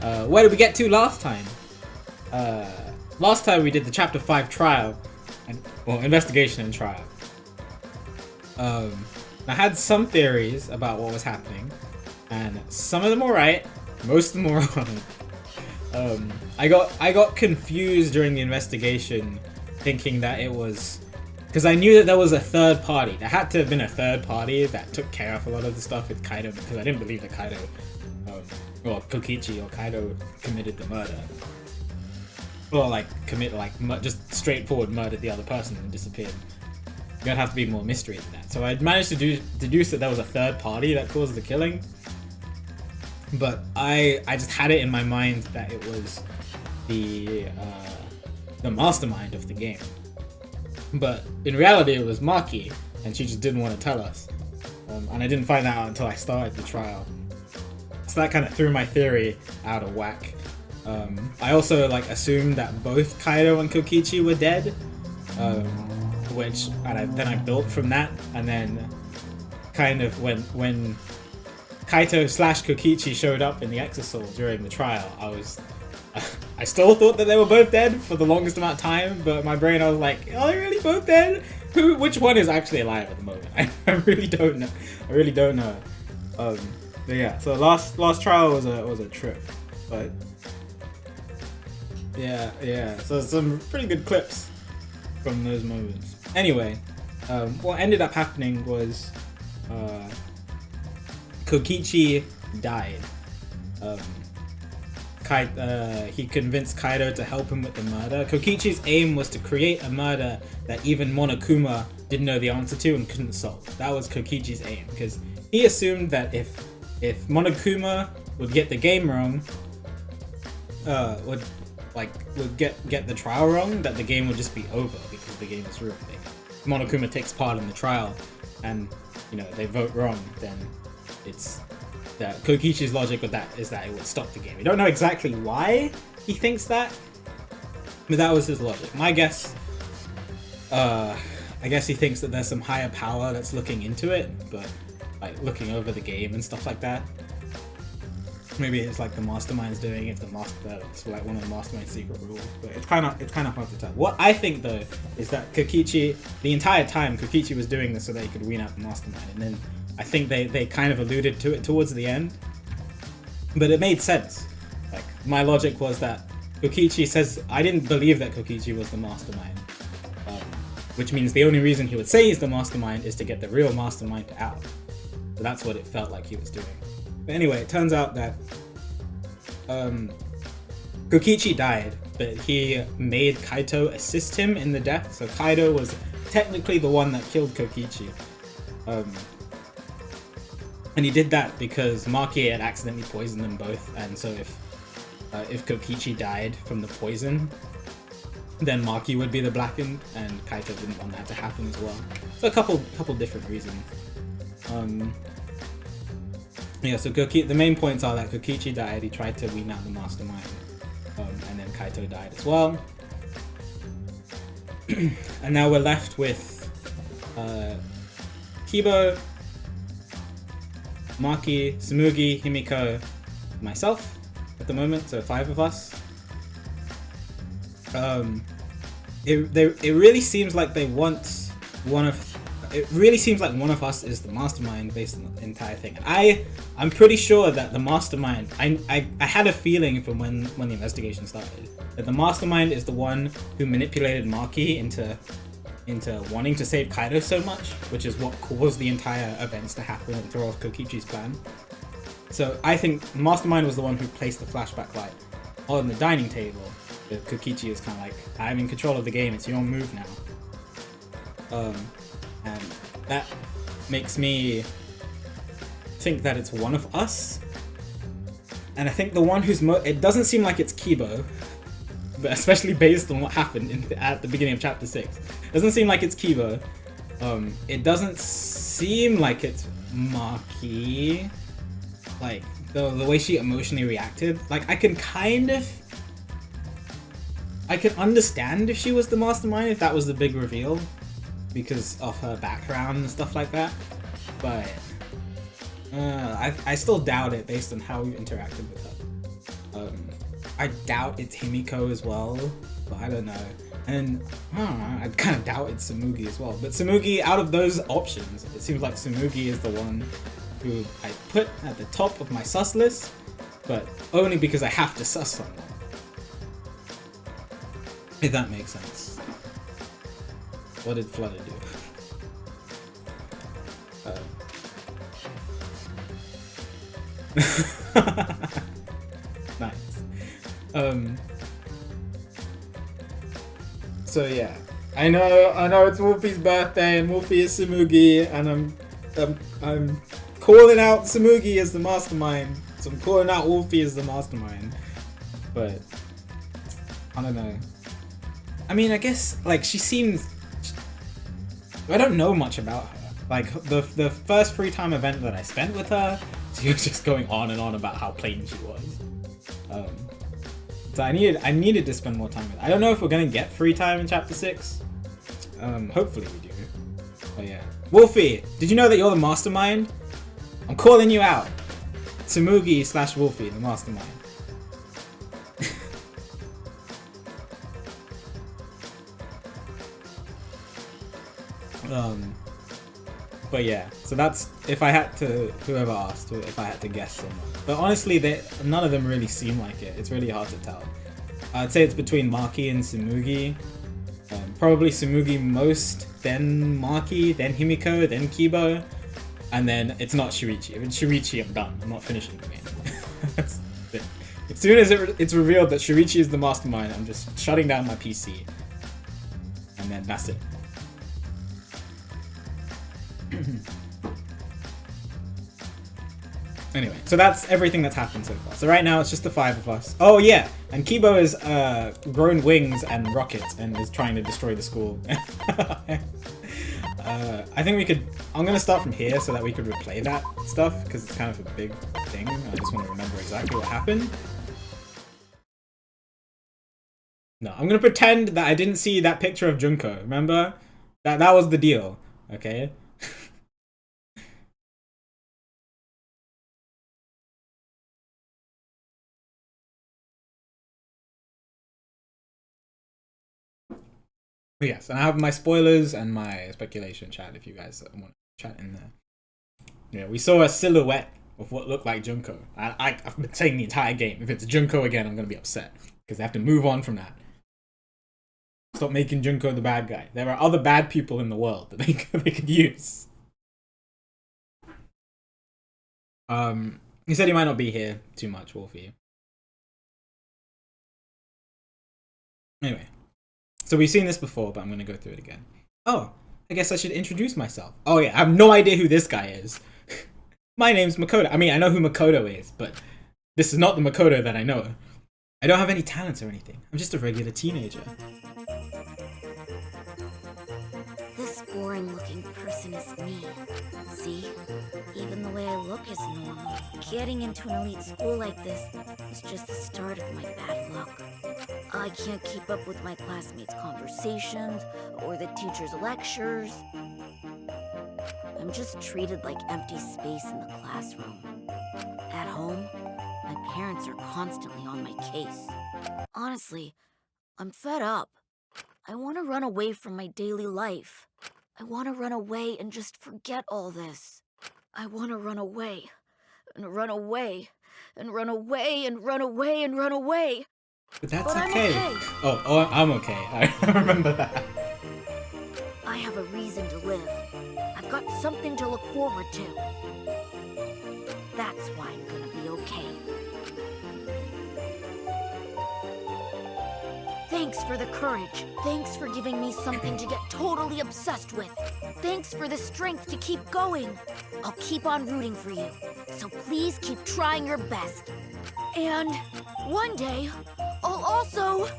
Where did we get to last time? Last time we did the chapter 5 trial, investigation and trial. I had some theories about what was happening, and some of them were right, most of them were wrong. I got confused during the investigation, thinking that it was because I knew that there was a third party. There had to have been a third party that took care of a lot of the stuff with Kaido, because I didn't believe that Kaido, or Kokichi or Kaido committed the murder. Or just straightforward murdered the other person and disappeared. There'd have to be more mystery than that. So I managed to deduce that there was a third party that caused the killing. But I just had it in my mind that it was the mastermind of the game. But in reality it was Maki, and she just didn't want to tell us. And I didn't find that out until I started the trial. So that kind of threw my theory out of whack. I also assumed that both Kaido and Kokichi were dead, then I built from that, and then kind of when Kaito / Kokichi showed up in the Exasol during the trial, I still thought that they were both dead for the longest amount of time, but my brain, I was like, are they really both dead? Which one is actually alive at the moment? I really don't know. But yeah, so last trial was a trip, but yeah. So some pretty good clips from those moments. Anyway, what ended up happening was Kokichi died. He convinced Kaido to help him with the murder. Kokichi's aim was to create a murder that even Monokuma didn't know the answer to and couldn't solve. That was Kokichi's aim, because he assumed that if Monokuma would get the game wrong, would get the trial wrong, that the game would just be over because the game is ruined. If Monokuma takes part in the trial and they vote wrong, then it's that Kokichi's logic with that is that it would stop the game. We don't know exactly why he thinks that, but that was his logic. My guess, I guess he thinks that there's some higher power that's looking into it, but looking over the game and stuff like that. Maybe it's the mastermind's doing it. It's one of the mastermind's secret rules, but it's kind of hard to tell. What I think though is that Kokichi, the entire time, Kokichi was doing this so that he could wean out the mastermind, and then I think they kind of alluded to it towards the end, but it made sense. My logic was that Kokichi says, I didn't believe that Kokichi was the mastermind, which means the only reason he would say he's the mastermind is to get the real mastermind out. So that's what it felt like he was doing. But anyway, it turns out that Kokichi died, but he made Kaito assist him in the death, so Kaido was technically the one that killed Kokichi. And he did that because Maki had accidentally poisoned them both, and so if Kokichi died from the poison, then Maki would be the blackened, and Kaito didn't want that to happen as well. So a couple different reasons. Yeah, so the main points are that Kokichi died, he tried to wean out the mastermind, and then Kaito died as well. And now we're left with Kibo, Maki, Tsumugi, Himiko, myself at the moment, so 5 of us. It really seems like they want one of us is the mastermind based on the entire thing. I'm pretty sure that the mastermind, I had a feeling from when the investigation started that the mastermind is the one who manipulated Maki into wanting to save Kaido so much, which is what caused the entire events to happen and throw off Kokichi's plan. So I think Mastermind was the one who placed the flashback light on the dining table. But Kokichi is kind of like, I'm in control of the game, it's your move now. And that makes me think that it's one of us. And I think the one who's it doesn't seem like it's Kibo, but especially based on what happened at the beginning of chapter 6. It doesn't seem like it's Kibo. It doesn't seem like it's Maki. Like, the way she emotionally reacted. Like, I can understand if she was the mastermind, if that was the big reveal, because of her background and stuff like that. But I still doubt it based on how we interacted with her. I doubt it's Himiko as well, but I don't know. And I kind of doubt it's Tsumugi as well. But Tsumugi, out of those options, it seems like Tsumugi is the one who I put at the top of my sus list, but only because I have to sus someone. If that makes sense. What did Flutter do? Nice. So yeah, I know it's Wolfie's birthday and Wolfie is Tsumugi, and I'm calling out Tsumugi as the mastermind. So I'm calling out Wolfie as the mastermind. But I don't know. I mean, I guess like she seems. I don't know much about her. Like the first free time event that I spent with her, she was just going on and on about how plain she was. So I needed to spend more time with her. I don't know if we're gonna get free time in chapter 6. Hopefully we do. But yeah, Wolfie, did you know that you're the mastermind? I'm calling you out. Tsumugi / Wolfie, the mastermind. But yeah, so that's if I had to, whoever asked, if I had to guess someone. But honestly, none of them really seem like it. It's really hard to tell. I'd say it's between Maki and Tsumugi. Probably Tsumugi most, then Maki, then Himiko, then Kibo, and then it's not Shuichi. If it's Shuichi, I'm done. I'm not finishing the game. That's it. As soon as it's revealed that Shuichi is the mastermind, I'm just shutting down my PC. And then that's it. Anyway, so that's everything that's happened so far. So right now it's just the 5 of us. Oh yeah, and Kibo has grown wings and rockets and is trying to destroy the school. I think we could. I'm gonna start from here so that we could replay that stuff because it's kind of a big thing. I just want to remember exactly what happened. No, I'm gonna pretend that I didn't see that picture of Junko. Remember? That was the deal. Okay. Yes, and I have my spoilers and my speculation chat if you guys want to chat in there. Yeah, we saw a silhouette of what looked like Junko. I've been saying the entire game, if it's Junko again, I'm going to be upset. Because they have to move on from that. Stop making Junko the bad guy. There are other bad people in the world that they could use. He said he might not be here too much, Wolfie. Anyway. So we've seen this before, but I'm going to go through it again. Oh, I guess I should introduce myself. Oh yeah, I have no idea who this guy is. My name's Makoto. I mean, I know who Makoto is, but this is not the Makoto that I know. I don't have any talents or anything. I'm just a regular teenager. This boring-looking person is me. See? Even the way I look is normal. Getting into an elite school like this is just the start of my bad luck. I can't keep up with my classmates' conversations or the teacher's lectures. I'm just treated like empty space in the classroom. At home, my parents are constantly on my case. Honestly, I'm fed up. I want to run away from my daily life. I want to run away and just forget all this. I want to run away, and run away, and run away, and run away, and run away. But that's okay. Oh, I'm okay. I remember that. I have a reason to live. I've got something to look forward to. That's why I'm gonna be okay. Thanks for the courage. Thanks for giving me something to get totally obsessed with. Thanks for the strength to keep going. I'll keep on rooting for you. So please keep trying your best. And one day, I'll also...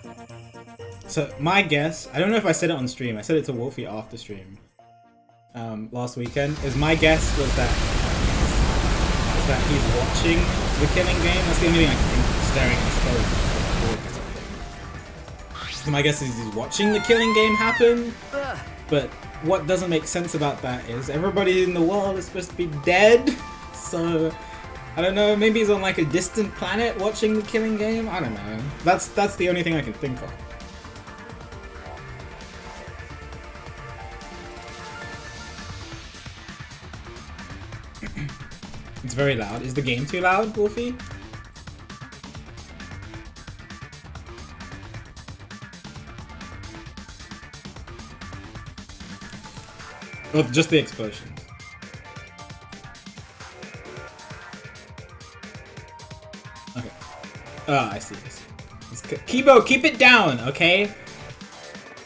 So my guess, I don't know if I said it on stream, I said it to Wolfie after stream last weekend, is my guess was that he's watching The Killing Game. That's the only thing I can think, staring at his phone. So my guess is he's watching The Killing Game happen, but what doesn't make sense about that is everybody in the world is supposed to be dead, so I don't know, maybe he's on like a distant planet watching the killing game? I don't know. That's the only thing I can think of. It's very loud. Is the game too loud, Wolfie? Or just the explosions? Okay. Oh, I see. Kibo, keep it down, okay?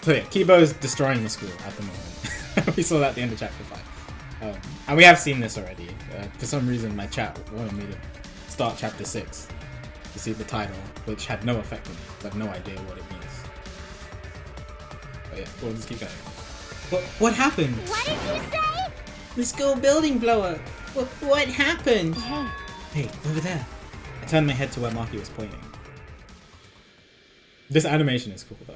So yeah, Kibo's destroying the school at the moment. We saw that at the end of chapter 5. And we have seen this already. For some reason, my chat wanted me to start chapter 6 to see the title, which had no effect on me. I have no idea what it means. But yeah, we'll just keep going. What happened? What did you say? The school building blew up. What happened? Hey, over there. I turned my head to where Maki was pointing. This animation is cool though.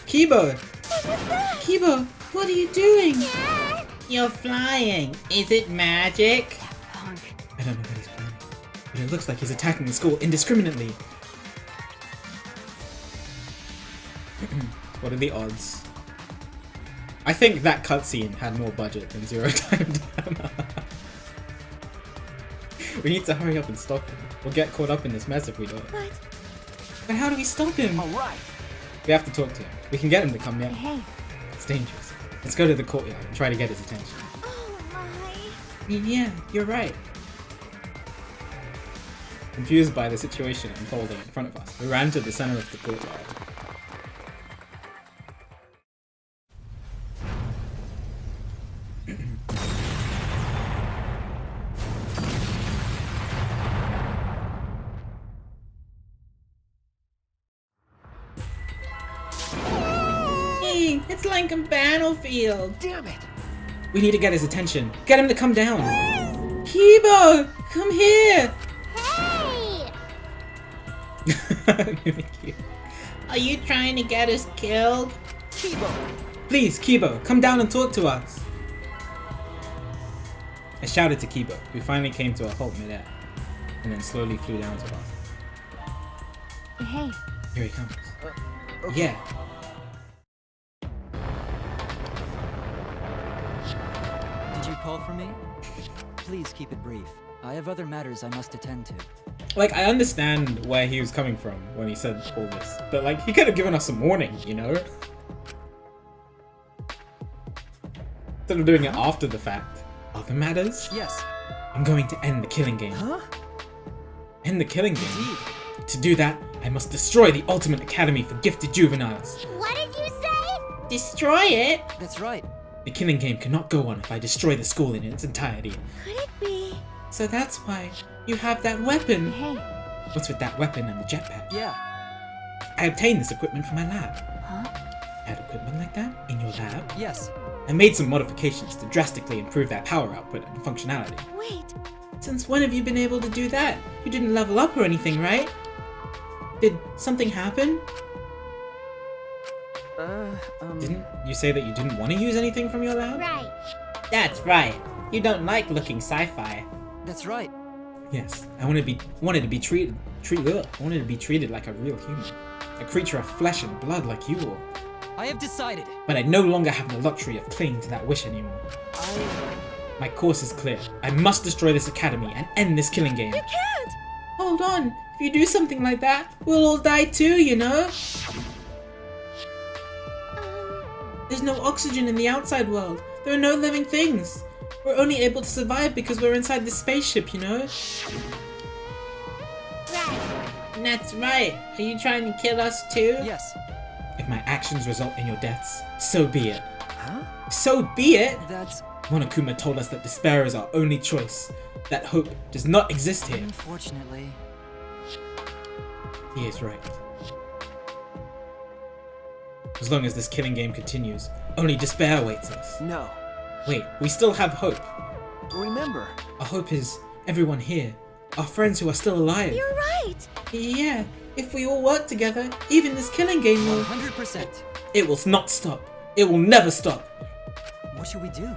Kibo! Kibo, what are you doing? Yeah. You're flying. Is it magic? Punk. I don't know what he's planning, but it looks like he's attacking the school indiscriminately. What are the odds? I think that cutscene had more budget than Zero Time Dilemma. We need to hurry up and stop him. We'll get caught up in this mess if we don't. But how do we stop him? Alright. We have to talk to him. We can get him to come near. Hey. It's dangerous. Let's go to the courtyard and try to get his attention. Oh my. Yeah, you're right. Confused by the situation unfolding in front of us, we ran to the center of the courtyard. It's like a battlefield. Damn it. We need to get his attention. Get him to come down. Kibo, come here. Hey! Mimikyu. Are you trying to get us killed? Kibo. Please, Kibo, come down and talk to us. I shouted to Kibo, who finally came to a halt midair, and then slowly flew down to us. Hey. Here he comes. Okay. Yeah. Did you call for me? Please keep it brief. I have other matters I must attend to. Like, I understand where he was coming from when he said all this, but like, he could have given us some warning, you know? Instead of doing it after the fact. Other matters? Yes. I'm going to end the killing game. Huh? End the killing game? Indeed. To do that, I must destroy the Ultimate Academy for Gifted Juveniles. What did you say? Destroy it? That's right. The killing game cannot go on if I destroy the school in its entirety. Could it be? So that's why you have that weapon. Hey. What's with that weapon and the jetpack? Yeah. I obtained this equipment from my lab. Huh? You had equipment like that in your lab? Yes. I made some modifications to drastically improve that power output and functionality. Wait. Since when have you been able to do that? You didn't level up or anything, right? Did something happen? Didn't you say that you didn't want to use anything from your lab? Right. That's right. You don't like looking sci-fi. That's right. Yes, I wanted to be treated like a real human, a creature of flesh and blood like you all. I have decided. But I no longer have the luxury of clinging to that wish anymore. My course is clear. I must destroy this academy and end this killing game. You can't! Hold on. If you do something like that, we'll all die too, you know? There's no oxygen in the outside world. There are no living things. We're only able to survive because we're inside this spaceship, you know? Right. That's right. Are you trying to kill us too? Yes. If my actions result in your deaths, so be it. Huh? So be it! That's Monokuma told us that despair is our only choice. That hope does not exist here. unfortunately. He is right. As long as this killing game continues, only despair awaits us. No. Wait, we still have hope. Remember, Our hope is everyone here. Our friends who are still alive. You're right. Yeah, if we all work together, even this killing game will... 100%. It will not stop. It will never stop. What should we do?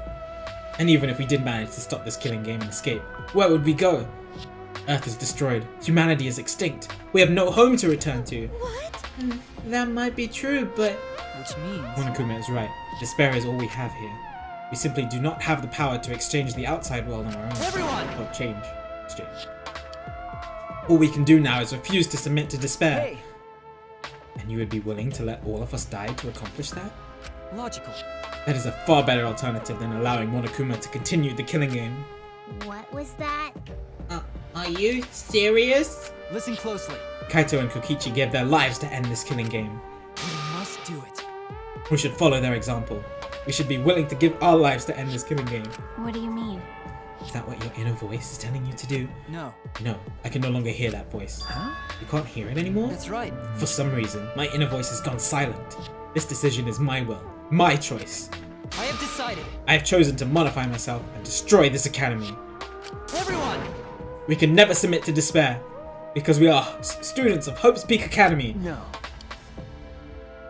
And even if we did manage to stop this killing game and escape, where would we go? Earth is destroyed. Humanity is extinct. We have no home to return to. What? That might be true, but... Which means... Monokuma is right. Despair is all we have here. We simply do not have the power to exchange the outside world on our own. Everyone! Or exchange. All we can do now is refuse to submit to despair. Hey! And you would be willing to let all of us die to accomplish that? Logical. That is a far better alternative than allowing Monokuma to continue the killing game. What was that? Are you serious? Listen closely. Kaito and Kokichi gave their lives to end this killing game. We must do it. We should follow their example. We should be willing to give our lives to end this killing game. What do you mean? Is that what your inner voice is telling you to do? No. No, I can no longer hear that voice. Huh? You can't hear it anymore? That's right. For some reason, my inner voice has gone silent. This decision is my will, my choice. I have decided. I have chosen to modify myself and destroy this academy. Everyone! We can never submit to despair, because we are students of Hope's Peak Academy. No.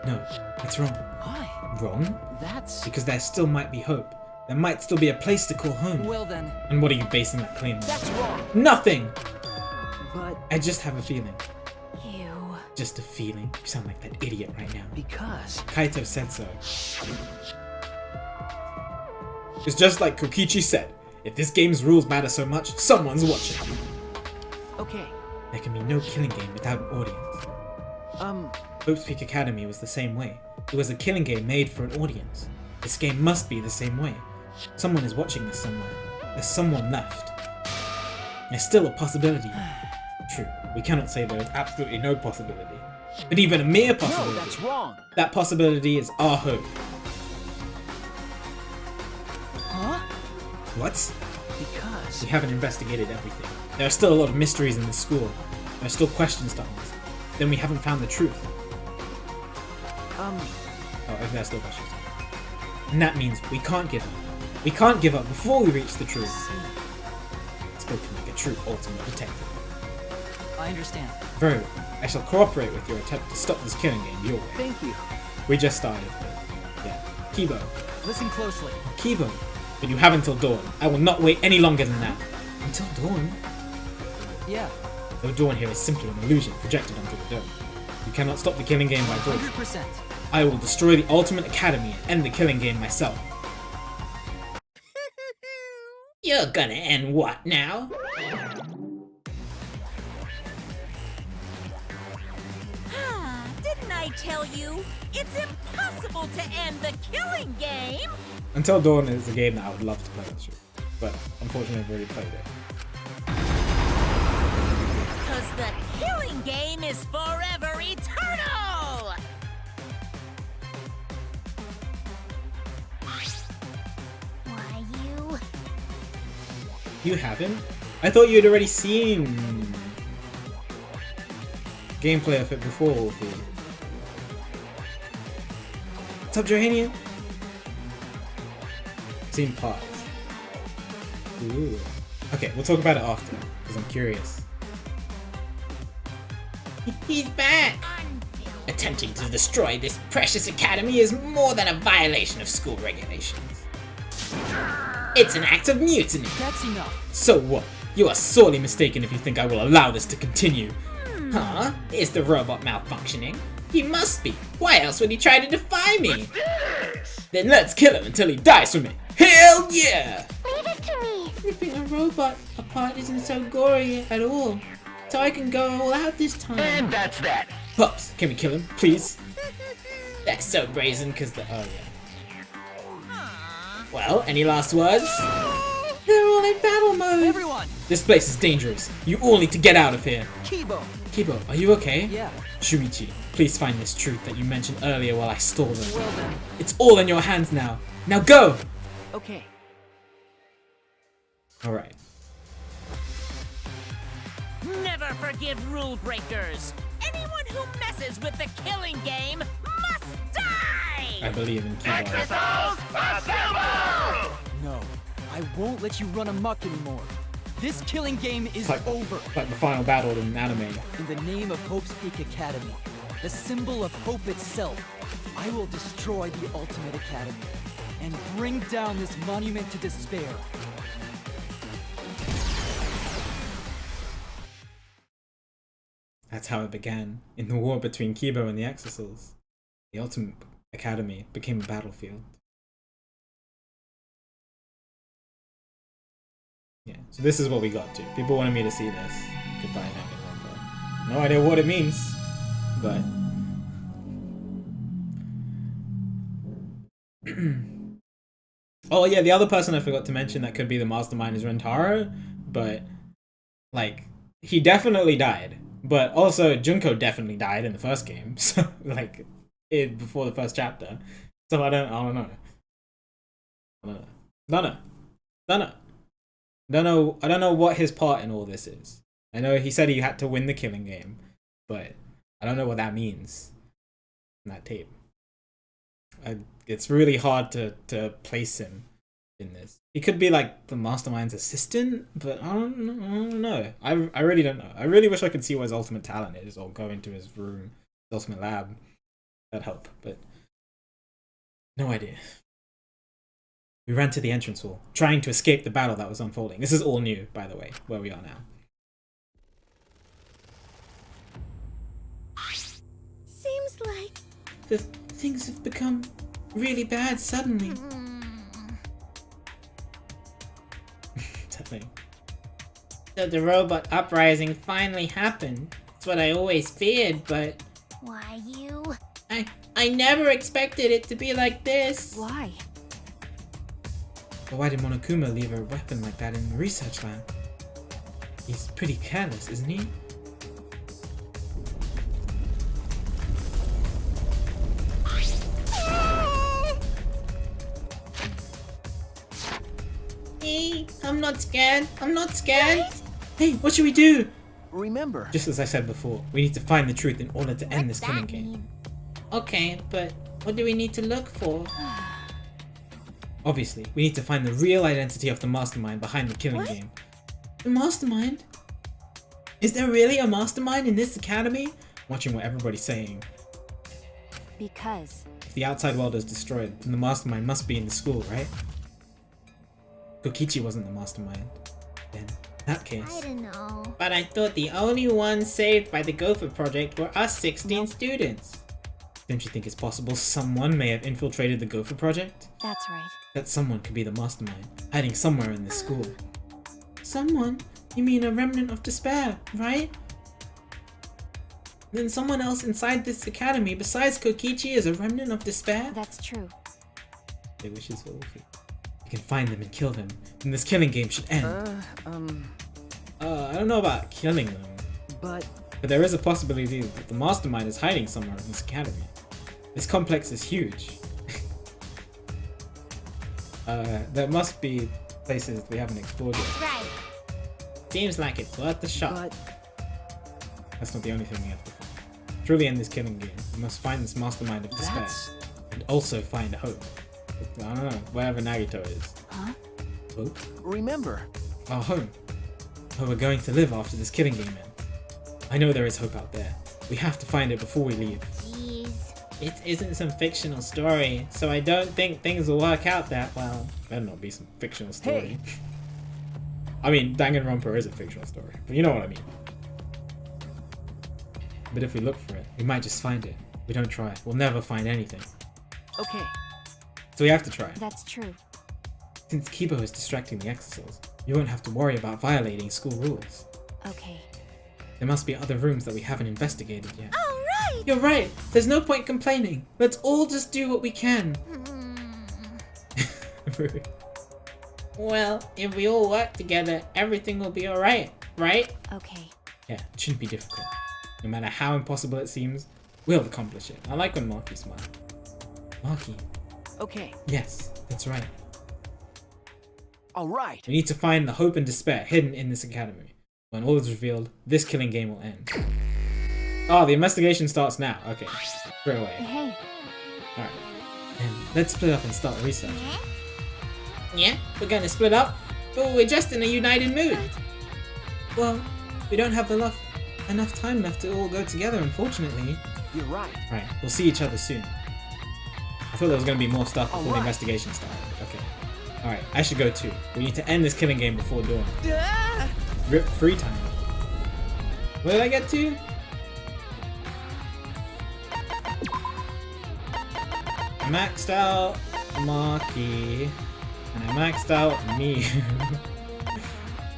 No, it's wrong. Why? Wrong? That's... Because there still might be hope. There might still be a place to call home. Well then... And what are you basing that claim on? That's wrong. Nothing! But... I just have a feeling. You. Just a feeling. You sound like that idiot right now. Because... Kaito said so. It's just like Kokichi said. If this game's rules matter so much, someone's watching. Okay. There can be no killing game without an audience. Hope's Peak Academy was the same way. It was a killing game made for an audience. This game must be the same way. Someone is watching this somewhere. There's someone left. There's still a possibility. True, we cannot say there is absolutely no possibility. But even a mere possibility. No, that's wrong. That possibility is our hope. Huh? What? Because... We haven't investigated everything. There are still a lot of mysteries in this school. There are still questions to answer. Then we haven't found the truth. Oh, if there are still questions. And that means we can't give up. We can't give up before we reach the truth. Spoken like a true ultimate detective. I understand. Very well. I shall cooperate with your attempt to stop this killing game your way. Thank you. We just started, but yeah. Kibo. Listen closely. Kibo. But you have until dawn. I will not wait any longer than that. Until dawn? Yeah. The dawn here is simply an illusion projected onto the dome. You cannot stop the killing game by dawn. 100%. I will destroy the Ultimate Academy and end the killing game myself. You're gonna end what now? Didn't I tell you? It's impossible to end the killing game! Until Dawn is a game that I would love to play with you, but unfortunately I've already played it. Cause the killing game is forever eternal! Why you? You haven't? I thought you'd already seen gameplay of it before, Wolfie. What's up, Johania? Seen parts. Ooh. Okay, we'll talk about it after, because I'm curious. He's back! Attempting to destroy this precious academy is more than a violation of school regulations. It's an act of mutiny. That's enough. So what? You are sorely mistaken if you think I will allow this to continue. Huh? Is the robot malfunctioning? He must be. Why else would he try to defy me? Then let's kill him until he dies for me. Hell yeah! Leave it to me. Ripping a robot apart isn't so gory at all. So I can go all out this time. And that's that. Pups, can we kill him, please? That's so brazen because the... Oh yeah. Well, any last words? They're all in battle mode! Everyone! This place is dangerous. You all need to get out of here. Kibo! Kibo, are you okay? Yeah. Shuichi, please find this truth that you mentioned earlier while I stole them. Well then. It's all in your hands now. Now go! Okay. Alright. Never forgive rule breakers! Anyone who messes with the killing game must die! I believe in Kibo. Exercise assemble! know. I won't let you run amok anymore. This killing game is over. Like the final battle in anime. In the name of Hope's Peak Academy, the symbol of hope itself, I will destroy the Ultimate Academy and bring down this monument to despair. That's how it began. In the war between Kibo and the Exorcils, the Ultimate Academy became a battlefield. Yeah, so this is what we got to. People wanted me to see this. Goodbye, Danganronpa. No idea what it means, but... Oh yeah, the other person I forgot to mention that could be the mastermind is Rentaro, but like he definitely died. But also Junko definitely died in the first game, so like before the first chapter. So I don't know. I don't know what his part in all this is. I know he said he had to win the killing game, but I don't know what that means in that tape. It's really hard to place him in this. He could be like the mastermind's assistant, but I don't know. I really don't know. I really wish I could see what his ultimate talent is, or go into his room, his ultimate lab. That'd help, but no idea. We ran to the entrance hall, trying to escape the battle that was unfolding. This is all new, by the way, where we are now. Seems like Things have become really bad suddenly. The robot uprising finally happened. It's what I always feared, but why you? I never expected it to be like this. Why? But why did Monokuma leave a weapon like that in the research lab? He's pretty careless, isn't he? Hey, I'm not scared. I'm not scared. What? Hey, what should we do? Remember. Just as I said before, we need to find the truth in order to end this killing game. Okay, but what do we need to look for? Obviously, we need to find the real identity of the mastermind behind the killing game. The mastermind? Is there really a mastermind in this academy? Watching what everybody's saying. Because If the outside world is destroyed, then the mastermind must be in the school, right? Kokichi wasn't the mastermind. Then, in that case. I don't know. But I thought the only ones saved by the Gopher Project were us 16 students. Don't you think it's possible someone may have infiltrated the Gopher Project? That's right. That someone could be the mastermind, hiding somewhere in this school. Someone? You mean a remnant of despair, right? Then someone else inside this academy besides Kokichi is a remnant of despair? That's true. Their wishes for Wolfie. You can find them and kill them, and this killing game should end. I don't know about killing them. But there is a possibility that the mastermind is hiding somewhere in this academy. This complex is huge. There must be places we haven't explored yet. Right. Seems like it's worth the shot. But that's not the only thing we have to find. To truly end this killing game, we must find this mastermind of despair. And also find hope. I don't know, wherever Nagito is. Huh? Hope? remember. Our home. Where we're going to live after this killing game ends. I know there is hope out there. We have to find it before we leave. Jeez. It isn't some fictional story, so I don't think things will work out that well. Better not be some fictional story. Hey. I mean, Danganronpa is a fictional story, but you know what I mean. But if we look for it, we might just find it. We don't try, we'll never find anything. Okay. So we have to try. That's true. Since Kibo is distracting the Exorcils, you won't have to worry about violating school rules. Okay. There must be other rooms that we haven't investigated yet. All right. You're right! There's no point complaining. Let's all just do what we can. Well, if we all work together, everything will be alright, right? Okay. Yeah, it shouldn't be difficult. No matter how impossible it seems, we'll accomplish it. I like when Marky smiles. Marky. Okay. Yes, that's right. All right. We need to find the hope and despair hidden in this academy. When all is revealed, this killing game will end. Oh, the investigation starts now. Okay, straight away. Hey. Alright. Then let's split up and start research. Yeah, we're gonna split up, but we're just in a united mood. Well, we don't have enough time left to all go together, unfortunately. You're right. Right, we'll see each other soon. I thought there was gonna be more stuff before the Alright. investigation started. Okay. Alright, I should go too. We need to end this killing game before dawn. Rip free time. Where did I get to? I maxed out Maki. And I maxed out me.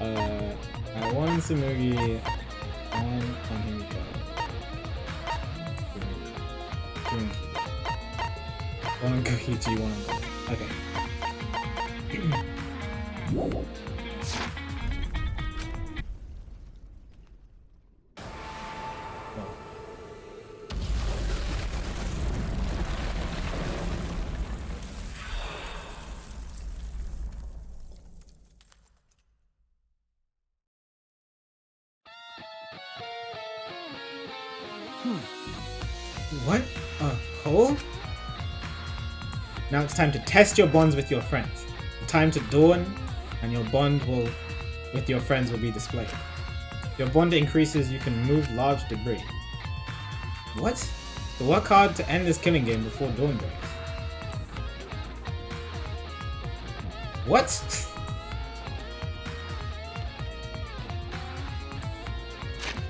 I won Samugi. On him go. One on Kokichi, one on Gold. Okay. What? A hole? Now it's time to test your bonds with your friends. The time to dawn, and your bond with your friends will be displayed. If your bond increases, you can move large debris. What? So work hard to end this killing game before dawn breaks. What?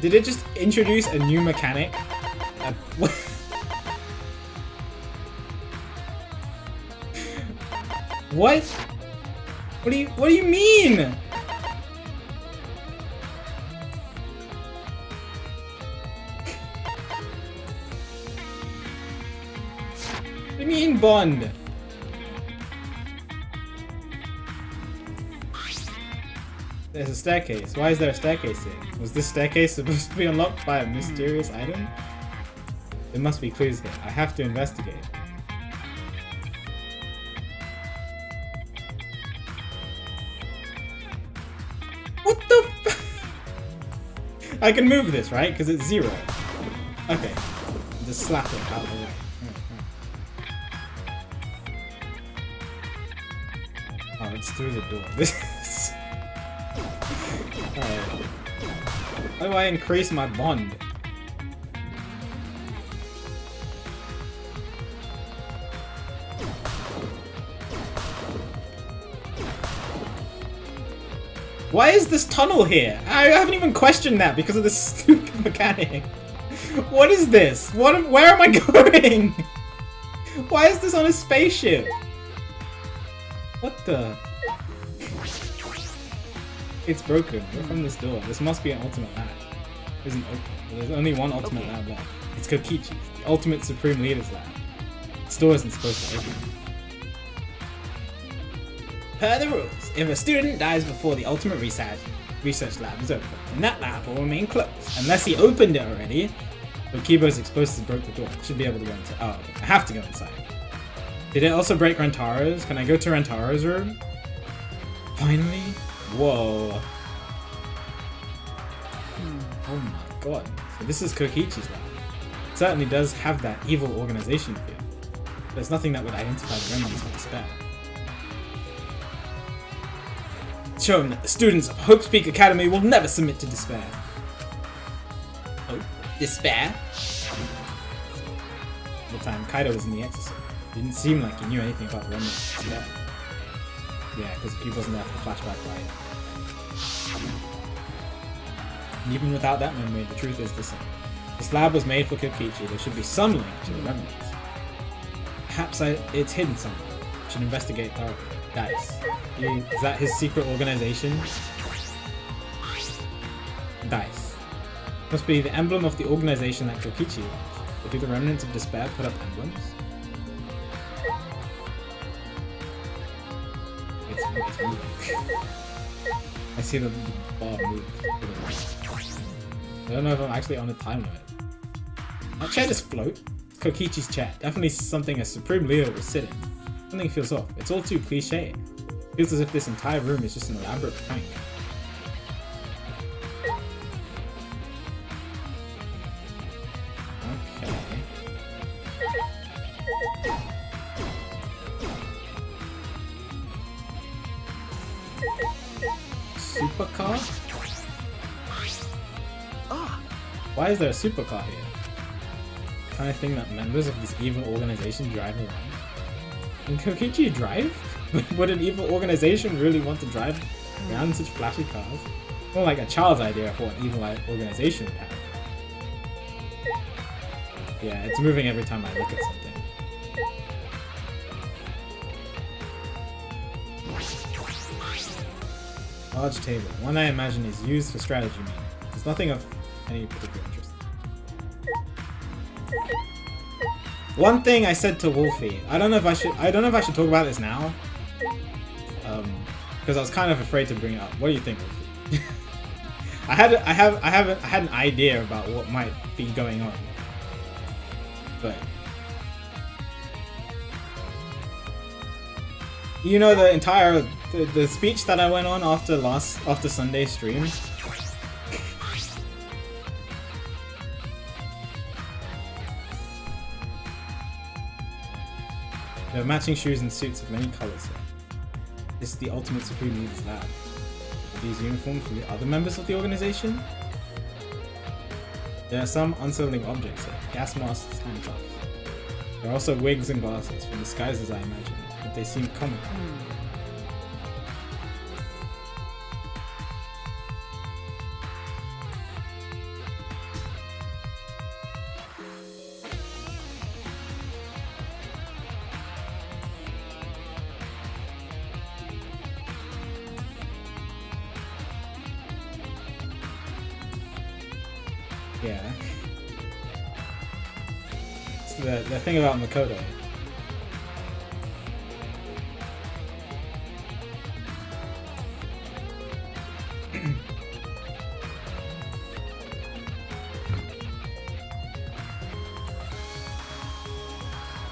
Did it just introduce a new mechanic? What? What? What do you mean? What do you mean bond? There's a staircase. Why is there a staircase here? Was this staircase supposed to be unlocked by a mysterious item? There must be clues here. I have to investigate. What the f- I can move this, right? Because it's 0. Okay. Just slap it out of the way. Oh, it's through the door. This is... Alright. How do I increase my bond? Why is this tunnel here? I haven't even questioned that because of this stupid mechanic. What is this? Where am I going? Why is this on a spaceship? What the? It's broken. Go from this door. This must be an ultimate lab. There's only one ultimate lab left. It's Kokichi's, the ultimate supreme leader's lab. This door isn't supposed to open. Per the rules, if a student dies before the ultimate research lab is open, then that lab will remain closed. Unless he opened it already, but Kibo's explosives broke the door. Should be able to go inside. Oh, okay. I have to go inside. Did it also break Rentaro's? Can I go to Rentaro's room? Finally? Whoa. Oh my god. So this is Kokichi's lab. It certainly does have that evil organization feel. There's nothing that would identify the remnants of despair. Show him that the students of Hope's Peak Academy will never submit to despair. Oh, despair? At the time, Kaido was in the exorcism. Didn't seem like he knew anything about the remnants of despair. Yeah, because he wasn't there for the flashback fight. And even without that memory, the truth is the same. This lab was made for Kokichi. There should be some link to the remnants. Perhaps it's hidden somewhere. I should investigate thoroughly. Dice. Is that his secret organization? Dice. Must be the emblem of the organization that Kokichi runs. But do the remnants of despair put up emblems? It's moving. I see the bar move. I don't know if I'm actually on a time limit. That chair just float. It's Kokichi's chair. Definitely something a supreme leader would sit in. Something feels off. It's all too cliche. Feels as if this entire room is just an elaborate prank. Okay. Why is there a supercar here? Kind of thing that members of this evil organization drive around. Can Kokichi drive? Would an evil organization really want to drive around such flashy cars? More like a child's idea of what an evil organization would have. Yeah, it's moving every time I look at something. Large table. One I imagine is used for strategy meaning. There's nothing of any particular interest. One thing I said to Wolfie, I don't know if I should talk about this now. Because I was kind of afraid to bring it up. What do you think, Wolfie? I had an idea about what might be going on. But you know the entire the speech that I went on after Sunday's stream. There are matching shoes and suits of many colors here. This is the ultimate Supreme Leader's lab. Are these uniforms from the other members of the organization? There are some unsettling objects here. Gas masks, handcuffs. There are also wigs and glasses, from disguises I imagine, but they seem comical. Yeah. It's the thing about Makoto.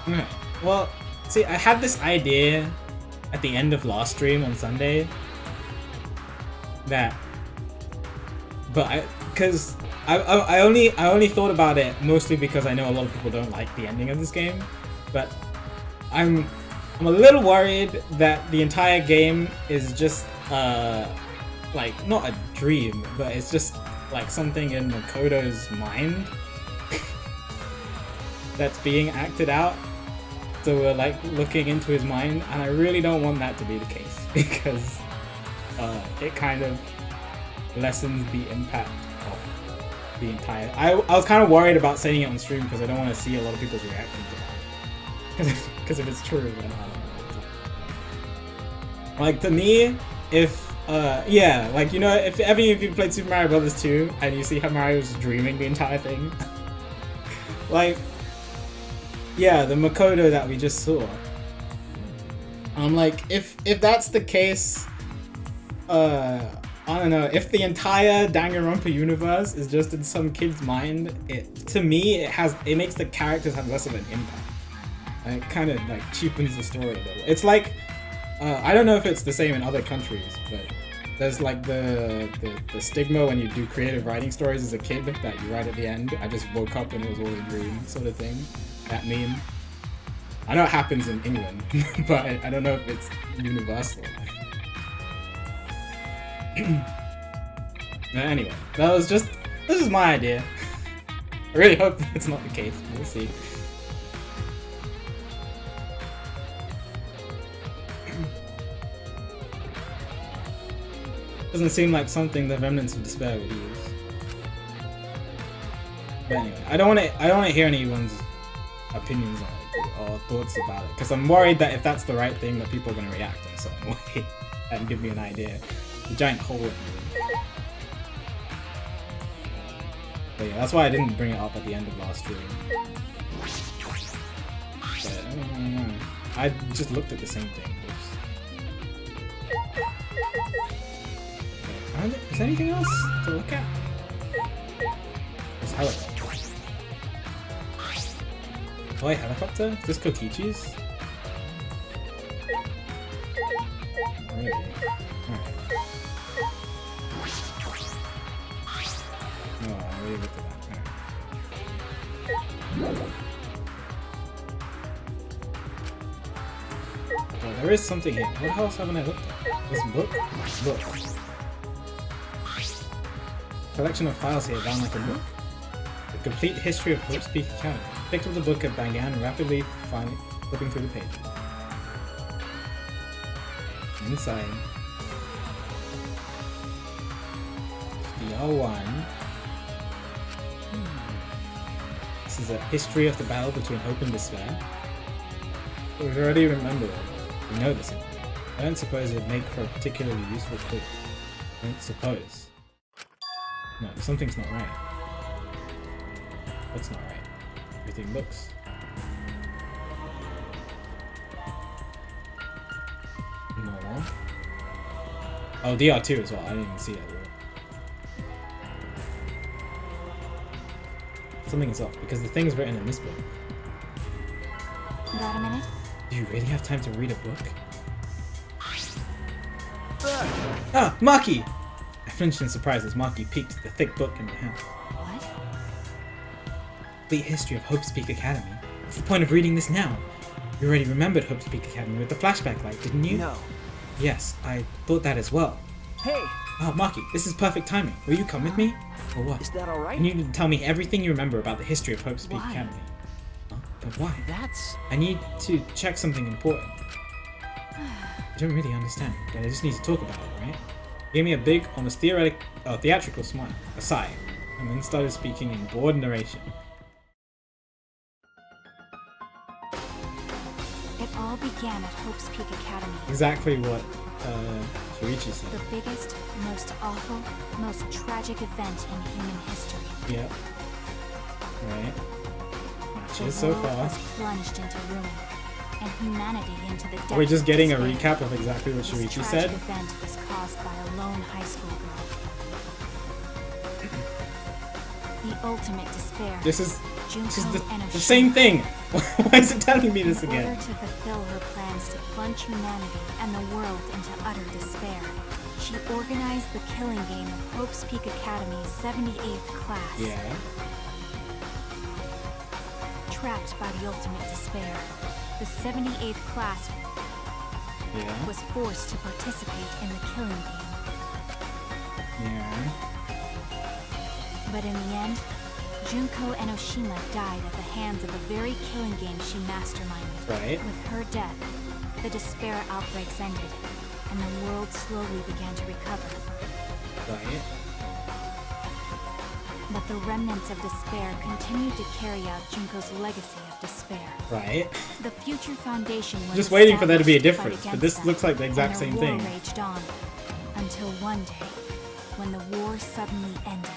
Okay. Well, see, I had this idea at the end of last stream on Sunday that, because I only thought about it mostly because I know a lot of people don't like the ending of this game, but I'm a little worried that the entire game is just like not a dream, but it's just like something in Makoto's mind that's being acted out. So we're like looking into his mind, and I really don't want that to be the case because it kind of lessens the impact of the entire. I was kind of worried about saying it on stream because I don't want to see a lot of people's reactions to that. Because if it's true, then I don't know. Like to me, if yeah, like you know, if any of you played Super Mario Brothers 2 and you see how Mario was dreaming the entire thing, like. Yeah, the Makoto that we just saw. I'm like, if that's the case, I don't know. If the entire Danganronpa universe is just in some kid's mind, to me it makes the characters have less of an impact. And it kind of like cheapens the story a little. It's like I don't know if it's the same in other countries, but there's like the stigma when you do creative writing stories as a kid that you write at the end. I just woke up and it was all a dream, sort of thing. That meme. I know it happens in England, but I don't know if it's universal. Anyway, this is my idea. I really hope it's not the case. We'll see. Doesn't seem like something the remnants of despair would use. But anyway, I don't want to hear anyone's opinions on it or thoughts about it, because I'm worried that if that's the right thing, that people are going to react in a certain way and give me an idea. The giant hole in me. But yeah, that's why I didn't bring it up at the end of last stream. But, I just looked at the same thing. Okay. Is there anything else to look at? There's helicopter. Toy helicopter? Is this Kokichi's? Really? Alright. Oh, I really looked at that. Alright. Oh, there is something here. What else haven't I looked at? This book? Book. Collection of files here, down like a book. The Complete History of Hope's Peak Academy. Picked up the book and began rapidly flipping through the pages. Inside. DR1. This is a history of the battle between hope and despair. We already remember it. We know this information. I don't suppose it'd make for a particularly useful clue. I don't suppose. No, something's not right. What's not right? Everything looks. normal. Oh, DR2 as well. I didn't even see that. Something is off because the thing's written in this book. Got a minute? Do you really have time to read a book? Ah, Maki! I flinched in surprise as Maki peeked the thick book in my hand. What? The history of Hope's Peak Academy. What's the point of reading this now? You already remembered Hope's Peak Academy with the flashback light, didn't you? No. Yes, I thought that as well. Hey, Oh, Maki, this is perfect timing. Will you come with me? Or what? is that all right? I need you to tell me everything you remember about the history of Hope's Peak Why? Academy. Huh? But why? That's... I need to check something important. I don't really understand, but I just need to talk about it, right? He gave me a big, almost theatrical smile, a sigh, and then started speaking in bored narration. It all began at Hope's Peak Academy. Exactly what Shuichi said. The biggest, most awful, most tragic event in human history. Yep. Right. The Matches so world far. was plunged into ruin, and humanity into the depths Are we just of getting a despair. recap of exactly what This Shuichi tragic said? event was caused by a lone high school girl. The ultimate despair. This is Junko the Enoshima. same thing! Why is it telling me this In again? order to fulfill her plans to plunge humanity and the world into utter despair, she organized the killing game of Hope's Peak Academy's 78th class. Yeah. Trapped by the ultimate despair, the 78th class Yeah. was forced to participate in the killing game. Yeah. But in the end, Junko Enoshima died at the hands of the very killing game she masterminded. Right. With her death, the despair outbreaks ended, and the world slowly began to recover. Right. But the remnants of despair continued to carry out Junko's legacy of despair. Right. The Future Foundation was Just waiting for there to be a established to fight difference, but against this them, looks like the exact and their same war thing. raged on, until one day, when the war suddenly ended.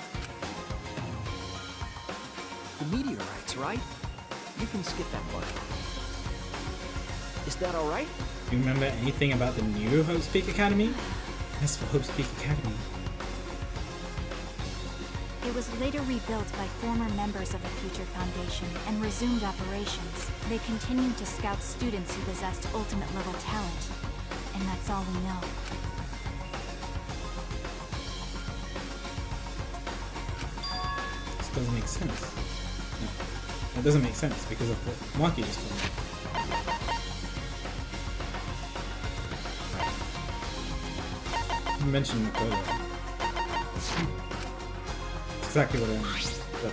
the meteorites, right? You can skip that part. Is that all right? Do you remember anything about the new Hope's Peak Academy? As for Hope's Peak Academy, It was later rebuilt by former members of the Future Foundation and resumed operations. They continued to scout students who possessed ultimate level talent, and that's all we know. this doesn't make sense. No, that doesn't make sense because of what Maki just told me. You mentioned Makoto. It's exactly what I mean. But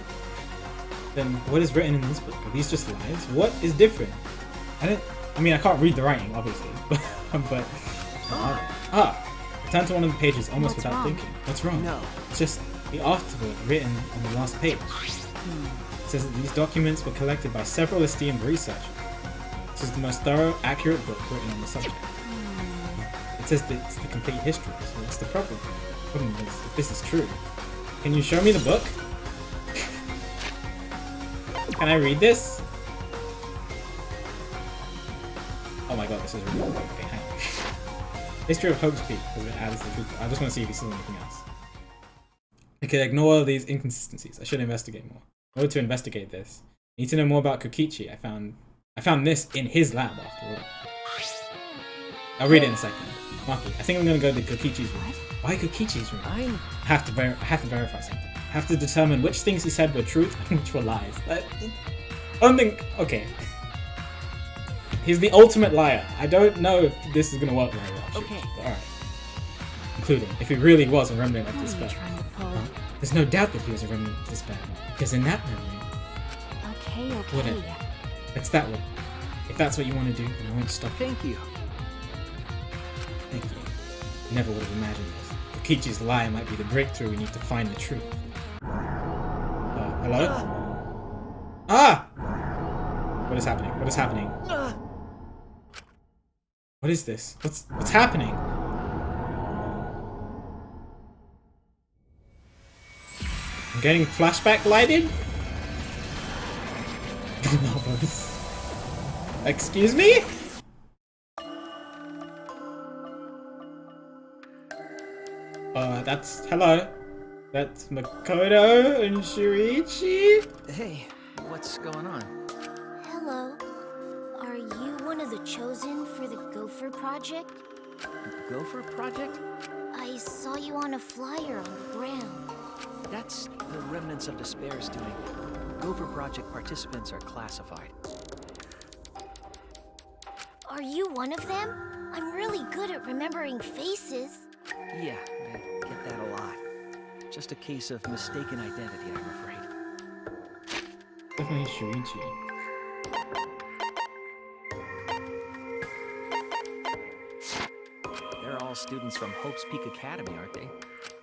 then what is written in this book? Are these just lies? What is different? I mean, I can't read the writing, obviously, but I turned to one of the pages almost What's without wrong? thinking. What's wrong? No. It's just the afterword written on the last page. It says that these documents were collected by several esteemed researchers. This is the most thorough, accurate book written on the subject. It says that it's the complete history, so what's the problem? The problem is, if this is true, can you show me the book? Can I read this? Oh my god, this is really good. Okay, hang on. History of Hope's Peak has been added to the truth. I just want to see if he says anything else. I could ignore all these inconsistencies. I should investigate more. In order to investigate this, I need to know more about Kokichi. I found this in his lab after all. I'll read it in a second. Maki, I think I'm gonna go to Kokichi's room. Why Kokichi's room? I have to verify something. I have to determine which things he said were truth and which were lies. I don't think. Okay. He's the ultimate liar. I don't know if this is gonna work very well. Okay. Alright. Including if he really was a remnant of What are you despair. trying to pull? Huh? There's no doubt that he was a remnant of despair, because in that memory, Okay, Whatever. okay. it's that way. If that's what you want to do, then I won't stop you. Thank you. Thank you. Never would have imagined this. Kokichi's lie might be the breakthrough we need to find the truth. Hello? Ah! What is happening? What is happening? What is this? What's happening? I'm getting flashback lighted? Novels. Excuse me? Hello. That's Makoto and Shuichi? Hey, what's going on? Hello. Are you one of the chosen for the Gopher Project? Gopher Project? I saw you on a flyer on the ground. That's the Remnants of Despair's doing. Gopher Project participants are classified. Are you one of them? I'm really good at remembering faces. Yeah, I get that a lot. Just a case of mistaken identity, I'm afraid. Definitely Shuichi. They're all students from Hope's Peak Academy, aren't they?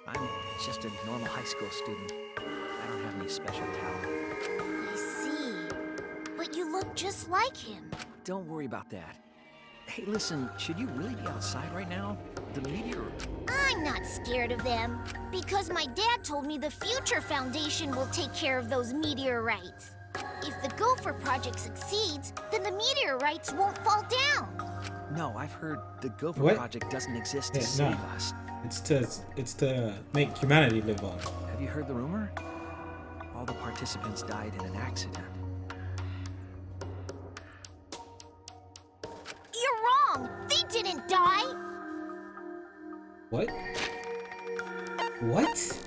I'm just a normal high school student. I don't have any special talent. I see. But you look just like him. Don't worry about that. Hey, listen, should you really be outside right now? The meteor... I'm not scared of them. Because my dad told me the Future Foundation will take care of those meteorites. If the Gopher Project succeeds, then the meteorites won't fall down. No, I've heard the Gopher What? Project doesn't exist to Yeah, save no. us. It's to make humanity live on. Have you heard the rumor? All the participants died in an accident. You're wrong! They didn't die! What? What?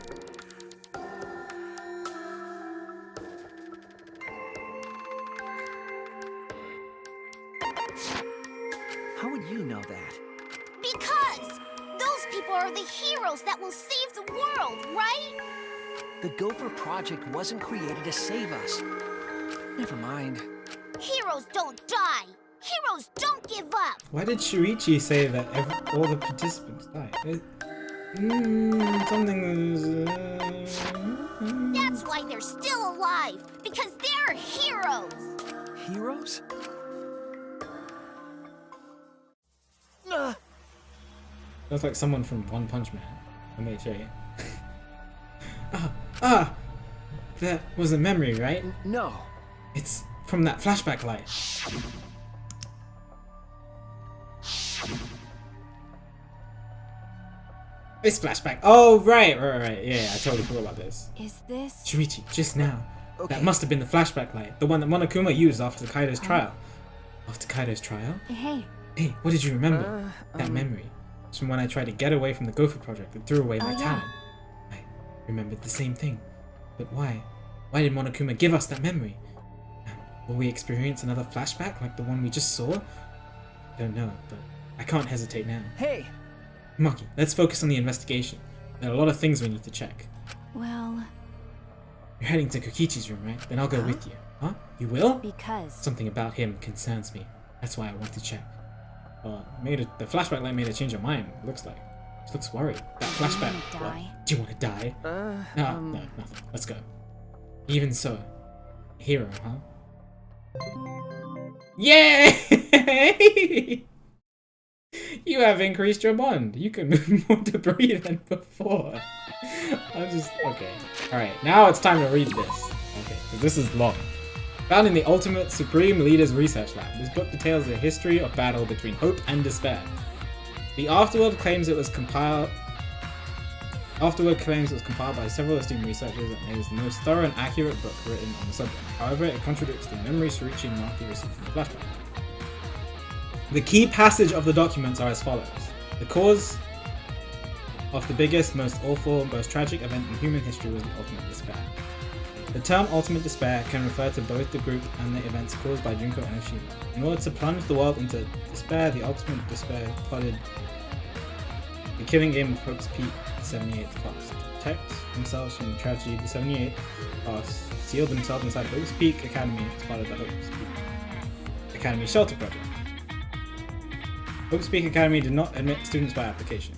How would you know that? Because those people are the heroes that will save the world, right? The Gopher Project wasn't created to save us. Never mind. Heroes don't die. Heroes don't give up. Why did Shuichi say that all the participants died? Something is... That's why they're still alive. Because they're heroes. Heroes? That's like someone from One Punch Man. I may show you. That was a memory, right? No. It's from that flashback light. It's flashback. Oh, right. Yeah, I totally forgot about this. Is this... Shuichi, just now. Okay. That must have been the flashback light. The one that Monokuma used after Kaido's trial. After Kaido's trial? Hey, Hey, what did you remember? That memory. It's from when I tried to get away from the Gopher Project and threw away my yeah. talent. I remembered the same thing. But why? Why did Monokuma give us that memory? Will we experience another flashback like the one we just saw? I don't know, but I can't hesitate now. Hey! Maki, let's focus on the investigation. There are a lot of things we need to check. well, You're heading to Kokichi's room, right? Then I'll go with you. Huh? You will? because... Something about him concerns me. That's why I want to check. The flashback light made her change her mind, it looks like. She looks worried. That flashback. wanna die? What? Do you want to die? No, nothing. Let's go. Even so, hero, huh? Yay! You have increased your bond. You can move more debris than before. Okay. Alright, now it's time to read this. Okay, because this is long. Found in the Ultimate Supreme Leaders Research Lab, this book details the history of battle between hope and despair. The Afterword claims it was compiled by several esteemed researchers and it is the most thorough and accurate book written on the subject. However, it contradicts the memory Shuichi and Maki received from the flashback. The key passage of the documents are as follows. The cause of the biggest, most awful, most tragic event in human history was the ultimate despair. The term ultimate despair can refer to both the group and the events caused by Junko and Oshima. In order to plunge the world into despair, the ultimate despair plotted the killing game of Hope's Peak 78th class. protect themselves from the tragedy of the 78 past sealed themselves inside Hope's Peak Academy as part of the Hope's Peak Academy Shelter Project. Hope's Peak Academy did not admit students by application.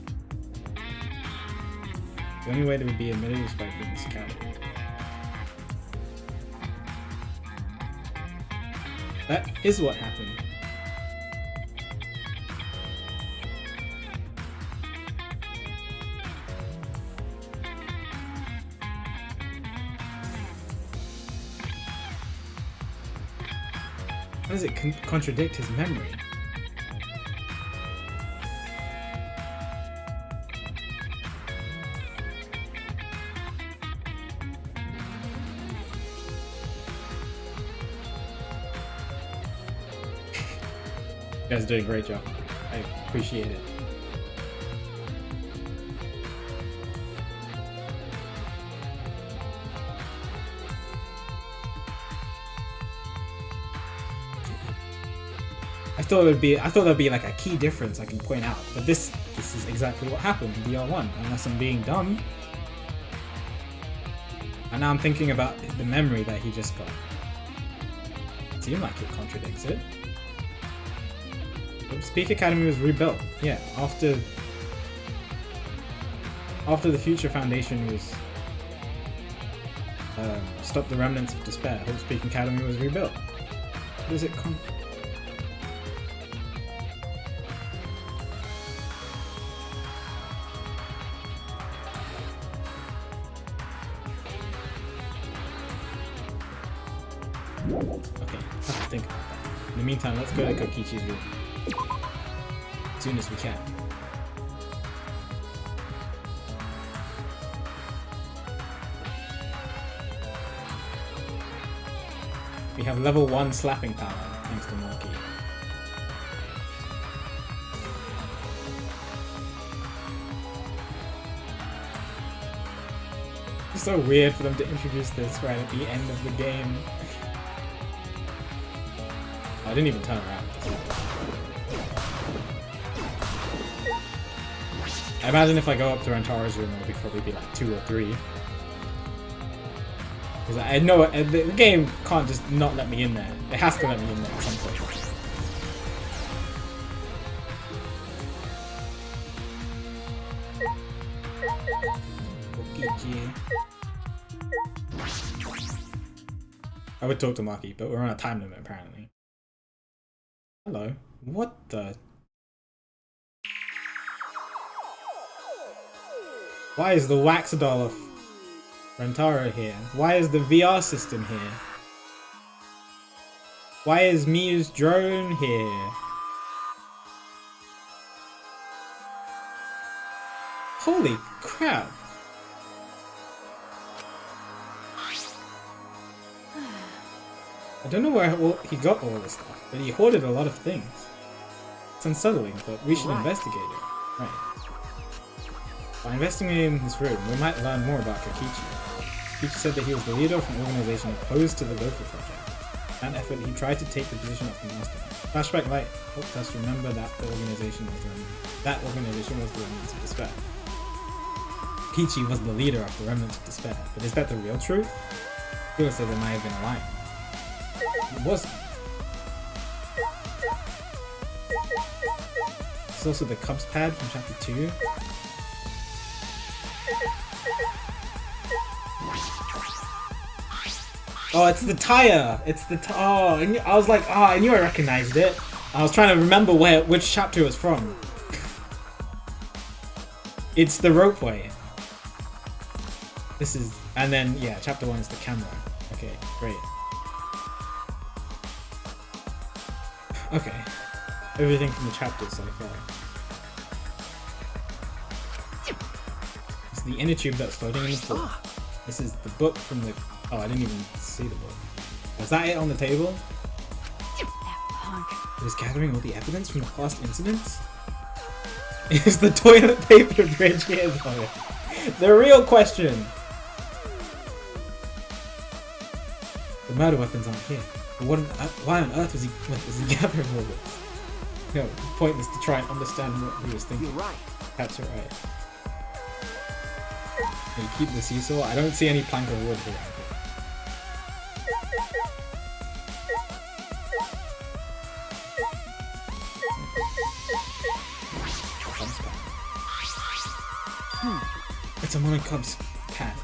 The only way they would be admitted was by being this academy. That is what happened. How does it contradict his memory? You guys are doing a great job. I appreciate it. I thought there'd be like a key difference I can point out, but this is exactly what happened in VR1, unless I'm being dumb. And now I'm thinking about the memory that he just got. It seemed like it contradicts it. Peak Academy was rebuilt. Yeah, after the Future Foundation was stopped the remnants of despair. Hope's Peak Academy was rebuilt. What does it come? Okay, I have to think about that. In the meantime, let's go to Kokichi's room. As soon as we can. We have level 1 slapping power, thanks to Morky. It's so weird for them to introduce this right at the end of the game. I didn't even turn around. I imagine if I go up to Rantaro's room, it would probably be like 2 or 3. Because I know the game can't just not let me in there. It has to let me in there at some point. I would talk to Maki, but we're on a time limit apparently. Hello. What the? Why is the wax doll of Rantaro here? Why is the VR system here? Why is Miyu's drone here? Holy crap! I don't know where he got all this stuff, but he hoarded a lot of things. It's unsettling, but we should investigate it. Right. By investigating this room, we might learn more about Kokichi. Kokichi said that he was the leader of an organization opposed to the Gopher Project. In that effort, he tried to take the position of the mastermind. Flashback Light helped us remember that the organization was the Remnants of Despair. Kokichi was the leader of the Remnants of Despair, but is that the real truth? People said there might have been a lie. It wasn't. This is also the Cubs pad from chapter 2. Oh, it's the tire! It's the oh, I was like, oh, I knew I recognized it. I was trying to remember which chapter it was from. It's the ropeway. This is, and then, yeah, chapter 1 is the camera. Okay, great. Okay, everything from the chapters so far. It's the inner tube that's floating in the pool. This is the book from the... Oh, I didn't even see the book. Was that it on the table? It is gathering all the evidence from the past incidents? Is the toilet paper bridge here though? The real question! The murder weapons aren't here. But why on earth was he gathering all this? No, it's pointless to try and understand what he was thinking. You're right. That's right. You keep the seesaw. I don't see any plank of wood here. It's a Mono Cubs pad.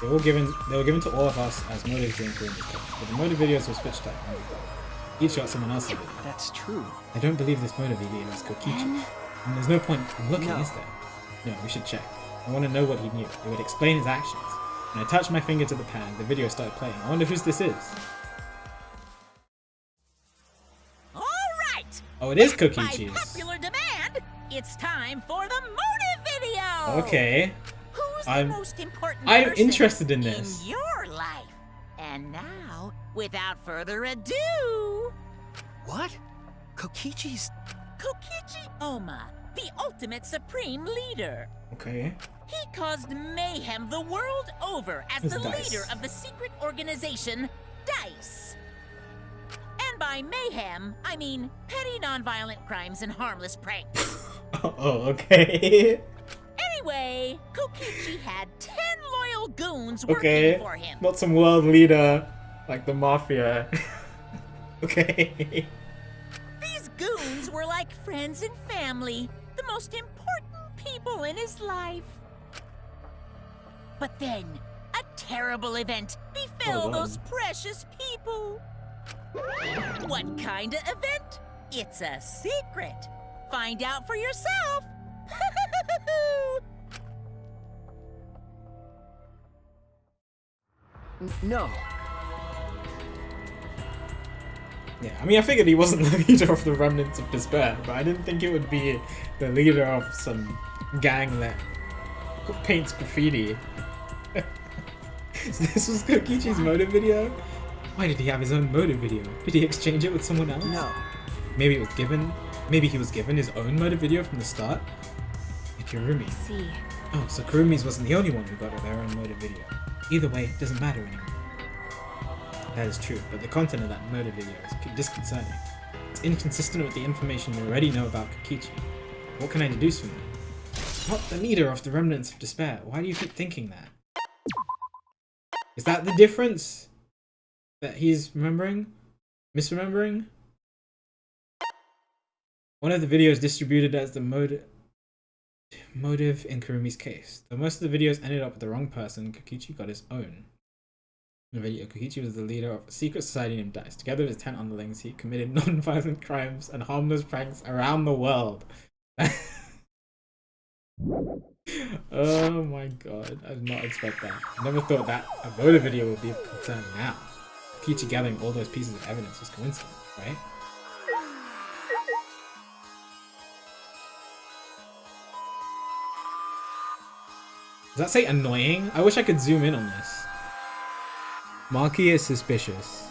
They were given to all of us as motives during Korean Cup, but the motive videos were switched up. Each got someone else's video. That's true. I don't believe this motive video is Kokichi. And there's no point in looking, is there? No, we should check. I want to know what he knew. It would explain his actions. When I touched my finger to the pad, the video started playing. I wonder whose this is. All right. Oh, it is By Kokichi's. popular demand, it's time for the motive video. Okay. Who's I'm- the most important I'm person interested in this. in your life? And now, without further ado, What? Kokichi's... Kokichi Oma, the ultimate supreme leader. Okay. He caused mayhem the world over as Who's the Dice? leader of the secret organization, DICE. And by mayhem, I mean petty nonviolent crimes and harmless pranks. Oh, okay. Anyway, Kokichi had 10 loyal goons working Okay. for him. Not some world leader like the mafia. Okay. These goons were like friends and family, the most important people in his life. But then, a terrible event befell Oh, wow. those precious people. What kind of event? It's a secret. Find out for yourself. No. Yeah, I mean, I figured he wasn't the leader of the Remnants of Despair, but I didn't think it would be the leader of some gang that paints graffiti. So this was Kokichi's motive video? Why did he have his own motive video? Did he exchange it with someone else? No. Maybe it was given. Maybe he was given his own motive video from the start. Like Kurumi. See. Oh, so Kurumi's wasn't the only one who got their own motive video. Either way, it doesn't matter anymore. That is true, but the content of that motive video is disconcerting. It's inconsistent with the information you already know about Kokichi. What can I deduce from that? Not the leader of the Remnants of Despair. Why do you keep thinking that? Is that the difference? That he's remembering? Misremembering? One of the videos distributed as the motive in Kurumi's case. Though most of the videos ended up with the wrong person, Kokichi got his own. In the video, Kokichi was the leader of a secret society named DICE. Together with his 10 underlings, he committed non-violent crimes and harmless pranks around the world. Oh my god, I did not expect that. I never thought that a motive video would be of concern now. Kokichi gathering all those pieces of evidence was coincidence, right? Does that say annoying? I wish I could zoom in on this. Maki is suspicious.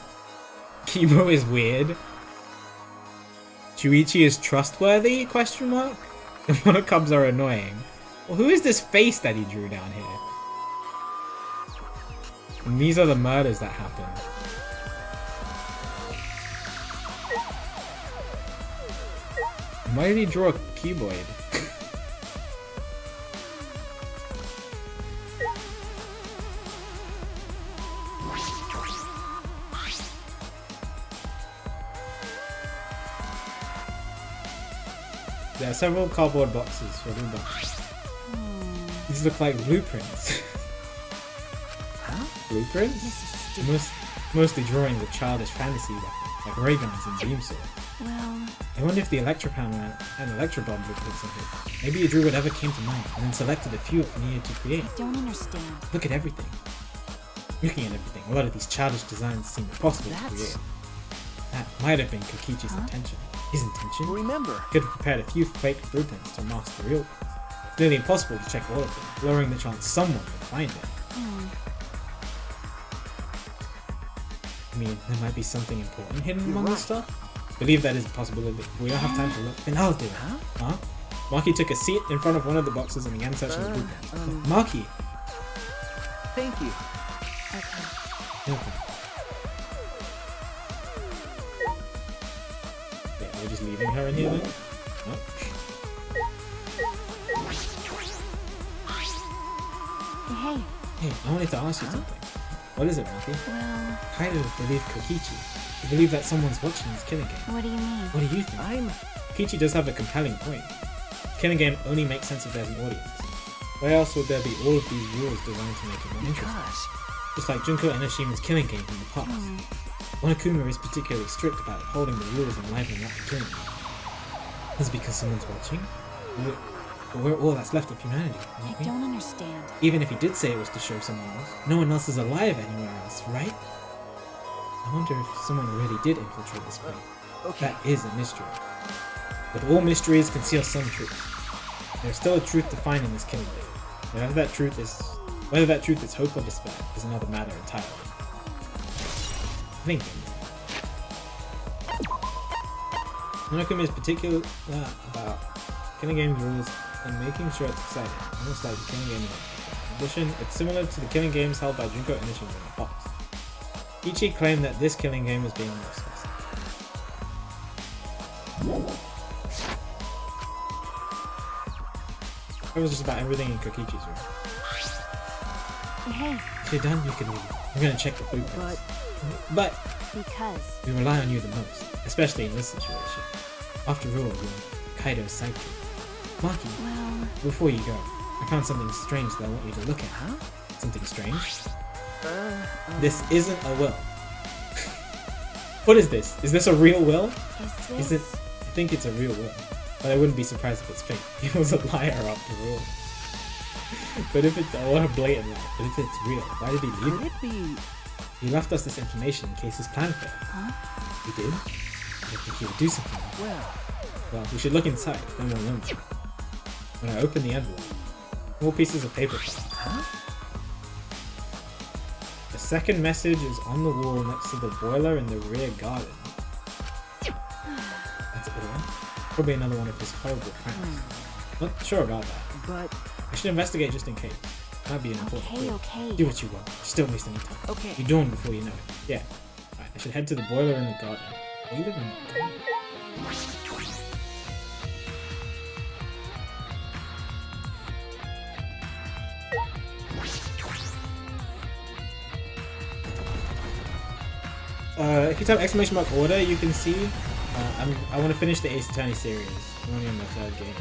Kimo is weird. Chuichi is trustworthy? Question mark? The monocubs are annoying. Well, who is this face that he drew down here? And these are the murders that happened. Why did he draw a cuboid? There are several cardboard boxes for the boxes. These look like blueprints. Huh? Blueprints? Mostly drawings of childish fantasy weapons, like ray guns and beam swords. Well, I wonder if the Electropammer and Electrobomb blueprints are here. Maybe he drew whatever came to mind, and then selected a few if needed to create. I don't understand. Look at everything. Looking at everything, a lot of these childish designs seem impossible to create. That might have been Kokichi's intention. His intention? Remember. Could have prepared a few fake blueprints to mask the real ones. It's nearly impossible to check all of them, lowering the chance someone would find it. I mean, there might be something important hidden among this stuff. Believe that is a possibility. We don't have time to look. Then I'll do it. Huh? Maki took a seat in front of one of the boxes and began searching the blueprints. Maki! Thank you. Okay. Yeah, we're just leaving her in here then? Oh. Hey, Hey, I wanted to ask you something. What is it, Maki? Well, Kaido believed Kokichi. He believed that someone's watching his killing game. what do you mean? What do you think? Kokichi does have a compelling point. Killing game only makes sense if there's an audience. Why else would there be all of these rules designed to make it more interesting? Just like Junko and Oshima's killing game from the past. Monokuma is particularly strict about upholding the rules and livening up the killing game. Is it because someone's watching? But we're all that's left of humanity, I aren't we? don't understand. Even if he did say it was to show someone else, no one else is alive anywhere else, right? I wonder if someone really did infiltrate this place. Okay. That is a mystery. But all mysteries conceal some truth. There's still a truth to find in this killing game. Whether that truth is hope or despair is another matter entirely. Thinking. Monokuma is particular about killing game rules and making sure it's exciting, almost like the killing game. In addition, it's similar to the killing games held by Junko and Ishima in the past. Ichi claimed that this killing game was being more discussed. That was just about everything in Kokichi's room. Hey, If you're done, you can leave. I'm gonna check the blueprints. But because we rely on you the most, especially in this situation. After all, you're Kaido's sidekick. Maki, well, before you go, I found something strange that I want you to look at. Huh? Something strange? This isn't a will. What is this? Is this a real will? is Is it? this? I think it's a real will, but I wouldn't be surprised if it's fake. He was a liar after all. But if it's a blatant lie, but if it's real, why did he leave Could it? it be? He left us this information in case his plan failed. Huh? He did? I don't think he would do something like that. Well, Well, we should look inside, then we'll know. When I open the envelope, more pieces of paper fell. huh? The second message is on the wall next to the boiler in the rear garden. That's all. Probably another one of his horrible pranks. Not sure about that. But I should investigate just in case. Might be an important Okay, clue. okay. Do what you want. Still waste any time. okay. You dawn before you know it. Yeah. Right, I should head to the boiler in the garden. Boiler in the garden? If you type exclamation mark order, you can see. I want to finish the Ace Attorney series. I'm only on my third game.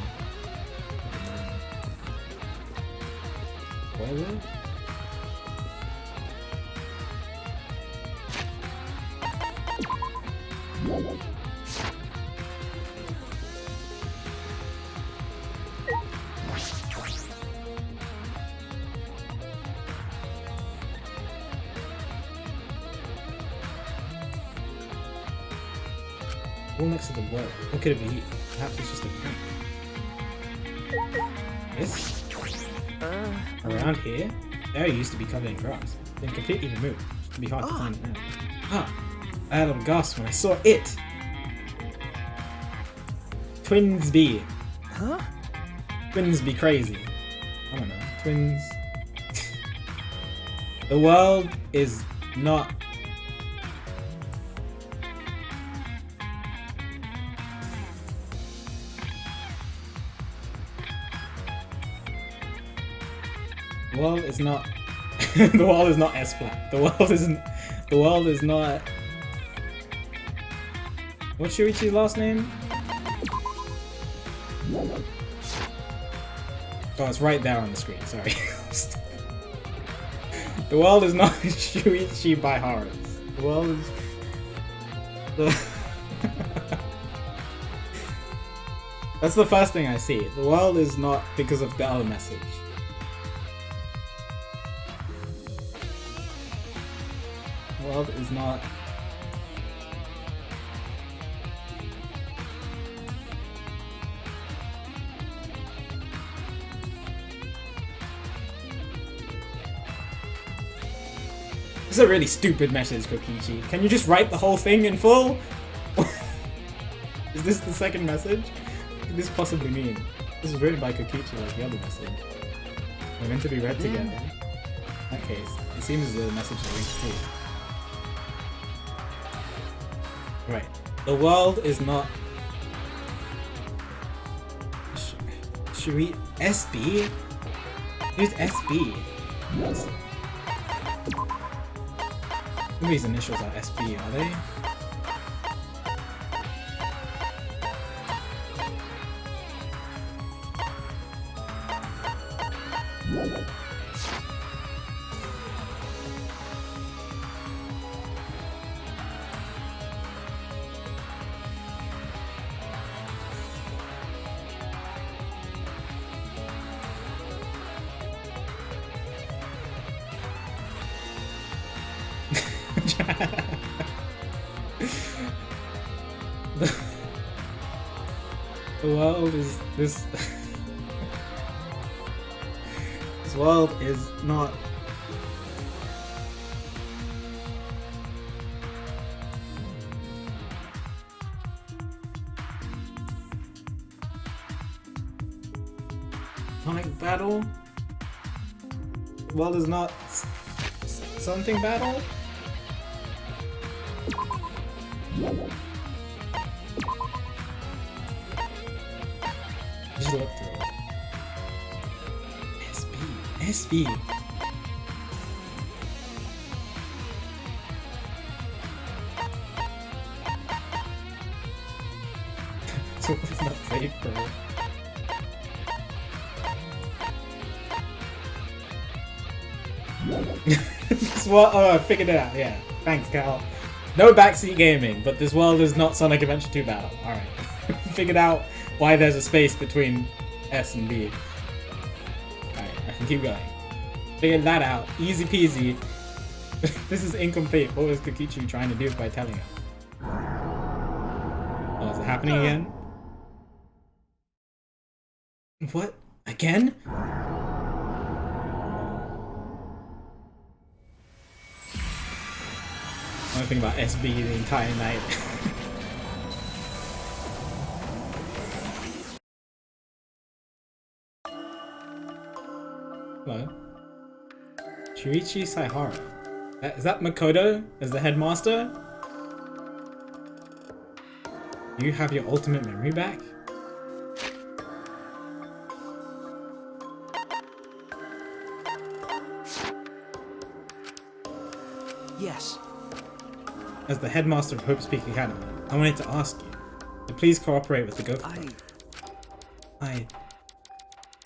Boiler? All next to the boiler. What could it be? Perhaps it's just a prank. This? Around here, the area used to be covered in grass. Been completely removed. It'd be hard to find it now. Ah! I had a gasp when I saw it! Twins be. Huh? Twins be crazy. I don't know. Twins. The world is not. The world is not. The world is not S flat. The world isn't. The world is not. What's Shuichi's last name? Oh, it's right there on the screen. Sorry. The world is not Shuichi by Horrors. The world is. That's the first thing I see. The world is not because of the other message. The world is not. This is a really stupid message, Kokichi. Can you just write the whole thing in full? Is this the second message? What could this possibly mean? This is written by Kokichi like the other message. They're meant to be read together. In that case, it seems the message that rings true. Right. The world is not... Should we... SB? Who's SB? Nobody's initials are SB, are they? The world is this. This world is not. Sonic battle. The world is not something battle. Just look through it. SB. So it's not safe, bro. This world, oh, I figured it out. Yeah, thanks, Cal. No backseat gaming, but this world is not Sonic Adventure 2 battle. All right, figured out why there's a space between S and B. Alright, I can keep going. Figured that out. Easy peasy. This is incomplete. What was Kokichi trying to do by telling us? Oh, is it happening again? What? Again? I'm thinking about SB the entire night. Hello. Shuichi Saihara. Is that Makoto as the headmaster? You have your ultimate memory back? Yes. As the headmaster of Hope's Peak Academy, I wanted to ask you to please cooperate with the Gopher Club. I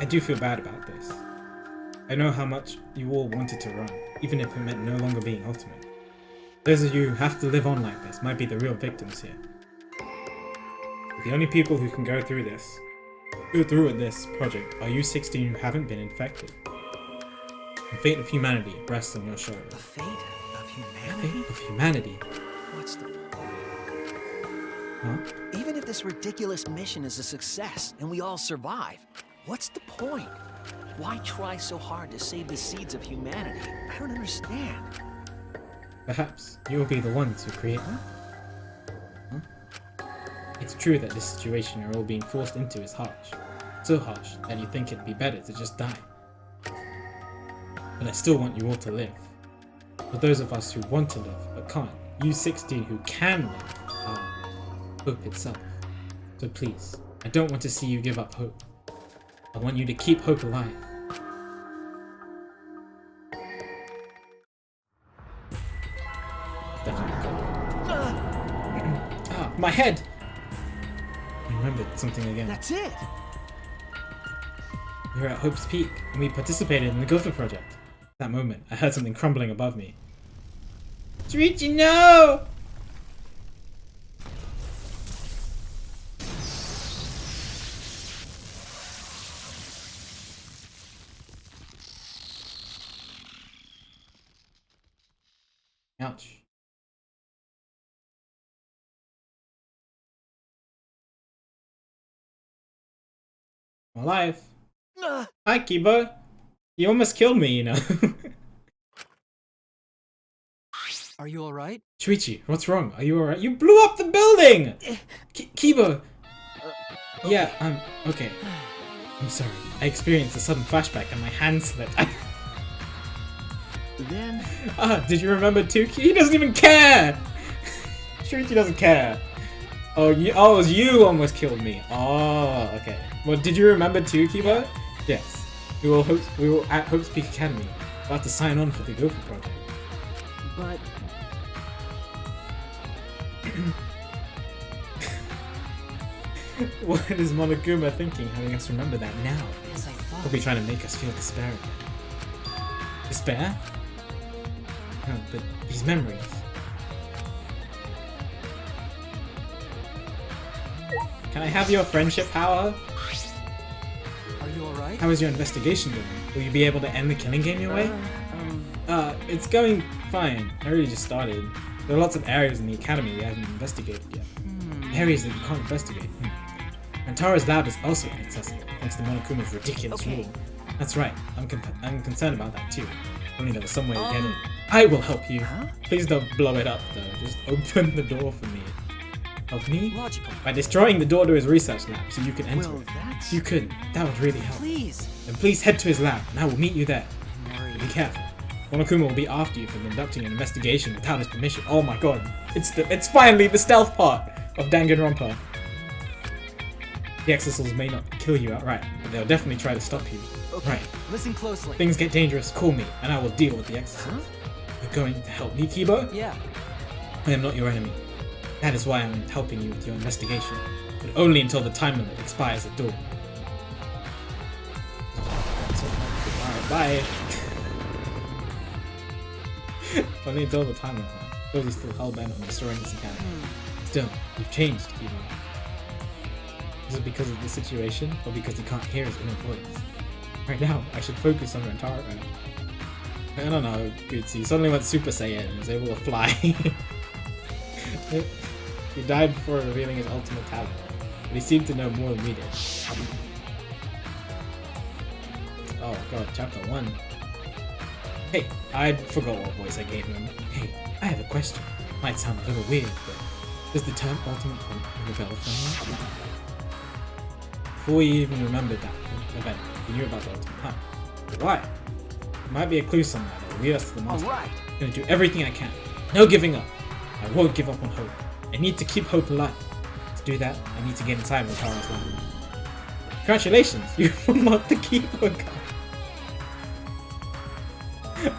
do feel bad about this. I know how much you all wanted to run, even if it meant no longer being ultimate. Those of you who have to live on like this might be the real victims here. The only people who can go through with this project are you 16 who haven't been infected. The fate of humanity rests on your shoulders. The fate of The humanity? fate of humanity? What's the point? Huh? Even if this ridiculous mission is a success and we all survive, what's the point? Why try so hard to save the seeds of humanity? I don't understand. Perhaps you'll be the ones who create them? Huh? It's true that this situation you're all being forced into is harsh. So harsh that you think it'd be better to just die. But I still want you all to live. For those of us who want to live but can't, you 16 who can live are hope itself. So please, I don't want to see you give up hope. I want you to keep hope alive. Ah, my head! I remembered something again. That's it! We were at Hope's Peak, and we participated in the Gopher Project. At that moment, I heard something crumbling above me. Shuichi, no! Ouch. I'm alive. Hi, Kiba. You almost killed me, you know. Are you alright? Shuichi, what's wrong? Are you alright? You blew up the building! Kiba! Yeah, I'm okay. I'm sorry. I experienced a sudden flashback and my hand slipped. Then... Did you remember Tuki? He doesn't even care! Shuichi doesn't care. Oh, it was you almost killed me. Oh, okay. Well, did you remember too, Kiba? Yes. We were at Hope's Peak Academy, about to sign on for the Gopher Project. But... What is Monokuma thinking, having us remember that now? As I thought. Probably trying to make us feel despair again. Despair? No, but these memories. Can I have your friendship power? Are you alright? How is your investigation going? Will you be able to end the killing game your way? It's going fine. I really just started. There are lots of areas in the academy we haven't investigated yet. Areas that you can't investigate. And Tara's lab is also inaccessible, thanks to Monokuma's ridiculous rule. That's right, I'm concerned about that too. If only there was some way to get in. I will help you. Please don't blow it up though, just open the door for me. Help me? Logical. By destroying the door to his research lab so you can enter Well, it. that's... If you could, that would really help. Please. Then please head to his lab, and I will meet you there. I'm worried. Be careful. Monokuma will be after you for conducting an investigation without his permission. Oh my god. It's finally the stealth part of Danganronpa. The Exorcils may not kill you outright, but they'll definitely try to stop you. Okay, Right. listen closely. Things get dangerous, call me, and I will deal with the Exorcils. You're going to help me, Kibo? Yeah. I am not your enemy. That is why I'm helping you with your investigation, but only until the time limit expires at dawn. Alright, bye. Only until the time limit. Because he's still hellbent on destroying this academy. Still, you've changed, Kibo. Is it because of the situation, or because he can't hear his inner voice? Right now, I should focus on Rentaro. I don't know, Gutsy suddenly went Super Saiyan and was able to fly. He died before revealing his ultimate talent, but he seemed to know more than we did. Oh god, chapter 1. Hey, I forgot what voice I gave him. Hey, I have a question. Might sound a little weird, but does the term ultimate ring a bell for you? Before we even remembered that event, we knew about the ultimate hunt. But why? There might be a clue somewhere that will lead us to the monster. Alright. I'm gonna do everything I can. No giving up. I won't give up on hope. I need to keep hope alive. To do that, I need to get inside Rentara's lab. Congratulations, you've unlocked the keyboard card.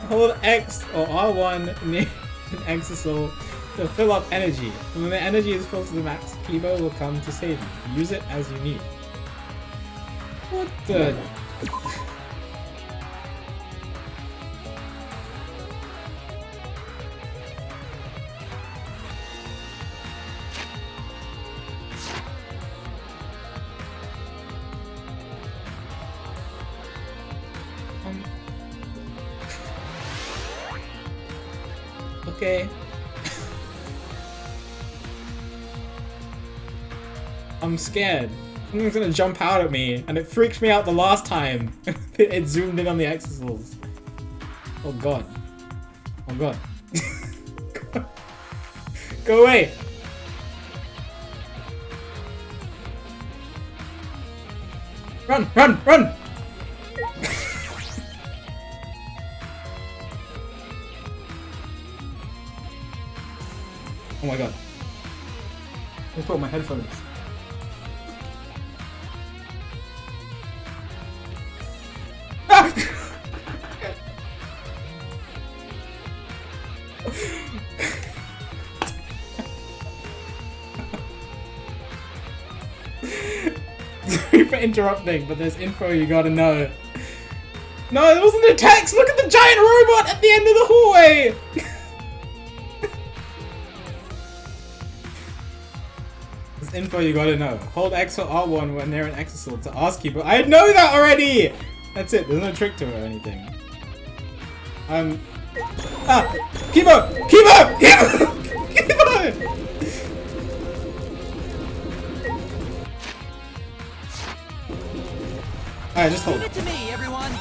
Hold X or R1 near an Exosol to fill up energy. When the energy is full to the max, Kibo will come to save you. Use it as you need. What the... Okay. I'm scared. Something's gonna jump out at me, and it freaked me out the last time. It zoomed in on the Exorcils. Oh god. Oh god. Go away! Run! Run! Run! Oh my god. Let me put on my headphones. Ah! Sorry for interrupting, but there's info you gotta know. No, it wasn't a text! Look at the giant robot at the end of the hallway! Info you gotta know. Hold X or R1 when they're an Exosol to ask you, but I know that already! That's it, there's no trick to it or anything. Kibo! Kibo! Kibo! Kibo! Alright, just hold Leave it. it to me, everyone.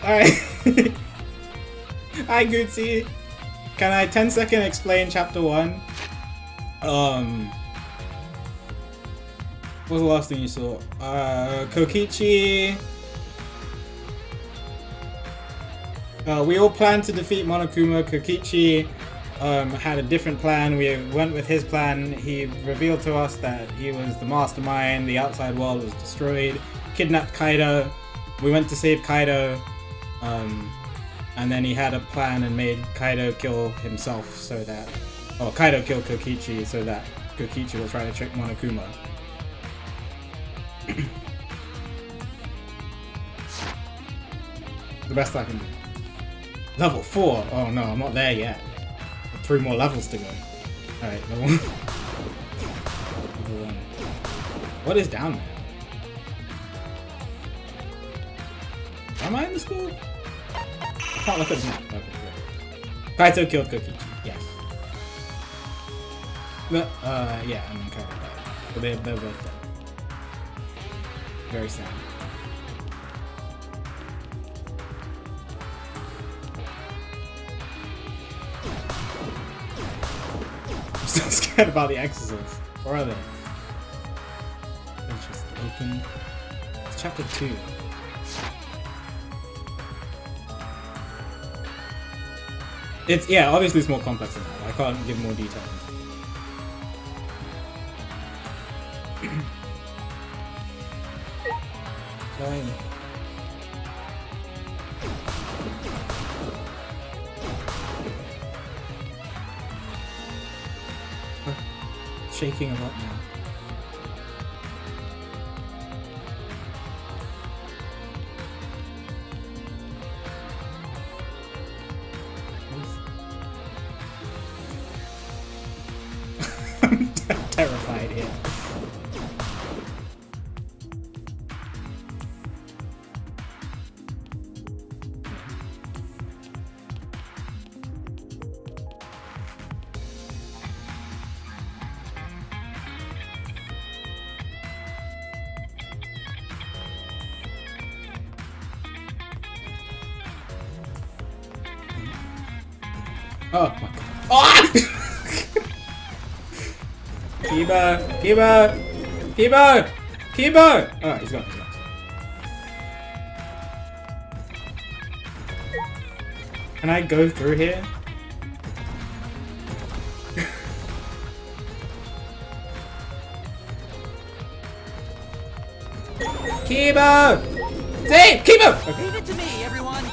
Alright. Hi, Gutsy. Can I 10-second explain chapter 1? What was the last thing you saw? Kokichi. We all planned to defeat Monokuma. Kokichi had a different plan. We went with his plan. He revealed to us that he was the mastermind. The outside world was destroyed. Kidnapped Kaido. we went to save Kaido, and then he had a plan and made Kaido kill himself so that, Kaido killed Kokichi so that Kokichi was trying to trick Monokuma. The best I can do. Level 4? Oh no, I'm not there yet. 3 more levels to go. Alright, level 1. Level 1. What is down there? Am I in the school? I can't look at the map. Okay, great. Kaito killed Kokichi, yes. But, yeah, I mean Kaito died. But they're both dead. Very sad. I'm still scared about the exorcists. Where are they? Just open. It's chapter 2. It's, yeah, obviously it's more complex than that. I can't give more detail. Fine. Shaking a lot now. I'm terrified here. Oh my god. Oh! Kiba! Kiba! Kiba! Kiba! Oh, he's gone. He's gone. Can I go through here? Kiba! Say! Kiba! Okay. Leave it to me, everyone!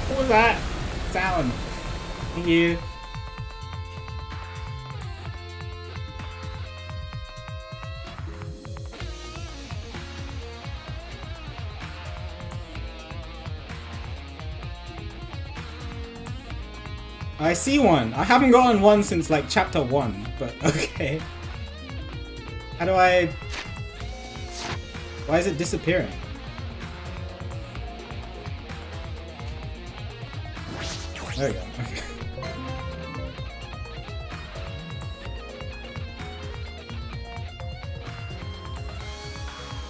What was that sound? Thank you. I see one. I haven't gotten one since like chapter 1, but okay. How do I... Why is it disappearing? There we go. Okay.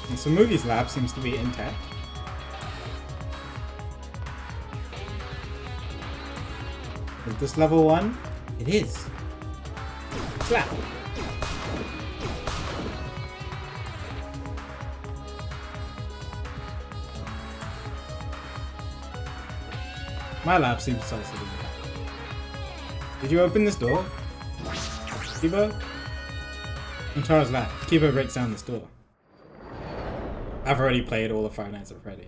And so Movie's lab seems to be intact. Is this level 1? It is. Slap. My lab seems so silly. Did you open this door? Kiba? In Tara's lab. Kiba breaks down this door. I've already played all of Five Nights at Freddy's.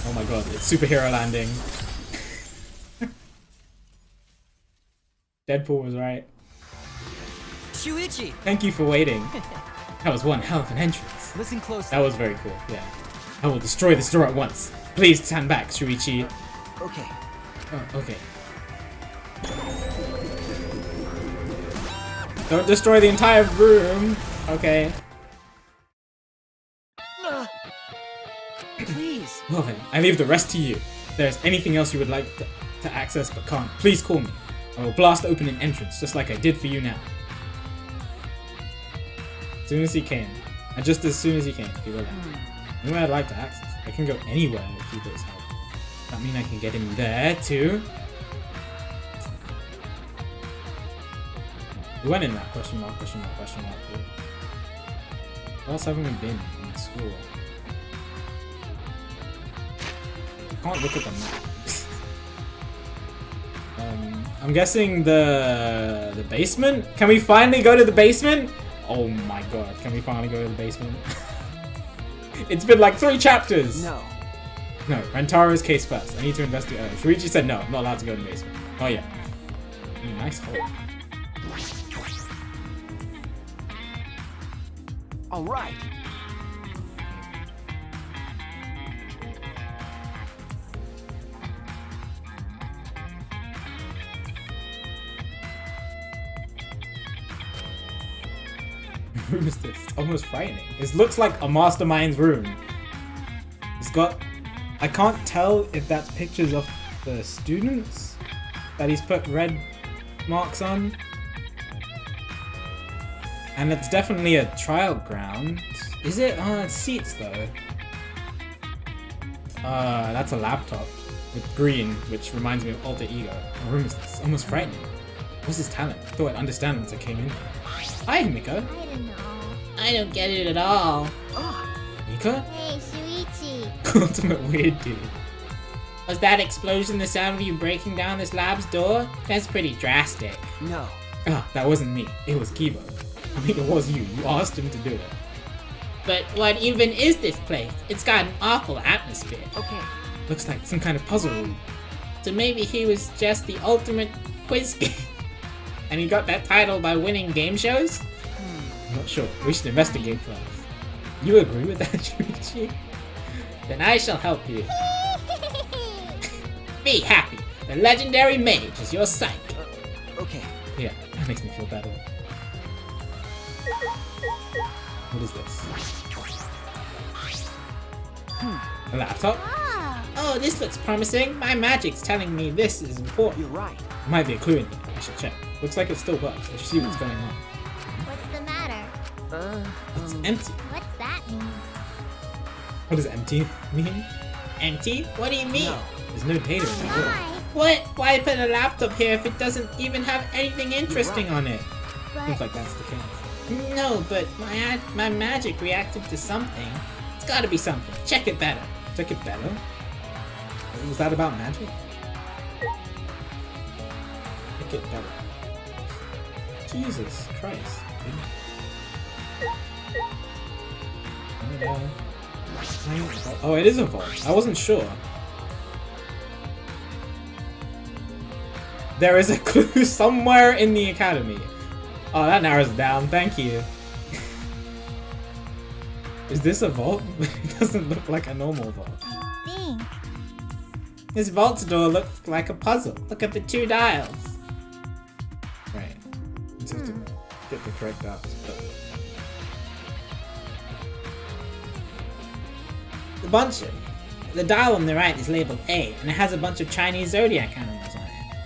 Oh my god, it's superhero landing. Deadpool was right. Shuichi! Thank you for waiting. That was one hell of an entrance. Listen closely. That was very cool, yeah. I will destroy this door at once. Please stand back, Shuichi. Okay. Oh, okay. Don't destroy the entire room. Okay. Please. Well then, I leave the rest to you. If there's anything else you would like to access but can't, please call me. I will blast open an entrance, just like I did for you now. As soon as he came. And just as soon as he came, he will land. Anywhere I'd like to access. I can go anywhere with Kiba's help. That mean I can get him there too? We went in that question mark. Where else haven't we been in school? I can't look at the map. I'm guessing the basement? Can we finally go to the basement? Oh my god, can we finally go to the basement? It's been like 3 chapters! No. No, Rantaro's case first. I need to investigate. Shuichi said no, I'm not allowed to go in the basement. Oh yeah. Nice hole. All right. What room is this? It's almost frightening. It looks like a mastermind's room. It's got... I can't tell if that's pictures of the students that he's put red marks on. And it's definitely a trial ground. Is it? Oh, it's seats though. That's a laptop with green, which reminds me of Alter Ego. What room is this? Almost frightening. What's his talent? I thought I'd understand once I came in here. Hi, Mika. I don't know. I don't get it at all. Mika? Hey, Shuichi. Ultimate weird dude. Was that explosion the sound of you breaking down this lab's door? That's pretty drastic. No. Ah, that wasn't me. It was Kibo. I mean, it was you. You asked him to do it. But what even is this place? It's got an awful atmosphere. Okay. Looks like some kind of puzzle room. So maybe he was just the ultimate quiz king. And he got that title by winning game shows? I'm not sure. We should investigate first. You agree with that, Shuichi? Then I shall help you. Be happy. The legendary mage is your sight. Okay. Yeah, that makes me feel better. What is this? A laptop? Oh, this looks promising. My magic's telling me this is important. You're right. Might be a clue in here. I should check. Looks like it still works. I should see what's going on. What's the matter? It's empty. What's that mean? What does empty mean? Empty? What do you mean? No. There's no data in the book. Why? What? Why put a laptop here if it doesn't even have anything interesting on it? Seems But like that's the case. No, but my magic reacted to something. It's gotta be something. Check it better. Check it better. Was that about magic? Check it better. Jesus Christ. Oh, it is a vault. I wasn't sure. There is a clue somewhere in the academy. Oh, that narrows it down. Thank you. Is this a vault? It doesn't look like a normal vault. think. This vault's door looks like a puzzle. Look at the 2 dials. Right. Just have to get the correct dots. The dial on the right is labeled A, and it has a bunch of Chinese zodiac animals on it.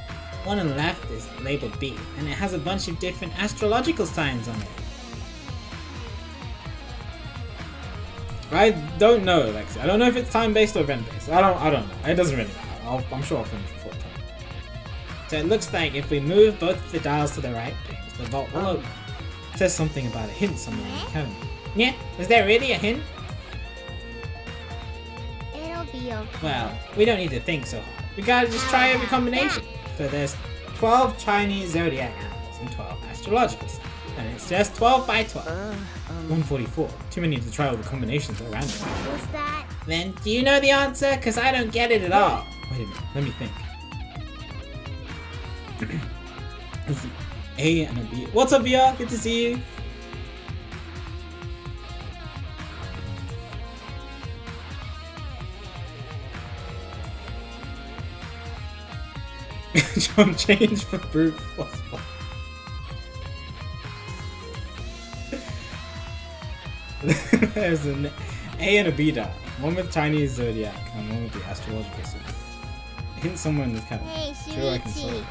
One on the left is labeled B, and it has a bunch of different astrological signs on it. I don't know, Lexi. I don't know if it's time-based or event-based. I don't know. It doesn't really matter. I'm sure I'll finish before time. So it looks like if we move both of the dials to the right, the vault will open. It says something about a hint somewhere in the academy. Yeah, is there really a hint? It'll be okay. Well, we don't need to think so hard. We gotta just try every combination. So there's 12 Chinese zodiac animals and 12 astrological signs. And it's just 12 by 12. 144. Too many to try all the combinations at random. Was that? Then, do you know the answer? Because I don't get it at all. Wait a minute. Let me think. Let's see. A and a B. What's up, Via? Good to see you. John change for brute force. There's an A and a B dot. One with Chinese zodiac and one with the astrological sign. Hint somewhere in this category. Hey, Sure, I can solve it.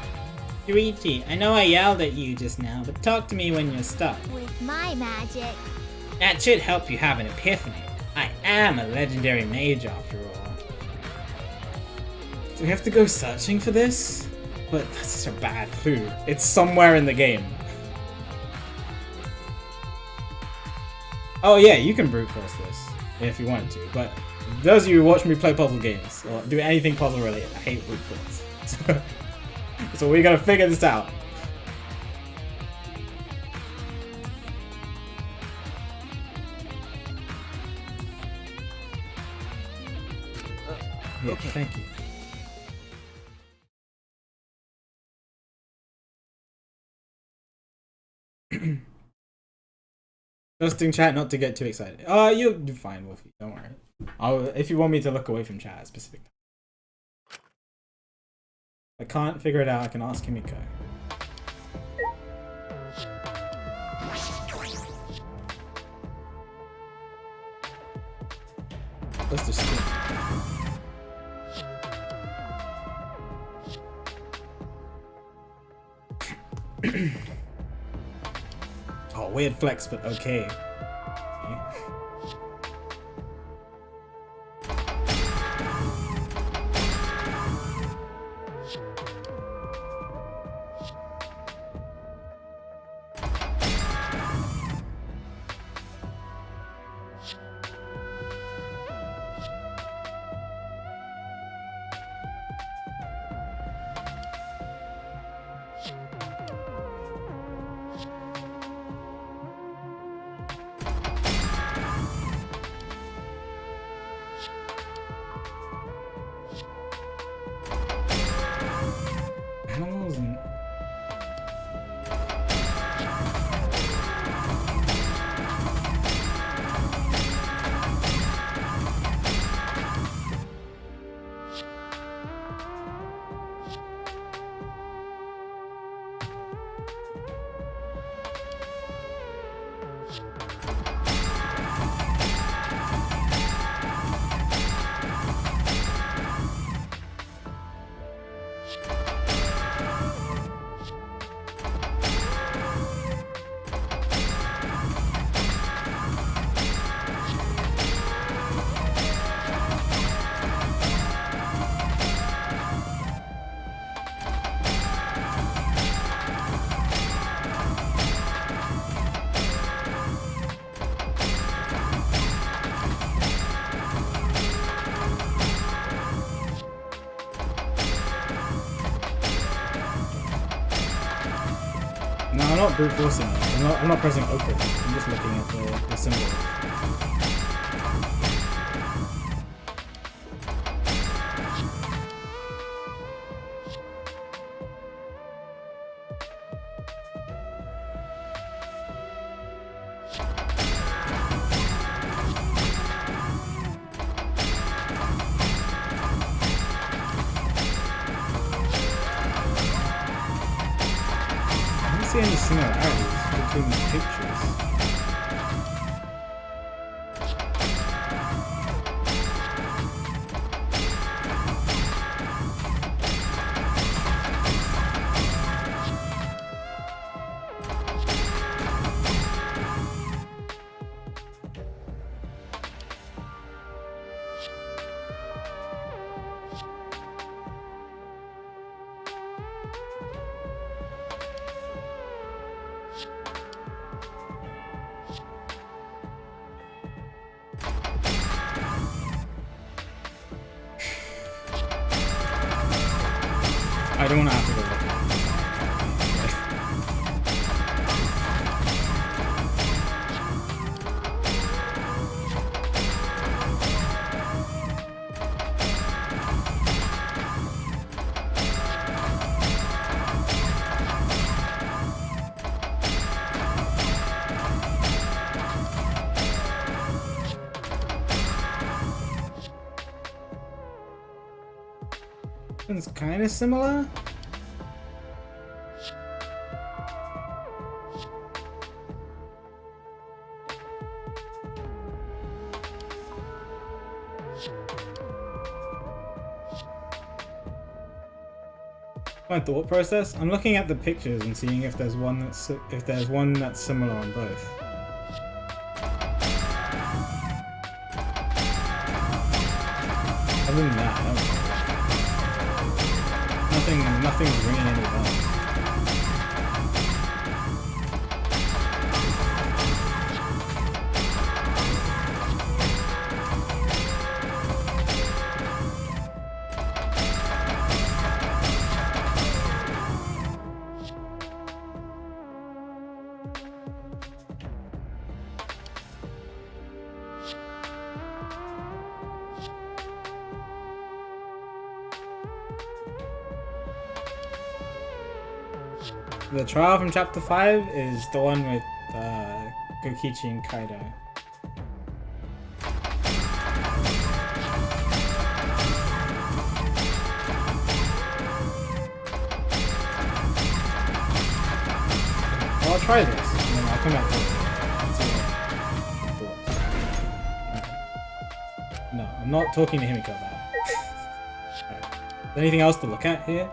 Yuichi, I know I yelled at you just now, but talk to me when you're stuck. With my magic. That should help you have an epiphany. I am a legendary mage after all. Do we have to go searching for this? But that's such a bad clue. It's somewhere in the game. Oh yeah, you can brute force this if you wanted to, but those of you who watch me play puzzle games or do anything puzzle related, I hate brute force. So we gotta figure this out. Yeah, Okay. thank you. Just in chat not to get too excited. You'll do fine, Wolfie. Don't worry. If you want me to look away from chat at a specific time. If I can't figure it out, I can ask Kimiko. Let's just skip. Oh, weird flex, but okay. Animals and no, I'm not brute forcing it. I'm not pressing open. I'm just looking at the symbol. I don't see any similarities between the pictures. I don't want to have to go look. It's kind of similar. My thought process. I'm looking at the pictures and seeing if there's one that's similar on both. Other than that, nothing's ringing any bells. The trial from chapter 5 is the one with Gokichi and Kaido. Well, I'll try this, and then I'll come back to it. No, I'm not talking to Himiko about it. Alright. Is there anything else to look at here?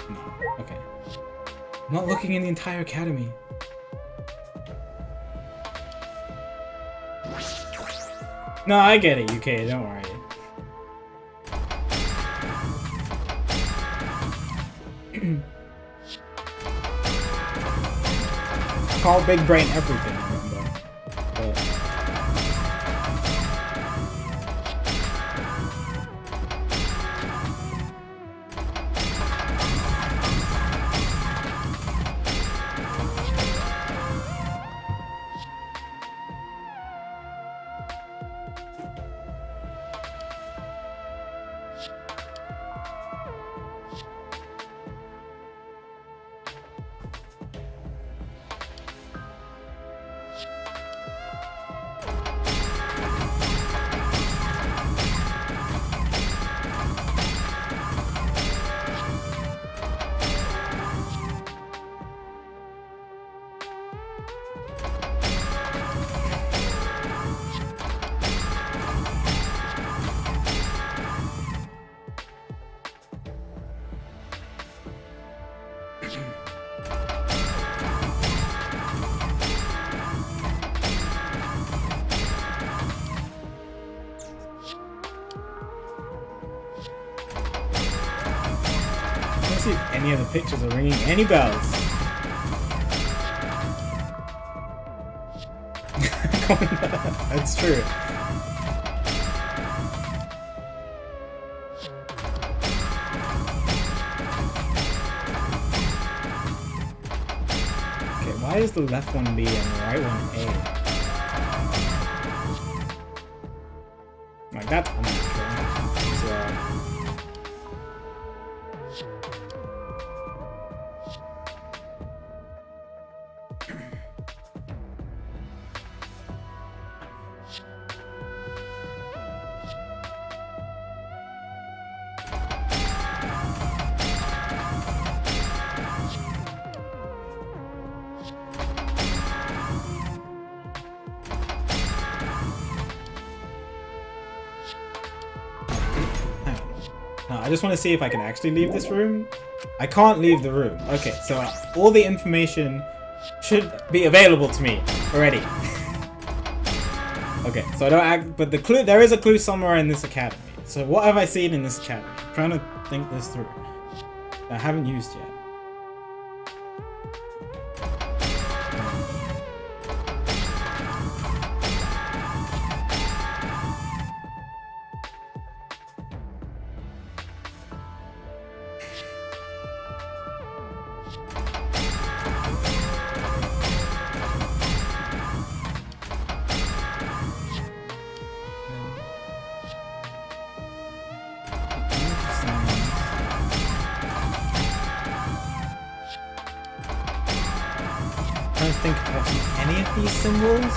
No. Okay. I'm not looking in the entire academy. No, I get it, UK, don't worry. Call big brain everything, remember? But... Let's see if any of the pictures are ringing any bells. That's true. Okay, why is the left one B and the right one A? Like that's unnatural as well. No, I just want to see if I can actually leave this room. I can't leave the room. Okay, so all the information should be available to me already. Okay, so I don't act, but the clue, there is a clue somewhere in this academy. So what have I seen in this academy? I'm trying to think this through. I haven't used yet. I don't think I've seen any of these symbols.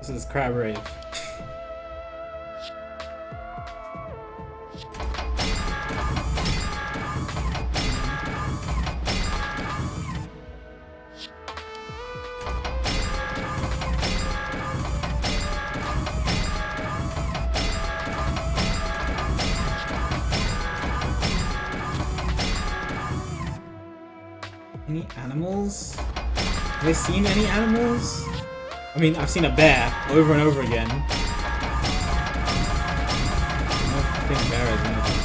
This is Crab Rave. Any animals? Have I seen any animals? I mean, I've seen a bear over and over again. I don't think bear is one of them.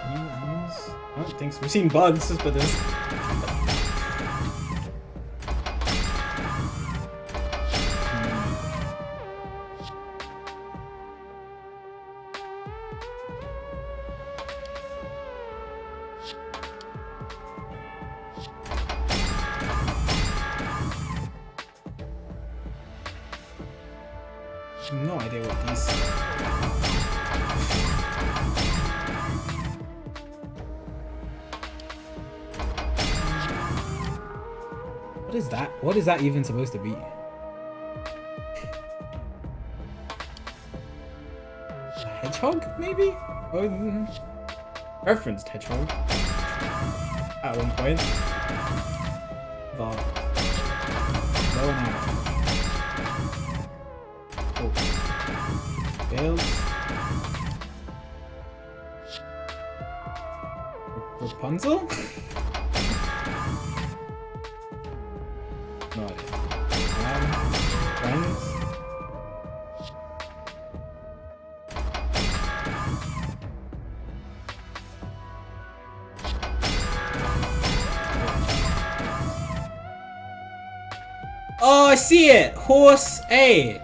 Any animals? I don't think so. We've seen bugs, but there's... No idea what these. What is that? What is that even supposed to be? A hedgehog, maybe? Referenced hedgehog at one point. Bow and arrow. Oh. Failed. Rapunzel? No idea. Friends? Oh, I see it! Horse A.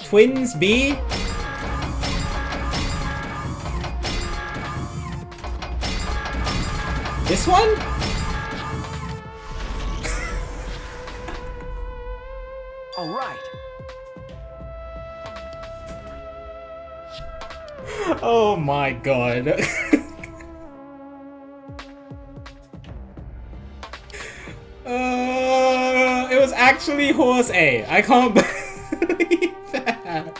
Twins B. This one? All right. Oh my god. It was actually horse A. I can't believe that.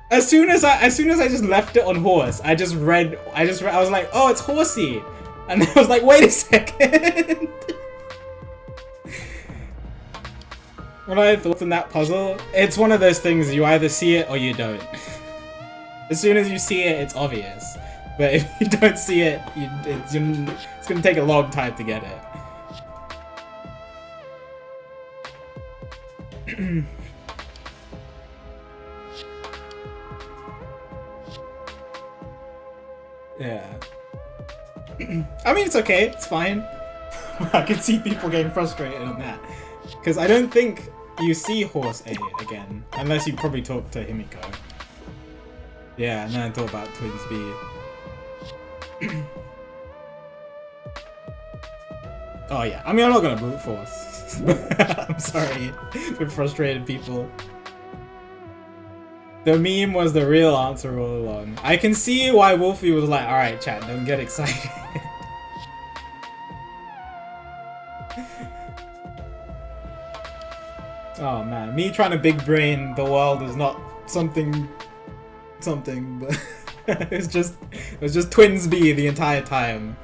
As soon as I just left it on horse, I was like, oh, it's horsey. And I was like, wait a second. What I thought in that puzzle, it's one of those things you either see it or you don't. As soon as you see it, it's obvious. But if you don't see it, it's gonna take a long time to get it. Yeah. I mean, it's okay. It's fine. I can see people getting frustrated on that. Because I don't think you see horse A again. Unless you probably talk to Himiko. Yeah, and then I thought about Twins B. Oh yeah, I mean, I'm not gonna brute force. I'm sorry for frustrated people. The meme was the real answer all along. I can see why Wolfie was like, alright chat, don't get excited. Oh man, me trying to big brain the world is not something, but it was just Twins B the entire time.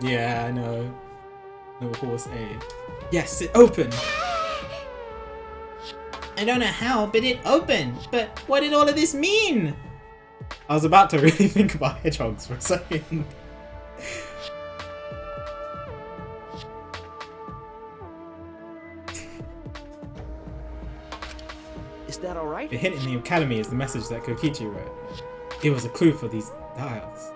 Yeah, I know. No horse A. Yes, it opened! I don't know how, but it opened! But what did all of this mean? I was about to really think about hedgehogs for a second. Is that all right? The hint in the academy is the message that Kokichi wrote. It was a clue for these dials.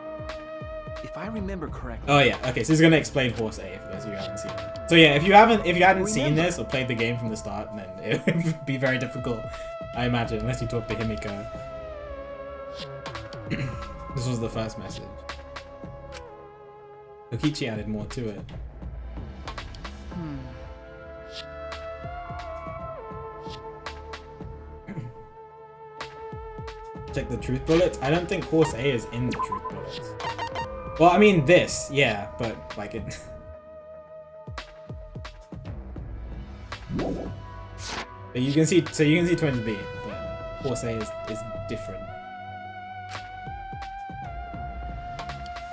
If I remember correctly. Oh yeah, okay, so he's gonna explain horse A for those of you who haven't seen it. So yeah, if you hadn't seen this or played the game from the start, then it would be very difficult, I imagine, unless you talk to Himiko. This was the first message. Kokichi added more to it. Check the truth bullets. I don't think horse A is in the truth bullets. Well, I mean this, yeah, but like it. But you can see, so you can see Twins B, but horse A is different.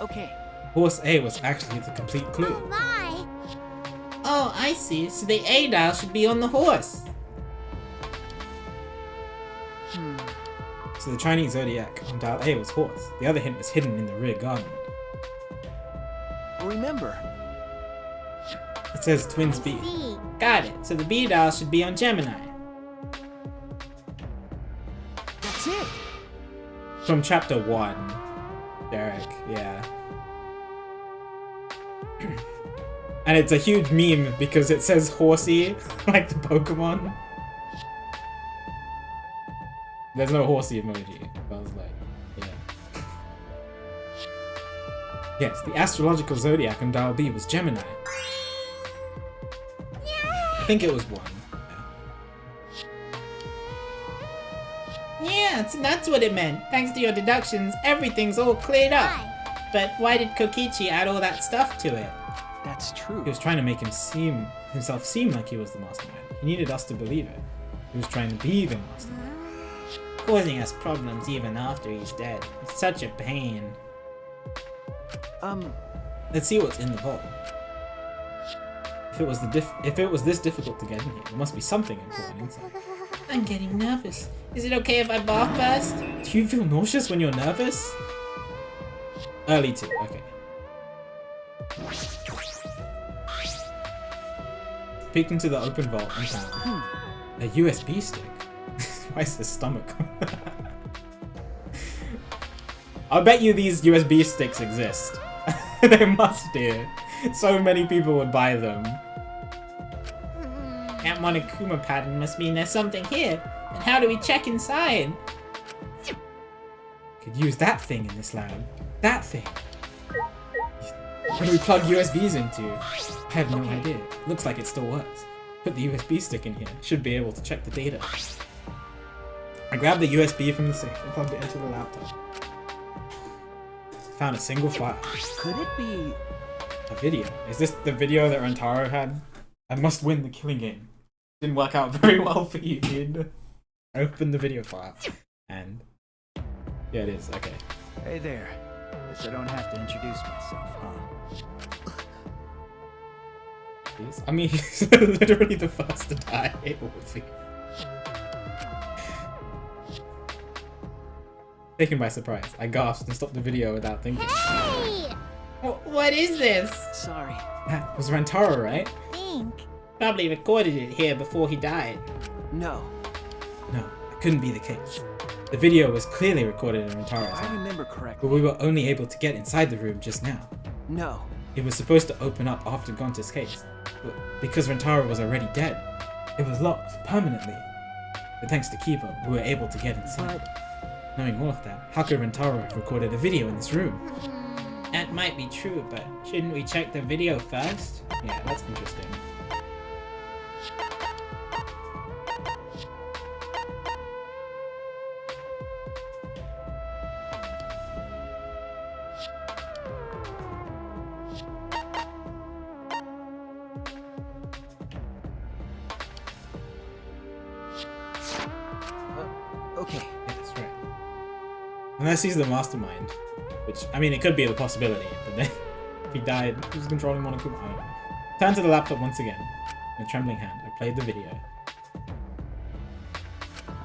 Okay. Horse A was actually the complete clue. Oh my! Oh, I see. So the A dial should be on the horse. So the Chinese zodiac on dial A was horse. The other hint was hidden in the rear garden. Remember. It says Twins B. See. Got it. So the B dial should be on Gemini. That's it. From chapter 1. Derek, yeah. And it's a huge meme because it says horsey, like the Pokemon. There's no horsey emoji. I was like, yeah. Yes, the astrological zodiac on dial B was Gemini. I think it was 1. Yeah, so that's what it meant. Thanks to your deductions, everything's all cleared up. But why did Kokichi add all that stuff to it? That's true. He was trying to make himself seem like he was the mastermind. He needed us to believe it. He was trying to be the mastermind. Causing us problems even after he's dead. It's such a pain. Let's see what's in the vault. If it was this difficult to get in here, there must be something important inside. I'm getting nervous. Is it okay if I barf first? Do you feel nauseous when you're nervous? Early 2, okay. Peeked into the open vault and found a USB stick. Why is his stomach? I bet you these USB sticks exist. They must do. So many people would buy them. That Monokuma pattern must mean there's something here. And how do we check inside? Could use that thing in this lab. That thing. What do we plug USBs into? I have no idea. Looks like it still works. Put the USB stick in here. Should be able to check the data. I grabbed the USB from the safe and plugged it into the laptop. Found a single file. Could it be... A video. Is this the video that Rentaro had? I must win the killing game. Didn't work out very well for you, dude. I opened the video file. And... yeah, it is. Okay. Hey there. Guess I don't have to introduce myself, huh? I mean, he's literally the first to die. Wolfie. Taken by surprise. I gasped and stopped the video without thinking. Hey! What is this? Sorry. That was Rentaro, right? Think. Probably recorded it here before he died. No. No, that couldn't be the case. The video was clearly recorded in Rentaro's I home, remember but correctly. we were only able to get inside the room just now. No. It was supposed to open up after Gonta's case, but because Rentaro was already dead, it was locked permanently. But thanks to Kibo, we were able to get inside. Knowing all of that, how could Rentaro have recorded a video in this room? That might be true, but shouldn't we check the video first? Yeah, that's interesting. Okay. Yeah, that's right. Unless he's the mastermind. Which, I mean, it could be a possibility, but then if he died, who's controlling Monokuma? I don't know. Turned to the laptop once again. In a trembling hand, I played the video.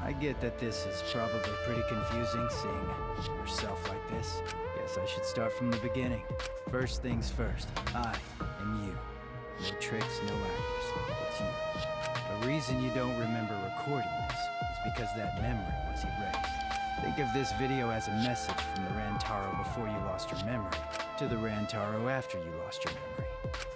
I get that this is probably pretty confusing seeing yourself like this. Guess I should start from the beginning. First things first, I am you. No tricks, no actors. It's you. The reason you don't remember recording this is because that memory was erased. Think of this video as a message from the Rantaro before you lost your memory to the Rantaro after you lost your memory.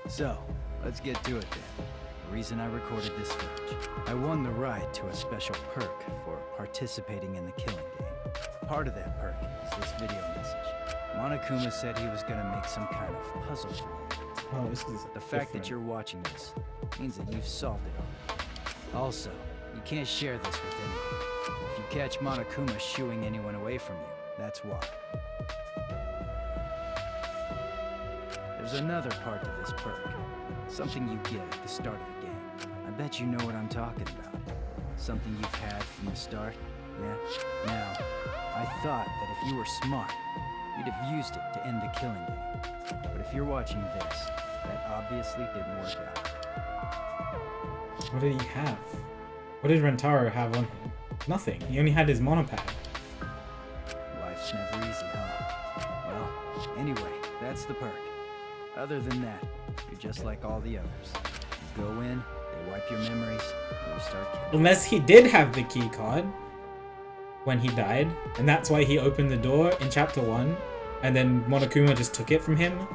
So, let's get to it then. The reason I recorded this footage. I won the right to a special perk for participating in the killing game. Part of that perk is this video message. Monokuma said he was gonna make some kind of puzzle for you. Oh, this is The fact that you're watching this means that you've solved it already. Also, you can't share this with anyone. If you catch Monokuma shooing anyone away from you, that's why. There's another part to this perk. Something you get at the start of the game. I bet you know what I'm talking about. Something you've had from the start, yeah? Now, I thought that if you were smart, you'd have used it to end the killing game. But if you're watching this, that obviously didn't work out. What did he have? What did Rentaro have on him? Nothing. He only had his monopad. Life's never easy, huh? Well, anyway, that's the perk. Other than that, you're just like all the others. You go in, they wipe your memories, and you start killing. Unless he did have the key card when he died, and that's why he opened the door in chapter 1, and then Monokuma just took it from him.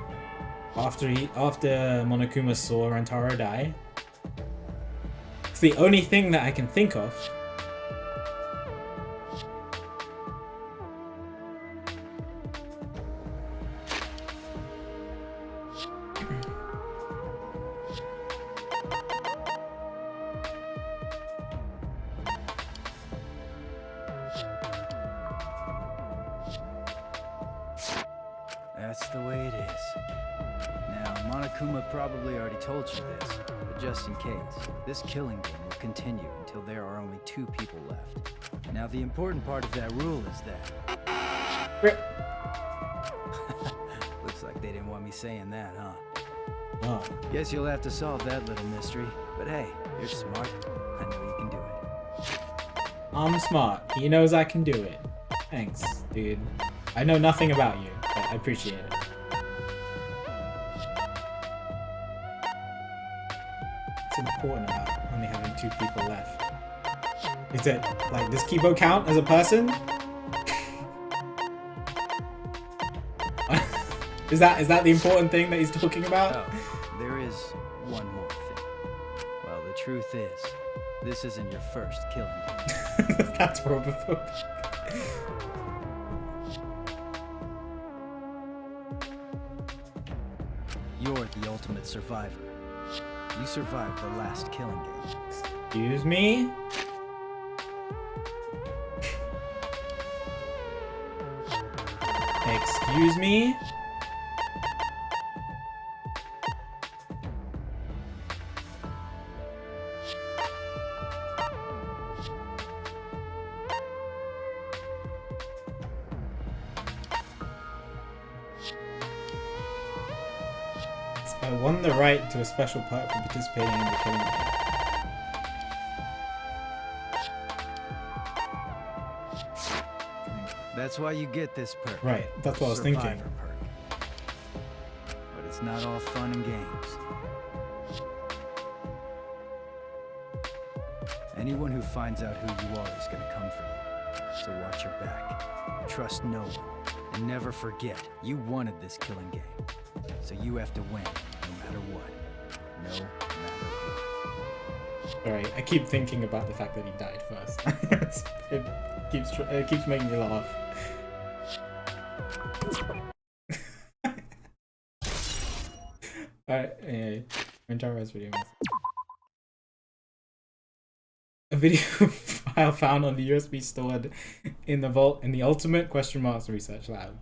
after Monokuma saw Rantaro die. It's the only thing that I can think of. That's the way it is. Now, Monokuma probably already told you this, but just in case, this killing game will continue until there are only 2 people left. Now, the important part of that rule is that... Looks like they didn't want me saying that, huh? Oh. Guess you'll have to solve that little mystery. But hey, you're smart. I know you can do it. I'm smart. He knows I can do it. Thanks, dude. I know nothing about you, but I appreciate it. What's important about only having 2 people left? Is it, like, does Kibo count as a person? Is that the important thing that he's talking about? Oh, there is one more thing. Well, the truth is, this isn't your first killing game. That's homophobic. You're the ultimate survivor. You survived the last killing game. Excuse me? Excuse me? I won the right to a special perk for participating in the killing game. That's why you get this perk. Right, that's what I was thinking. Survivor perk. But it's not all fun and games. Anyone who finds out who you are is gonna come for you. So watch your back. Trust no one. And never forget, you wanted this killing game. So you have to win, no matter what. No matter what. Alright, I keep thinking about the fact that he died first. it keeps making me laugh. Alright, anyway. Rentaro's video message. A video file found on the USB stored in the vault in the Ultimate Research Lab.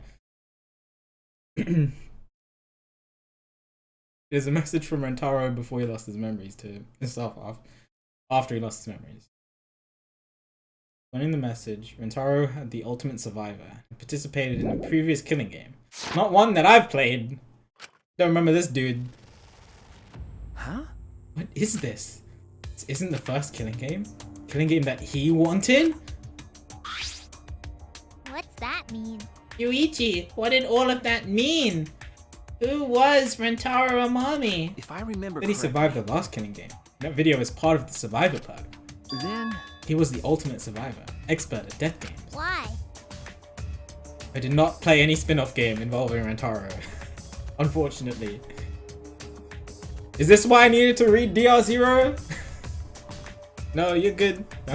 There's a message from Rentaro before he lost his memories to himself after he lost his memories. Running the message, Rentaro had the Ultimate Survivor and participated in a previous killing game. Not one that I've played. Don't remember this dude. Huh? What is this? This isn't the first killing game? Killing game that he wanted? What's that mean? Yuichi, what did all of that mean? Who was Rentaro Amami? If I remember That he survived the last killing game. That video is part of the Survivor perk. then He was the ultimate survivor, expert at death games. Why? I did not play any spin-off game involving Rentaro. Unfortunately. Is this why I needed to read DR0? No, you're good. No.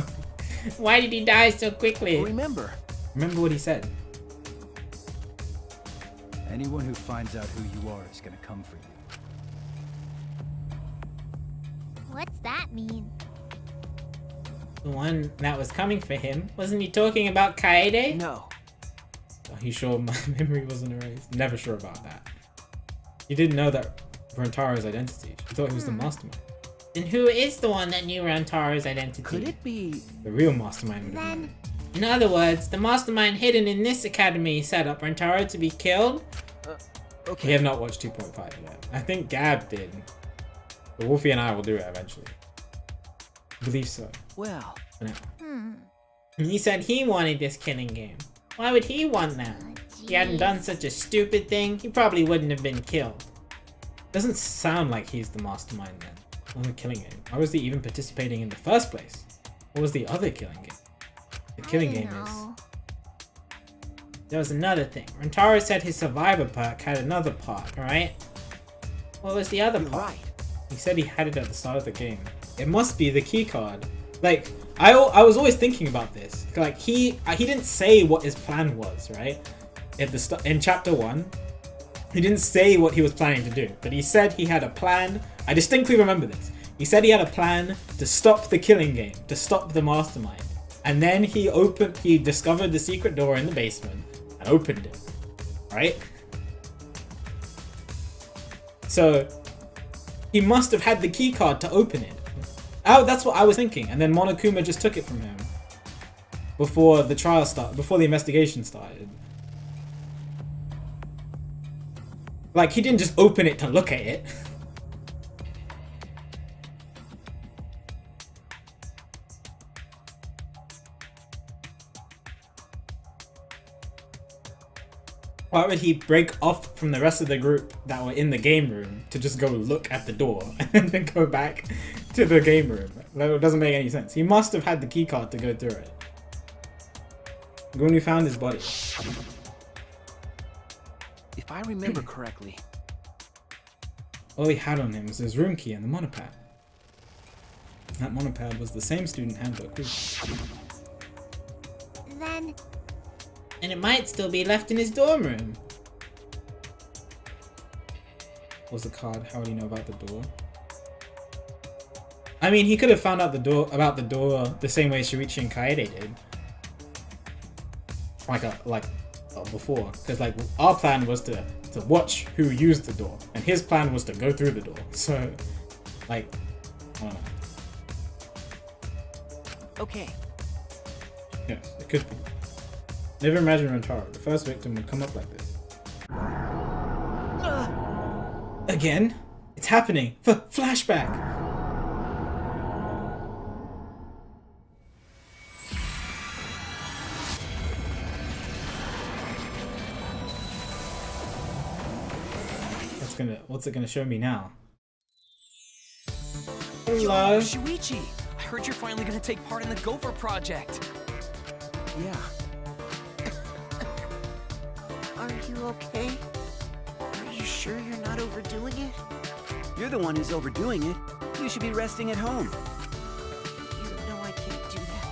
Why did he die so quickly? remember. Remember what he said. Anyone who finds out who you are is gonna come for you. What's that mean? The one that was coming for him. Wasn't he talking about Kaede? No. Are you sure my memory wasn't erased? Never sure about that. He didn't know that Rentaro's identity. He thought he was the mastermind. Then who is the one that knew Rantaro's identity? Could it be? The real mastermind would have Then- known. In other words, the mastermind hidden in this academy set up Rantaro to be killed? Okay. We have not watched 2.5 yet. I think Gab did. But Wolfie and I will do it eventually. I believe so. Well, For now. And he said he wanted this killing game. Why would he want that? If he hadn't done such a stupid thing, he probably wouldn't have been killed. Doesn't sound like he's the mastermind then. On the killing game. Why was he even participating in the first place? What was the other killing game? The killing I game don't is. know. There was another thing. Rantaro said his survivor perk had another part, alright? What was the other You're part? right. He said he had it at the start of the game. It must be the key card. Like, I was always thinking about this. Like, he didn't say what his plan was, right? At the in chapter 1, he didn't say what he was planning to do, but he said he had a plan. I distinctly remember this. He said he had a plan to stop the killing game, to stop the mastermind. And then he discovered the secret door in the basement and opened it, right? So he must have had the key card to open it. Oh, that's what I was thinking. And then Monokuma just took it from him before the trial started, before the investigation started. Like, he didn't just open it to look at it. Why would he break off from the rest of the group that were in the game room to just go look at the door and then go back to the game room? That doesn't make any sense. He must have had the key card to go through it. When we found his body. If I remember correctly, All he had on him was his room key and the monopad. That monopad was the same student handbook. Then, And it might still be left in his dorm room. Was the card? How would he know about the door? I mean, he could have found out about the door the same way Shuichi and Kaede did. Before, because like our plan was to watch who used the door, and his plan was to go through the door. So, like, I don't know. okay. Yeah, it could be. Never imagine Rentaro, the first victim, would come up like this. Again? It's happening! Flashback! What's it gonna show me now? Hello? Yo, Shuichi! I heard you're finally gonna take part in the Gopher project. Yeah. Are you okay? Are you sure you're not overdoing it? You're the one who's overdoing it. You should be resting at home. You know I can't do that.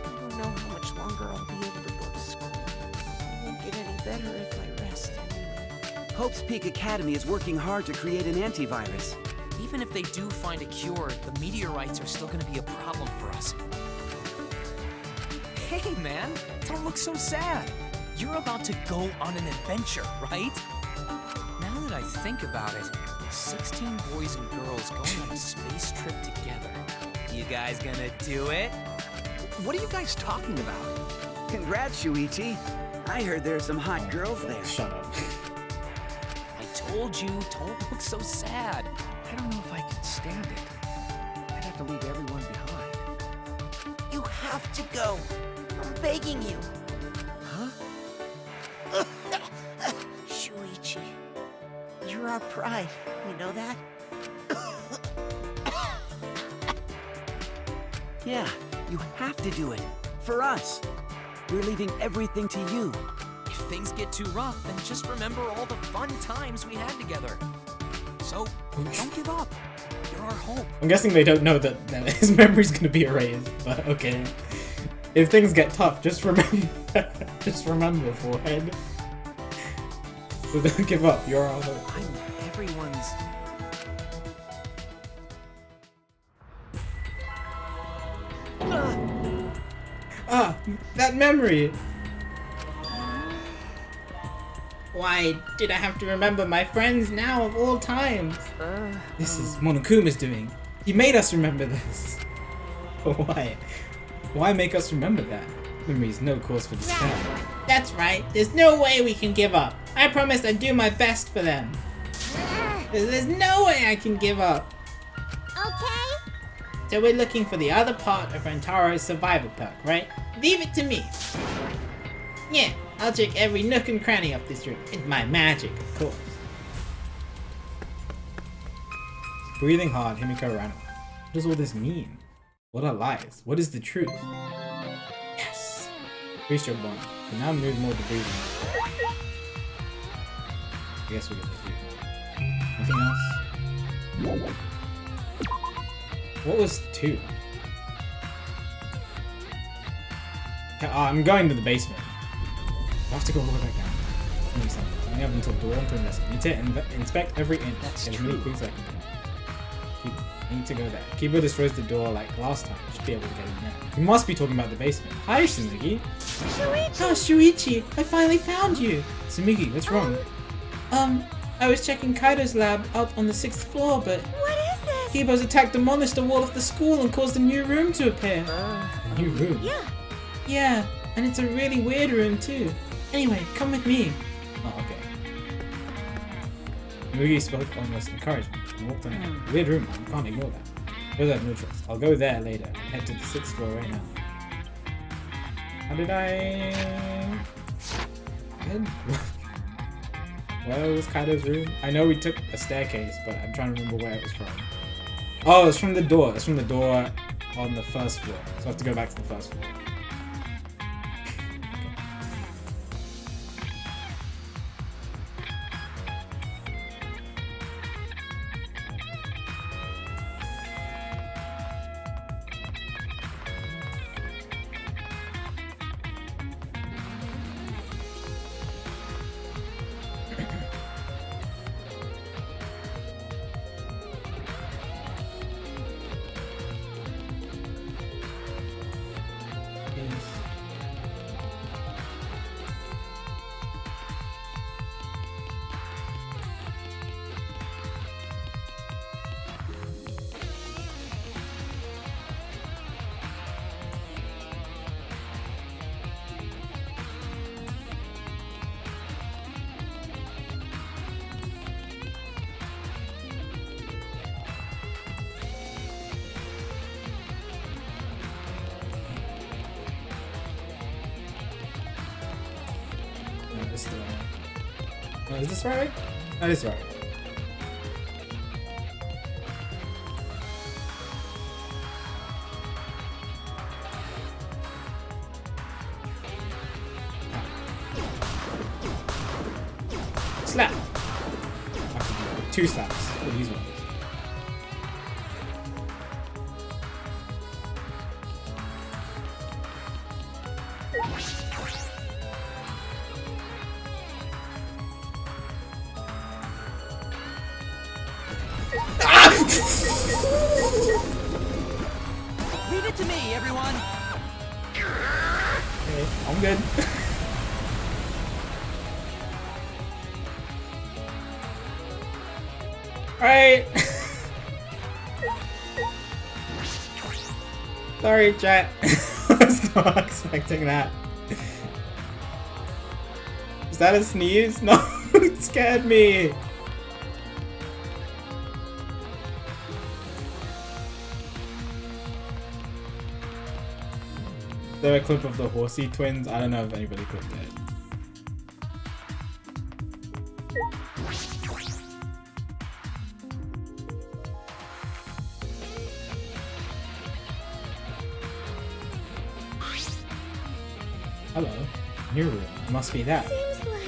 I don't know how much longer I'll be able to go to school. It won't get any better if I rest anyway. Hope's Peak Academy is working hard to create an antivirus. Even if they do find a cure, the meteorites are still gonna be a problem for us. Hey, man! Don't look so sad! You're about to go on an adventure, right? Now that I think about it, 16 boys and girls going on a space trip together. You guys gonna do it? What are you guys talking about? Congrats, Shuichi. I heard there are some hot girls there. Shut up. I told you, don't look so sad. I don't know if I can stand it. I'd have to leave everyone behind. You have to go. I'm begging you. Huh? Shuichi, you're our pride. You know that? Yeah, you have to do it. For us. We're leaving everything to you. If things get too rough, then just remember all the fun times we had together. So, don't give up. You're our hope. I'm guessing they don't know that his memory's gonna be erased, but okay. If things get tough, just remember, forehead. So don't give up, you're our hope. I'm everyone's... Ah, that memory! Why did I have to remember my friends now of all times? This is Monokuma's doing. He made us remember this. Why? Why make us remember that? Memory is no cause for despair. That's right. There's no way we can give up. I promised I'd do my best for them. There's no way I can give up. okay? So we're looking for the other part of Rentaro's survival perk, right? Leave it to me. Yeah, I'll check every nook and cranny of this room. It's my magic, of course. Breathing hard, Himiko ran. What does all this mean? What are lies? What is the truth? Yes! Increase your bond. You now move more to breathing. I guess we get to do that. Anything else? What was 2? Okay, I'm going to the basement. I have to go all the way back down. I only have until dawn to investigate. I need to inspect every inch. That's Get as many true. clues as I can. I need to go there. Kiba destroys the door like last time. I should be able to get in there. You must be talking about the basement. Hi, Sumigi. Oh, Shuichi, I finally found you. Sumigi, what's wrong? I was checking Kaido's lab out on the 6th floor, but What is this? Kibo's attack demolished the wall of the school and caused a new room to appear. A new room? Yeah. Yeah, and it's a really weird room too. Anyway, come with me. Oh, okay. Mugi spoke almost encouragement and walked on ahead. Weird room, man. Can't ignore that. But I have no choice. I'll go there later and head to the 6th floor right now. How did I... Where was Kaido's room? I know we took a staircase, but I'm trying to remember where it was from. Oh, it's from the door. It's from the door on the 1st floor. So I have to go back to the 1st floor. This is the right. Is this right? That is right. Slap! I have to do 2 slaps for these ones. Leave it to me, everyone. Okay, I'm good. Alright. Sorry, chat. I was not expecting that. Is that a sneeze? No, it scared me. Is there a clip of the horsey twins? I don't know if anybody clipped it. Hello. New room. Must be that. Seems like...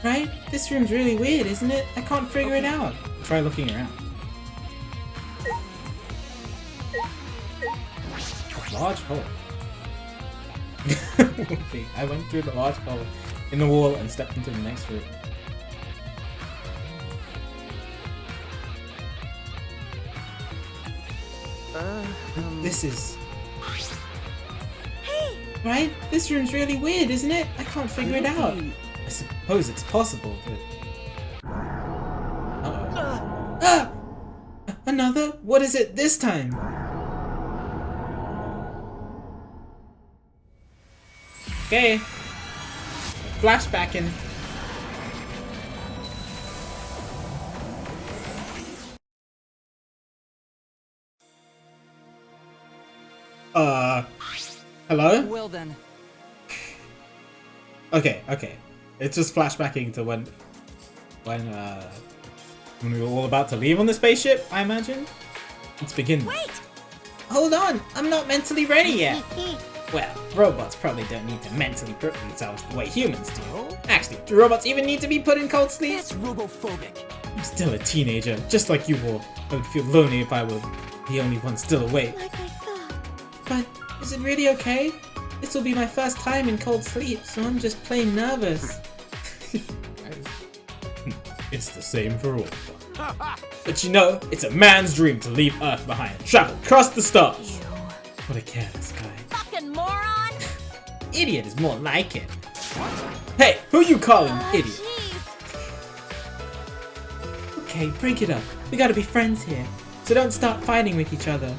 Right? This room's really weird, isn't it? I can't figure it out. Try looking around. Large hole. I went through the large hole in the wall and stepped into the next room. This is... Hey! Right? This room's really weird, isn't it? I can't figure it out. I suppose it's possible, but... Uh-oh. Ah! Another? What is it this time? Okay. Flashbacking. Hello? Well then. Okay. It's just flashbacking to when we were all about to leave on the spaceship, I imagine. Let's begin. Wait! Hold on, I'm not mentally ready yet. Well, robots probably don't need to mentally prep themselves the way humans do. Actually, do robots even need to be put in cold sleep? That's robophobic. I'm still a teenager, just like you were. I would feel lonely if I were the only one still awake. Like I thought. But is it really okay? This will be my first time in cold sleep, so I'm just plain nervous. It's the same for all. But you know, it's a man's dream to leave Earth behind and travel across the stars. What a careless guy. Fucking moron! Idiot is more like it. Hey, who you calling idiot? Jeez. Okay, break it up. We gotta be friends here, so don't start fighting with each other.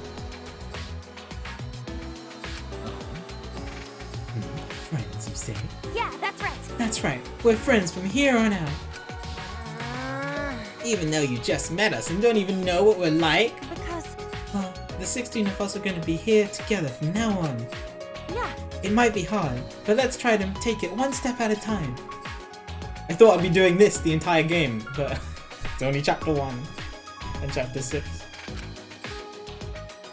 Friends, you say? Yeah, that's right. That's right, we're friends from here on out. Even though you just met us and don't even know what we're like. Because, Well, the 16 of us are gonna be here together from now on. yeah, It might be hard, but let's try to take it one step at a time. I thought I'd be doing this the entire game, but it's only chapter 1 and chapter 6.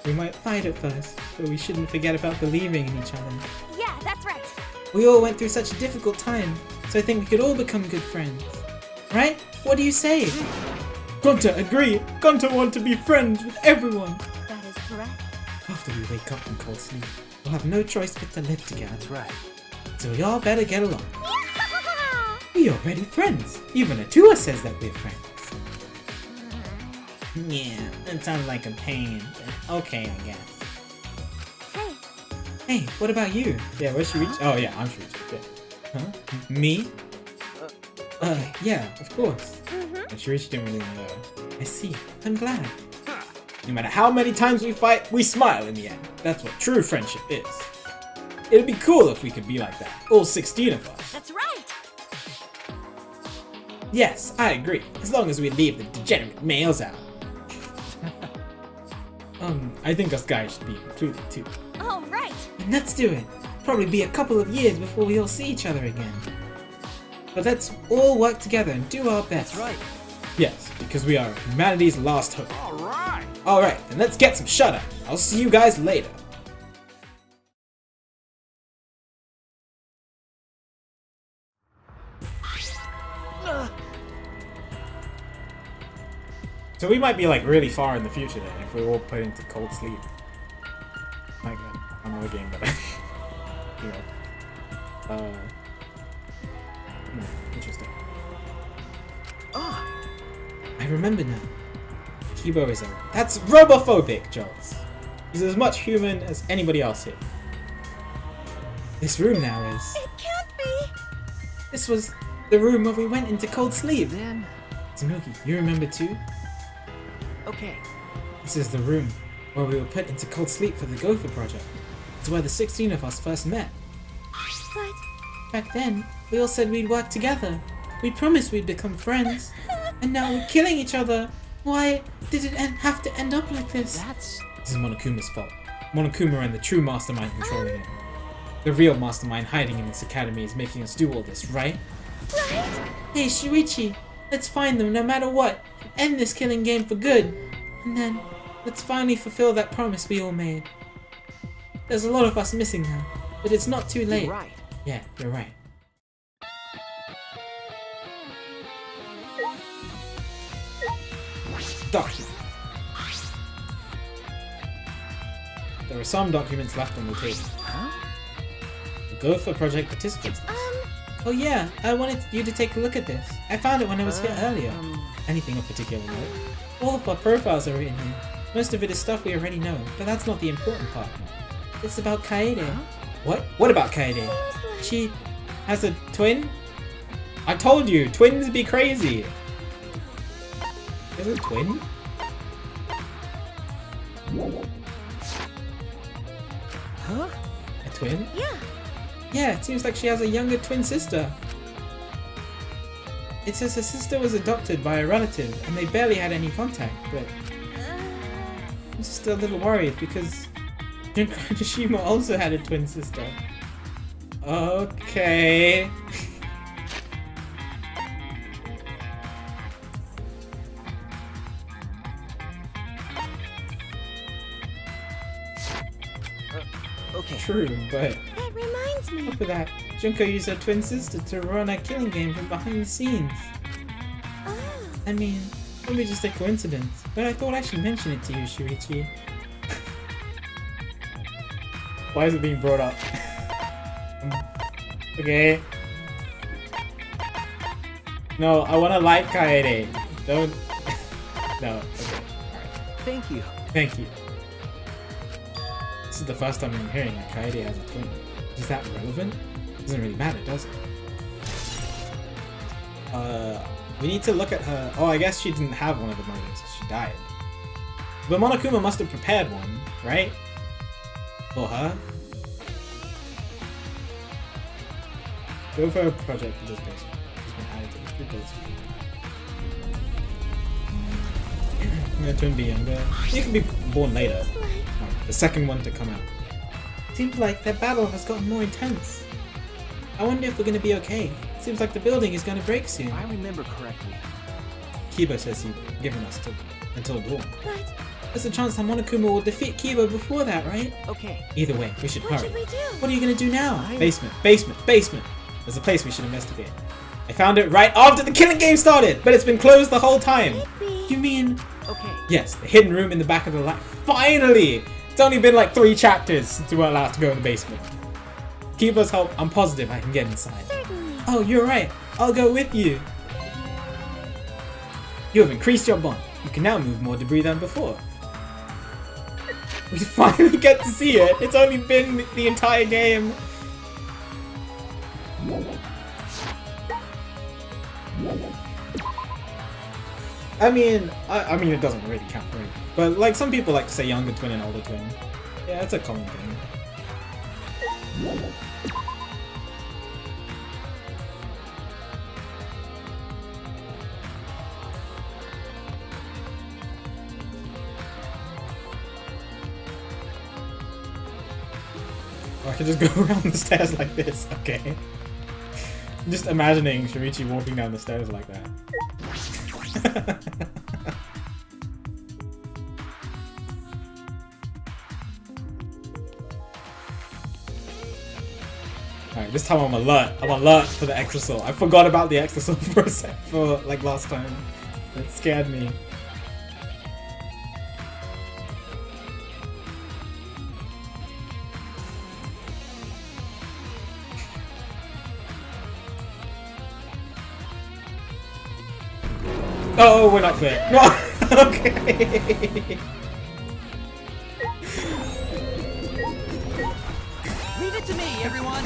We might fight at first, but we shouldn't forget about believing in each other. yeah, that's right. We all went through such a difficult time, so I think we could all become good friends. Right? What do you say? Gunter, agree! Gunter want to be friends with everyone! That is correct. After we wake up from cold sleep. We'll have no choice but to live together. That's right. So we all better get along. We already friends. Even Atua says that we're friends. Yeah, that sounds like a pain, but okay, I guess. Hey, Hey, what about you? Yeah, where's Shuichi? Oh yeah, I'm Shuichi. Yeah. Huh? Me? Yeah, of course. And Shuichi didn't really know. I see. I'm glad. No matter how many times we fight, we smile in the end. That's what true friendship is. It'd be cool if we could be like that. All 16 of us. that's right. Yes, I agree. As long as we leave the degenerate males out. I think us guys should be included too. All right. And let's do it. Probably be a couple of years before we all see each other again. But let's all work together and do our best. That's right. Yes, because we are humanity's last hope. Alright, then let's get some shut-eye. I'll see you guys later. So we might be like really far in the future then if we're all put into cold sleep. Like another game, but you know. Interesting. I remember now. Kibo is that's robophobic, Jones. He's as much human as anybody else here. This room now is. It can't be. This was the room where we went into cold sleep. Then, Tanuki, you remember too? okay. This is the room where we were put into cold sleep for the Gopher project. It's where the 16 of us first met. But Back then, we all said we'd work together. We promised we'd become friends. And now we're killing each other. Why did it have to end up like this? That's... This is Monokuma's fault. Monokuma and the true mastermind controlling it. The real mastermind hiding in this academy is making us do all this, right? right. Hey, Shuichi, let's find them no matter what. End this killing game for good. And then, let's finally fulfill that promise we all made. There's a lot of us missing now, but it's not too late. You're right. Yeah, you're right. Document. There are some documents left on the table. Huh? The Gopher project participants list. Oh yeah, I wanted you to take a look at this. I found it when I was here earlier. Anything of particular note? All of our profiles are written here. Most of it is stuff we already know, but that's not the important part. It's about Kaede. What? What about Kaede? She has a twin? I told you, twins be crazy. Is it a twin? Huh? A twin? Yeah. Yeah, it seems like she has a younger twin sister. It says her sister was adopted by a relative and they barely had any contact, but I'm just a little worried because Junko Nishima also had a twin sister. Okay. Okay. True, but That reminds me. Look at that. Junko used her twin sister to run a killing game from behind the scenes. Oh. I mean, maybe just a coincidence, but I thought I should mention it to you, Shuichi. Why is it being brought up? Okay. No, I wanna like Kaede. Don't. No. Okay. Thank you. Thank you. This is the first time I'm hearing that Kaede has a twin. Is that relevant? Doesn't really matter, does it? We need to look at her. Oh, I guess she didn't have one of the motives. She died. But Monokuma must have prepared one, right? For her. Go for a project in this basement. It's been added to this group. I'm gonna turn be younger. You can be born later. The second one to come out. Seems like that battle has gotten more intense. I wonder if we're gonna be okay. Seems like the building is gonna break soon. If I remember correctly, Kiba says he's given us until dawn. But There's a chance that Monokuma will defeat Kiba before that, right? okay. Either way, we should what hurry. should we do? What are you gonna do now? Basement, basement, basement. There's a place we should investigate. I found it right after the killing game started, but it's been closed the whole time. You mean Okay. Yes, the hidden room in the back of the lab. Finally! It's only been like 3 chapters since we were allowed to go in the basement. Keep us help. I'm positive I can get inside. Certainly. Oh, you're right. I'll go with you. You have increased your bond. You can now move more debris than before. We finally get to see it. It's only been the entire game. I mean it doesn't really count, right? But like some people like to say younger twin and older twin. Yeah, it's a common thing. Or I could just go around the stairs like this, okay? I'm just imagining Shinichi walking down the stairs like that. Alright, this time I'm alert. I'm alert for the Exosol. I forgot about the Exosol for a sec, for like last time. It scared me. Oh, we're not clear. No. Okay. Leave it to me, everyone.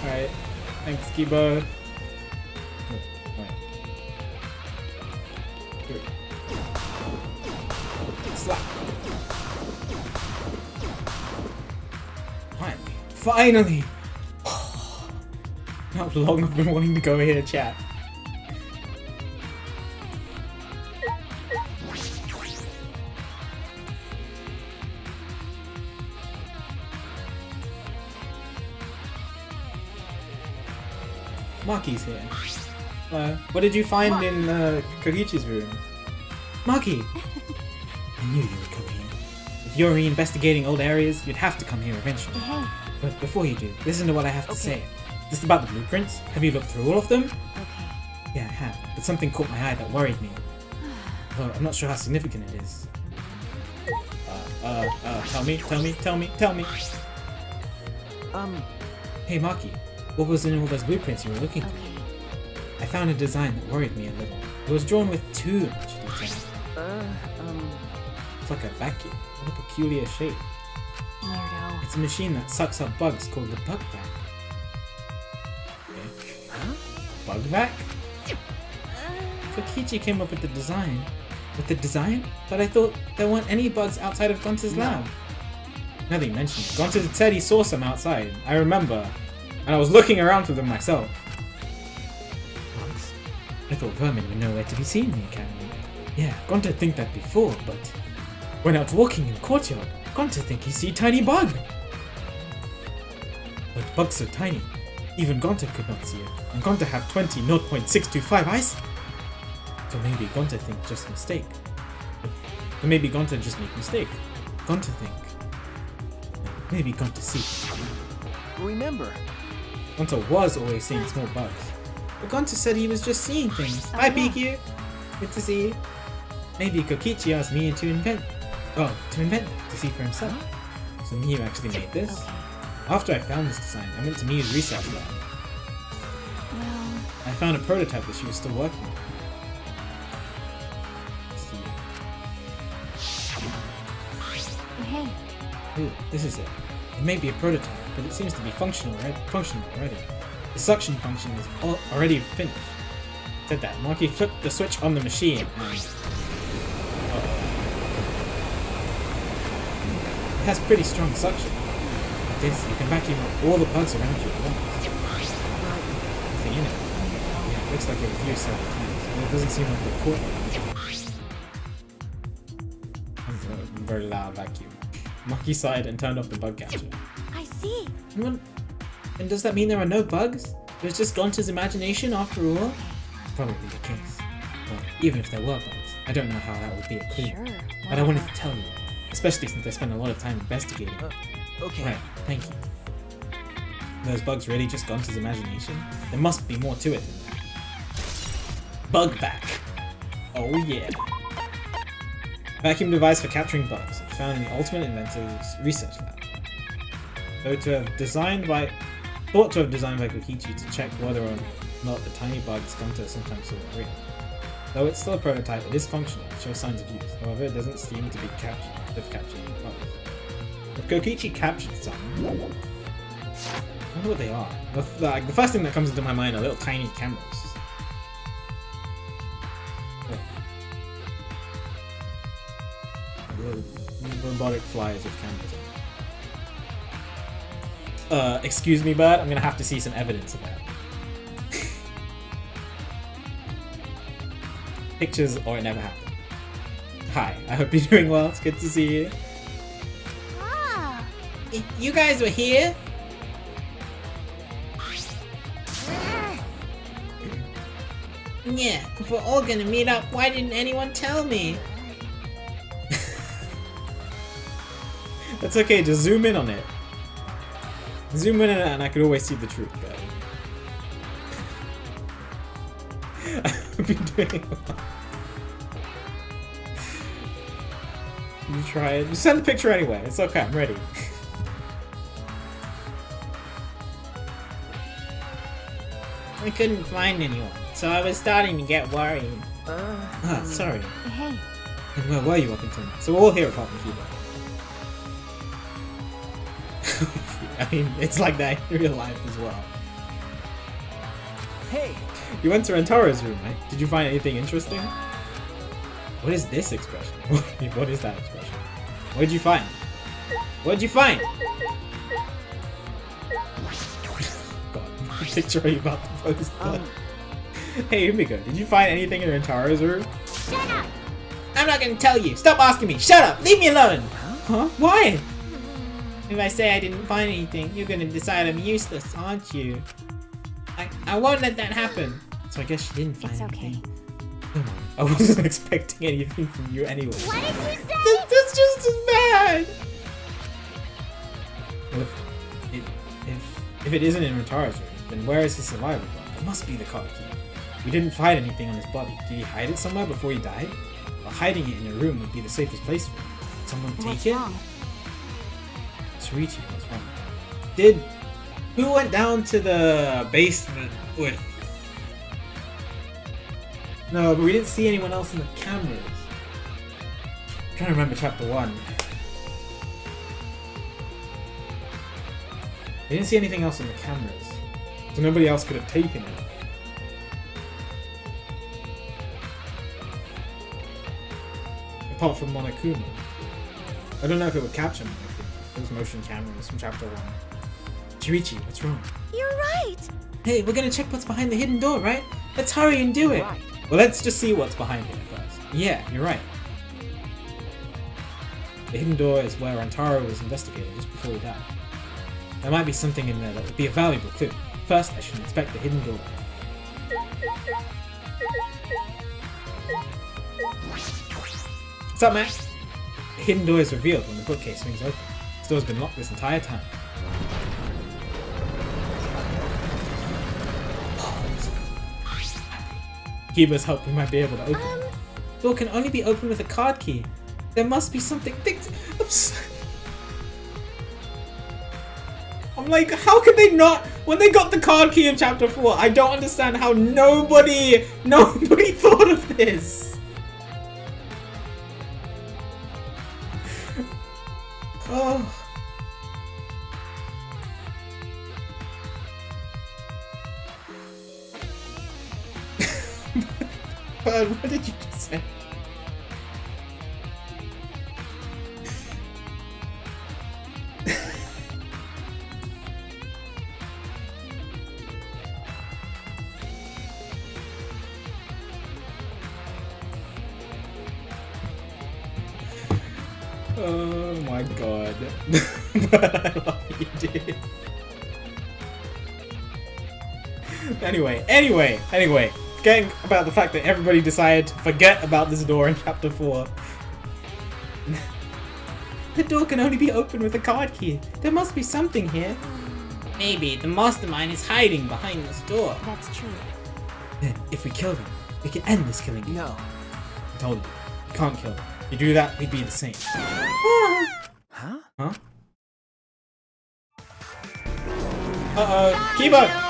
Alright. Thanks, Kiba. Slap. Finally! How long I've been wanting to go here, chat. Maki's here. What did you find in Kogichi's room? Maki! I knew you would come here. If you're re-investigating old areas, you'd have to come here eventually. Hey, But before you do, listen to what I have to Okay. say. This is about the blueprints. Have you looked through all of them? okay. Yeah, I have. But something caught my eye that worried me. Well, I'm not sure how significant it is. Tell me. Hey, Maki. What was in all those blueprints you were looking for? Okay. I found a design that worried me a little. It was drawn with too much detail. It's like a vacuum. What a peculiar shape. Weirdo. It's a machine that sucks up bugs called the bug vac. Huh? Bug vac? Kokichi came up with the design. With the design? But I thought there weren't any bugs outside of Gunter's lab. Now that you mention it, Gunter said he saw some outside. I remember. And I was looking around for them myself. Bugs? I thought vermin were nowhere to be seen in the academy. Yeah, Gunter think that before, but when out walking in the courtyard, Gunter think he see tiny bug. But bugs so tiny, even Gunter could not see it. And Gunter have 20 0.625 eyes. So maybe Gunter think just mistake. Or maybe Gunter just make mistake. Gunter think. Maybe Gunter see. Remember, Gonta was always seeing small bugs. But Gonta said he was just seeing things. Oh, Hi, yeah. PQ. Good to see you. Maybe Kokichi asked me to invent to see for himself. So Miyu actually made this. Okay. After I found this design, I went to Miyu's research lab. Well, I found a prototype that she was still working on. Let's see. hey, Ooh, this is it. It may be a prototype, but it seems to be functional already. The suction function is already finished. Said that. Marky flipped the switch on the machine and... It has pretty strong suction. Like this, you can vacuum up all the bugs around you at once. Nothing in it. Yeah, it looks like it was used several times, and it doesn't seem like it caught anything. Very loud vacuum. Marky sighed and turned off the bug catcher. I see. And does that mean there are no bugs? There's just Gonta's imagination after all? Probably the case. But even if there were bugs, I don't know how that would be a clue. Sure. But I wanted to tell you, especially since I spent a lot of time investigating. Okay. Right, thank you. Those bugs really just Gonta's imagination? There must be more to it than that. Bug back. Oh yeah. Vacuum device for capturing bugs, found in the Ultimate Inventor's research lab. Thought to have designed by Kokichi to check whether or not the tiny bugs Gonta sometimes saw are real. Though it's still a prototype, it is functional, it shows signs of use. However, it doesn't seem to be captured any bugs. If Kokichi captured some, I wonder what they are. The first thing that comes into my mind are little tiny cameras. Little robotic flyers with cameras on. Excuse me, bud, I'm gonna have to see some evidence of that. Pictures or it never happened. Hi, I hope you're doing well, it's good to see you. Ah. You guys were here? Yeah, if we're all gonna meet up, why didn't anyone tell me? That's okay, just zoom in on it. Zoom in on it and I could always see the truth, but... I hope you're doing well. You try it. Just send the picture anyway. It's okay, I'm ready. I couldn't find anyone, so I was starting to get worried. Ah, sorry. Hey, And where were you up until now? So we're all here apart from Kiba. I mean, it's like that in real life as well. Hey, You went to Rentaro's room, right? Did you find anything interesting? What is this expression? What is that expression? What did you find? What did you find? God, what picture are you about to post? Hey, Umiko, did you find anything in Rentaro's room? shut up. I'm not gonna tell you. Stop asking me. Shut up. Leave me alone. Huh? Why? If I say I didn't find anything, you're gonna decide I'm useless, aren't you? I won't let that happen. So I guess she didn't find It's okay. anything. Come on. I wasn't expecting anything from you anyway. What did you say? That's just as bad. Well, if it isn't in Rentaro's room, then where is his survival bond? It must be the car key. We didn't find anything on his body. Did he hide it somewhere before he died? Well, hiding it in a room would be the safest place for him. Did someone take What's it? wrong? Shuichi, what's wrong? Who went down to the basement with... No, but we didn't see anyone else in the cameras. I'm trying to remember chapter 1. We didn't see anything else in the cameras. So nobody else could have taken it. Apart from Monokuma. I don't know if it would capture Monokuma. Those motion cameras from chapter 1. Shuichi, what's wrong? You're right. Hey, we're gonna check what's behind the hidden door, right? Let's hurry and do it. right. Well, let's just see what's behind it first. Yeah, you're right. The hidden door is where Antaro was investigating just before he died. There might be something in there that would be a valuable clue. First, I should inspect the hidden door. What's up, Max? The hidden door is revealed when the bookcase swings open. This door's been locked this entire time. Kiba's help, we might be able to open it. The door can only be opened with a card key. There must be something. I'm like, how could they not? When they got the card key in chapter 4, I don't understand how nobody thought of this. Oh. Bird, what did you just say? Oh my god. I love you, dude. Anyway. Forgetting about the fact that everybody decided to forget about this door in chapter 4. The door can only be opened with a card key. There must be something here. Maybe the mastermind is hiding behind this door. That's true. Then, if we kill them, we can end this killing game. No. I told you, you can't kill them. You do that, we'd be the same. Huh? Huh? Uh-oh. Kiba!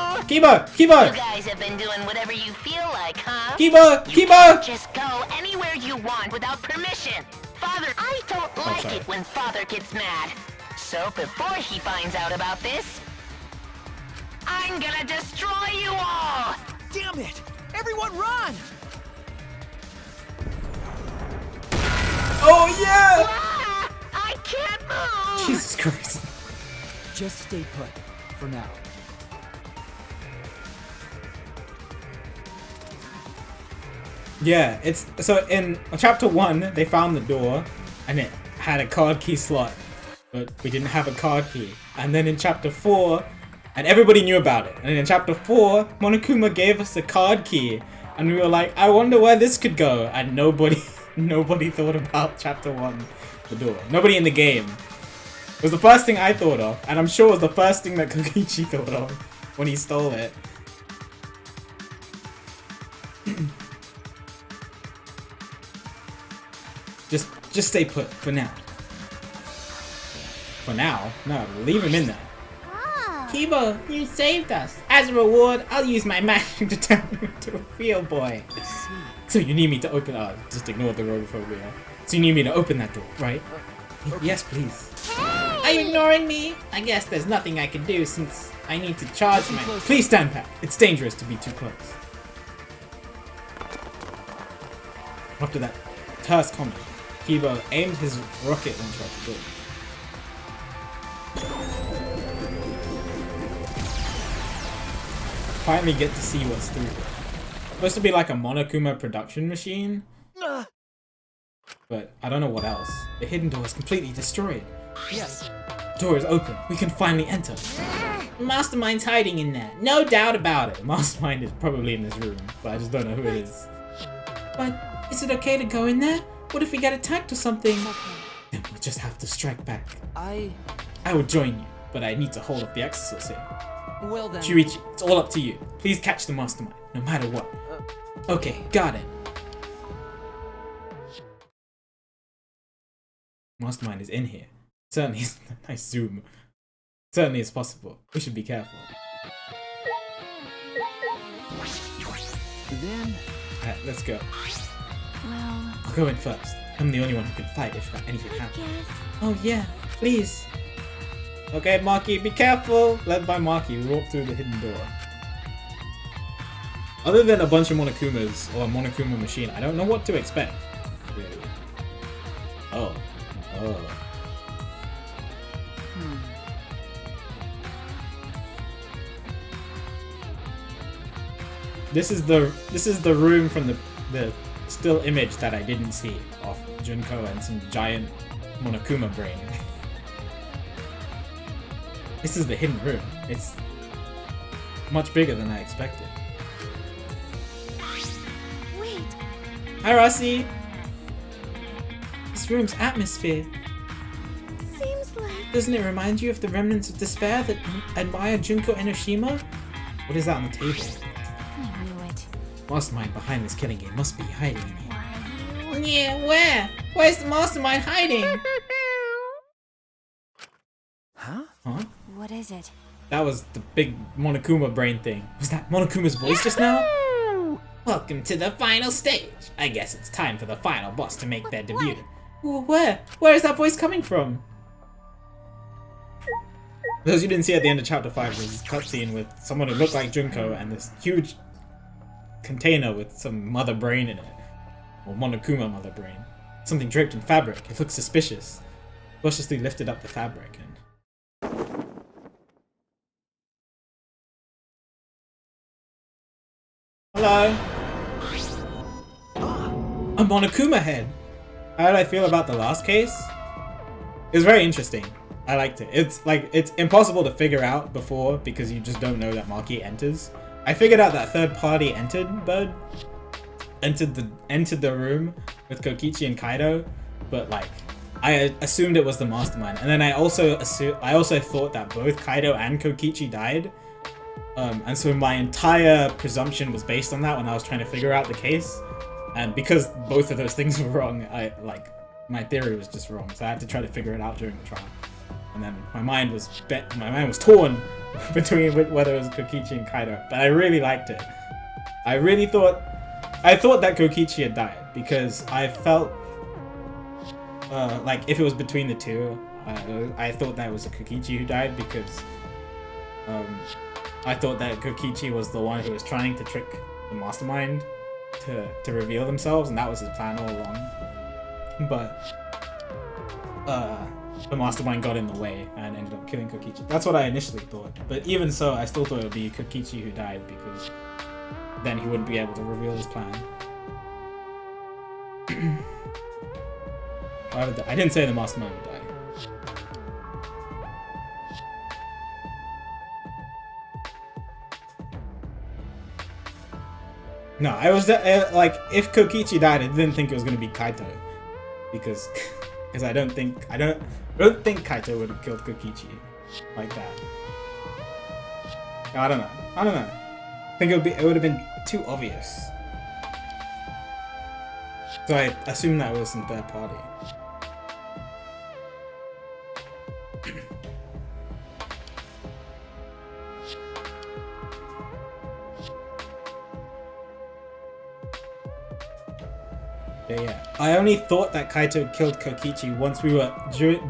You guys have been doing whatever you feel like, huh? Kiba! Just go anywhere you want without permission. Father, I don't like sorry. it when Father gets mad. So before he finds out about this, I'm gonna destroy you all! Damn it! Everyone run! Oh yeah! Ah, I can't move! Jesus Christ. Just stay put for now. Yeah, it's so in chapter 1 they found the door and it had a card key slot, but we didn't have a card key. And then in chapter 4, and everybody knew about it. And in chapter 4, Monokuma gave us a card key, and we were like, I wonder where this could go. And nobody thought about chapter 1, the door. Nobody in the game. It was the first thing I thought of, and I'm sure it was the first thing that Kokichi thought of when he stole it. Just stay put for now. For now? No, leave him in there. Kiba, you saved us. As a reward, I'll use my magic to turn you into a field boy. So you need me to open... just ignore the robophobia. So you need me to open that door, right? Yes, please. Are you ignoring me? I guess there's nothing I can do since I need to charge my... Please stand back. It's dangerous to be too close. After that terse comment, Kiba aimed his rocket launcher at the door. Finally get to see what's through it. Supposed to be like a Monokuma production machine, but I don't know what else. The hidden door is completely destroyed. Yes. Door is open. We can finally enter. Mastermind's hiding in there. No doubt about it. Mastermind is probably in this room, but I just don't know who it is. But is it okay to go in there? What if we get attacked or something? Then we'll just have to strike back. I will join you, but I need to hold up the exorcist here. Well then. Shuichi, it's all up to you. Please catch the mastermind, no matter what. Okay, got it. Mastermind is in here. Certainly, nice zoom. Certainly it's possible. We should be careful. Then Alright, let's go. Well, I'll go in first. I'm the only one who can fight if anything happens. yes. Oh yeah, please. Okay, Maki, be careful! Led by Maki, we walk through the hidden door. Other than a bunch of Monokumas, or a Monokuma machine, I don't know what to expect. Really. Oh. This is the room from the still image that I didn't see of Junko and some giant Monokuma brain. This is the hidden room. It's much bigger than I expected. Wait, Hi, Rossi! This room's atmosphere. seems like Doesn't it remind you of the remnants of despair that admire Junko Enoshima? What is that on the table? I knew it. Mastermind behind this killing game must be hiding in here. Yeah, where? Where's the mastermind hiding? Huh? Huh? What is it? That was the big Monokuma brain thing. Was that Monokuma's voice just now? Welcome to the final stage. I guess it's time for the final boss to make their debut. Where? Where is that voice coming from? For those you didn't see at the end of chapter 5, there's this cutscene with someone who looked like Junko and this huge container with some mother brain in it. Or Monokuma mother brain. Something draped in fabric. It looks suspicious. Cautiously lifted up the fabric and... Hello? A Monokuma head! How did I feel about the last case? It was very interesting. I liked it. It's impossible to figure out before because you just don't know that Maki enters. I figured out that third party entered the room with Kokichi and Kaido, but like I assumed it was the mastermind, and then I also thought that both Kaido and Kokichi died, and so my entire presumption was based on that when I was trying to figure out the case, and because both of those things were wrong, my theory was just wrong, so I had to try to figure it out during the trial, and then my mind was torn between whether it was Kokichi and Kaido, but I really liked it. I thought that Kokichi had died because I felt like if it was between the two, I thought that it was Kokichi who died because I thought that Kokichi was the one who was trying to trick the mastermind to reveal themselves, and that was his plan all along. But the mastermind got in the way and ended up killing Kokichi. That's what I initially thought. But even so, I still thought it would be Kokichi who died because then he wouldn't be able to reveal his plan. I didn't say the mastermind would die. No, I was like, if Kokichi died, I didn't think it was gonna be Kaito, because I don't think Kaito would have killed Kokichi like that. I don't know. I think it would have been too obvious. So I assumed that it was some third party. Yeah. I only thought that Kaito killed Kokichi once we were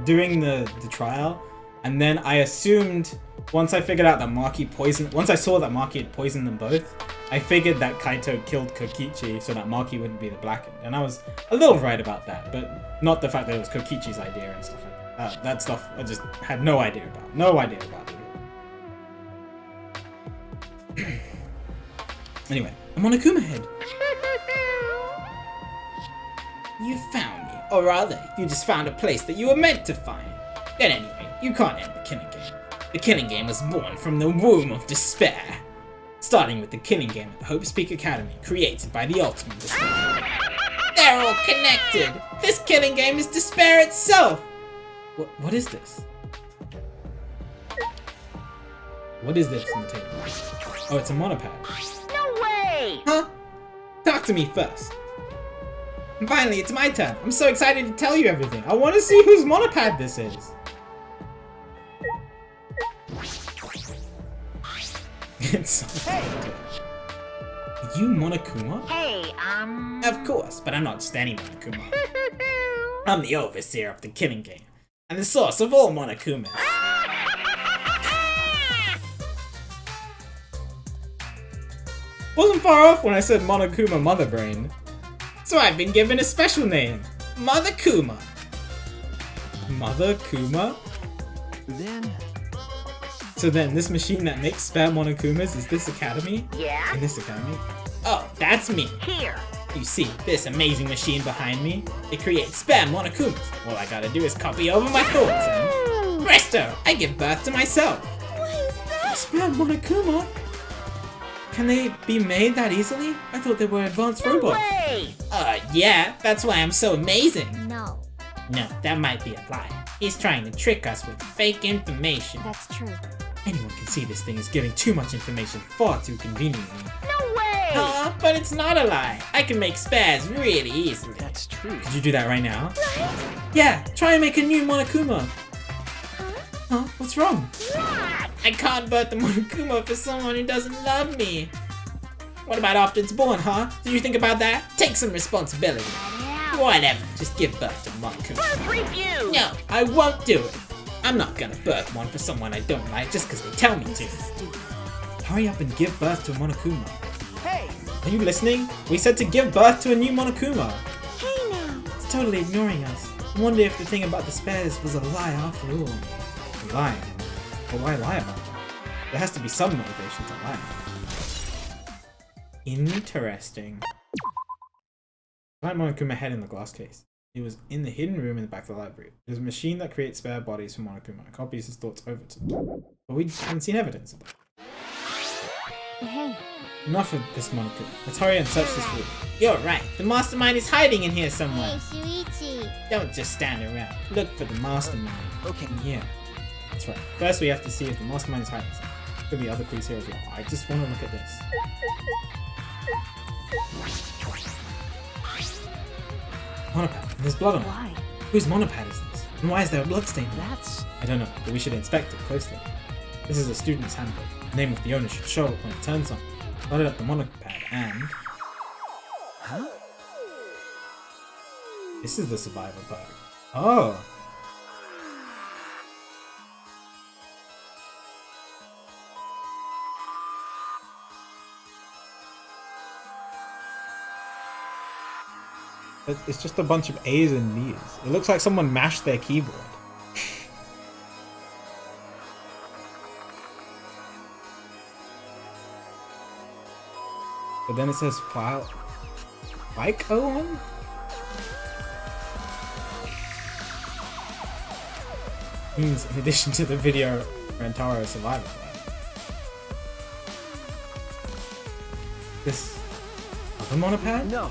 doing the trial, and then I assumed once I figured out that once I saw that Maki had poisoned them both, I figured that Kaito killed Kokichi so that Maki wouldn't be the blackened, and I was a little right about that, but not the fact that it was Kokichi's idea and stuff like that. That stuff I just had no idea about it. Anyway, I'm on a Kuma head. You found me, or rather, you just found a place that you were meant to find. Then anyway, you can't end the killing game. The killing game was born from the womb of despair. Starting with the killing game at the Hope Speak Academy, created by the Ultimate Despair. They're all connected! This killing game is despair itself! What is this? What is this on the table? Oh, it's a monopad. No way! Huh? Talk to me first. And finally, it's my turn. I'm so excited to tell you everything. I want to see whose monopad this is. It's hey. Are you Monokuma? Hey, Of course, but I'm not just any Monokuma. I'm the overseer of the killing game, and the source of all Monokumas. Wasn't far off when I said Monokuma Mother Brain. So I've been given a special name, Mother Kuma. Mother Kuma? So then, this machine that makes spare Monokumas is this academy? Yeah? In this academy? Oh, that's me. Here. You see, this amazing machine behind me, it creates spare Monokumas. All I gotta do is copy over my thoughts and... presto! I give birth to myself. What is that? Spare Monokuma? Can they be made that easily? I thought they were advanced robots. Way! Yeah, that's why I'm so amazing. No, No, that might be a lie. He's trying to trick us with fake information. that's true. Anyone can see this thing is giving too much information far too conveniently. No way! But it's not a lie. I can make spares really easily. That's true. Could you do that right now? Yeah, try and make a new Monokuma. Huh? What's wrong? I can't birth the Monokuma for someone who doesn't love me. What about after it's born, huh? Did you think about that? Take some responsibility. Whatever, just give birth to Monokuma. First review! No, I won't do it. I'm not gonna birth one for someone I don't like just because they tell me to. Hurry up and give birth to a Monokuma. Hey! Are you listening? We said to give birth to a new Monokuma. Hey now. It's totally ignoring us. I wonder if the thing about the spares was a lie after all. Lying. But why lie about that? There has to be some motivation to lie. Interesting. Find Monokuma head in the glass case. It was in the hidden room in the back of the library. It was a machine that creates spare bodies for Monokuma and copies his thoughts over to them. But we haven't seen evidence of that. Hey. Enough of this Monokuma. Let's hurry and search this room. You're right. The mastermind is hiding in here somewhere. Shuichi. Don't just stand around. Look for the mastermind. Okay. Yeah, that's right. First we have to see if the mastermind is hiding something. Could be other clues here as well. I just want to look at this. Monopad. There's blood on it. Why? Whose monopad is this? And why is there a blood stain? That's... I don't know, but we should inspect it closely. This is a student's handbook. The name of the owner should show up when it turns on. Loaded up the monopad and... Huh? This is the survival perk. Oh! It's just a bunch of A's and B's. It looks like someone mashed their keyboard. But then it says file... FICO on? Means in addition to the video Rentaro survival file. This... other monopad? No.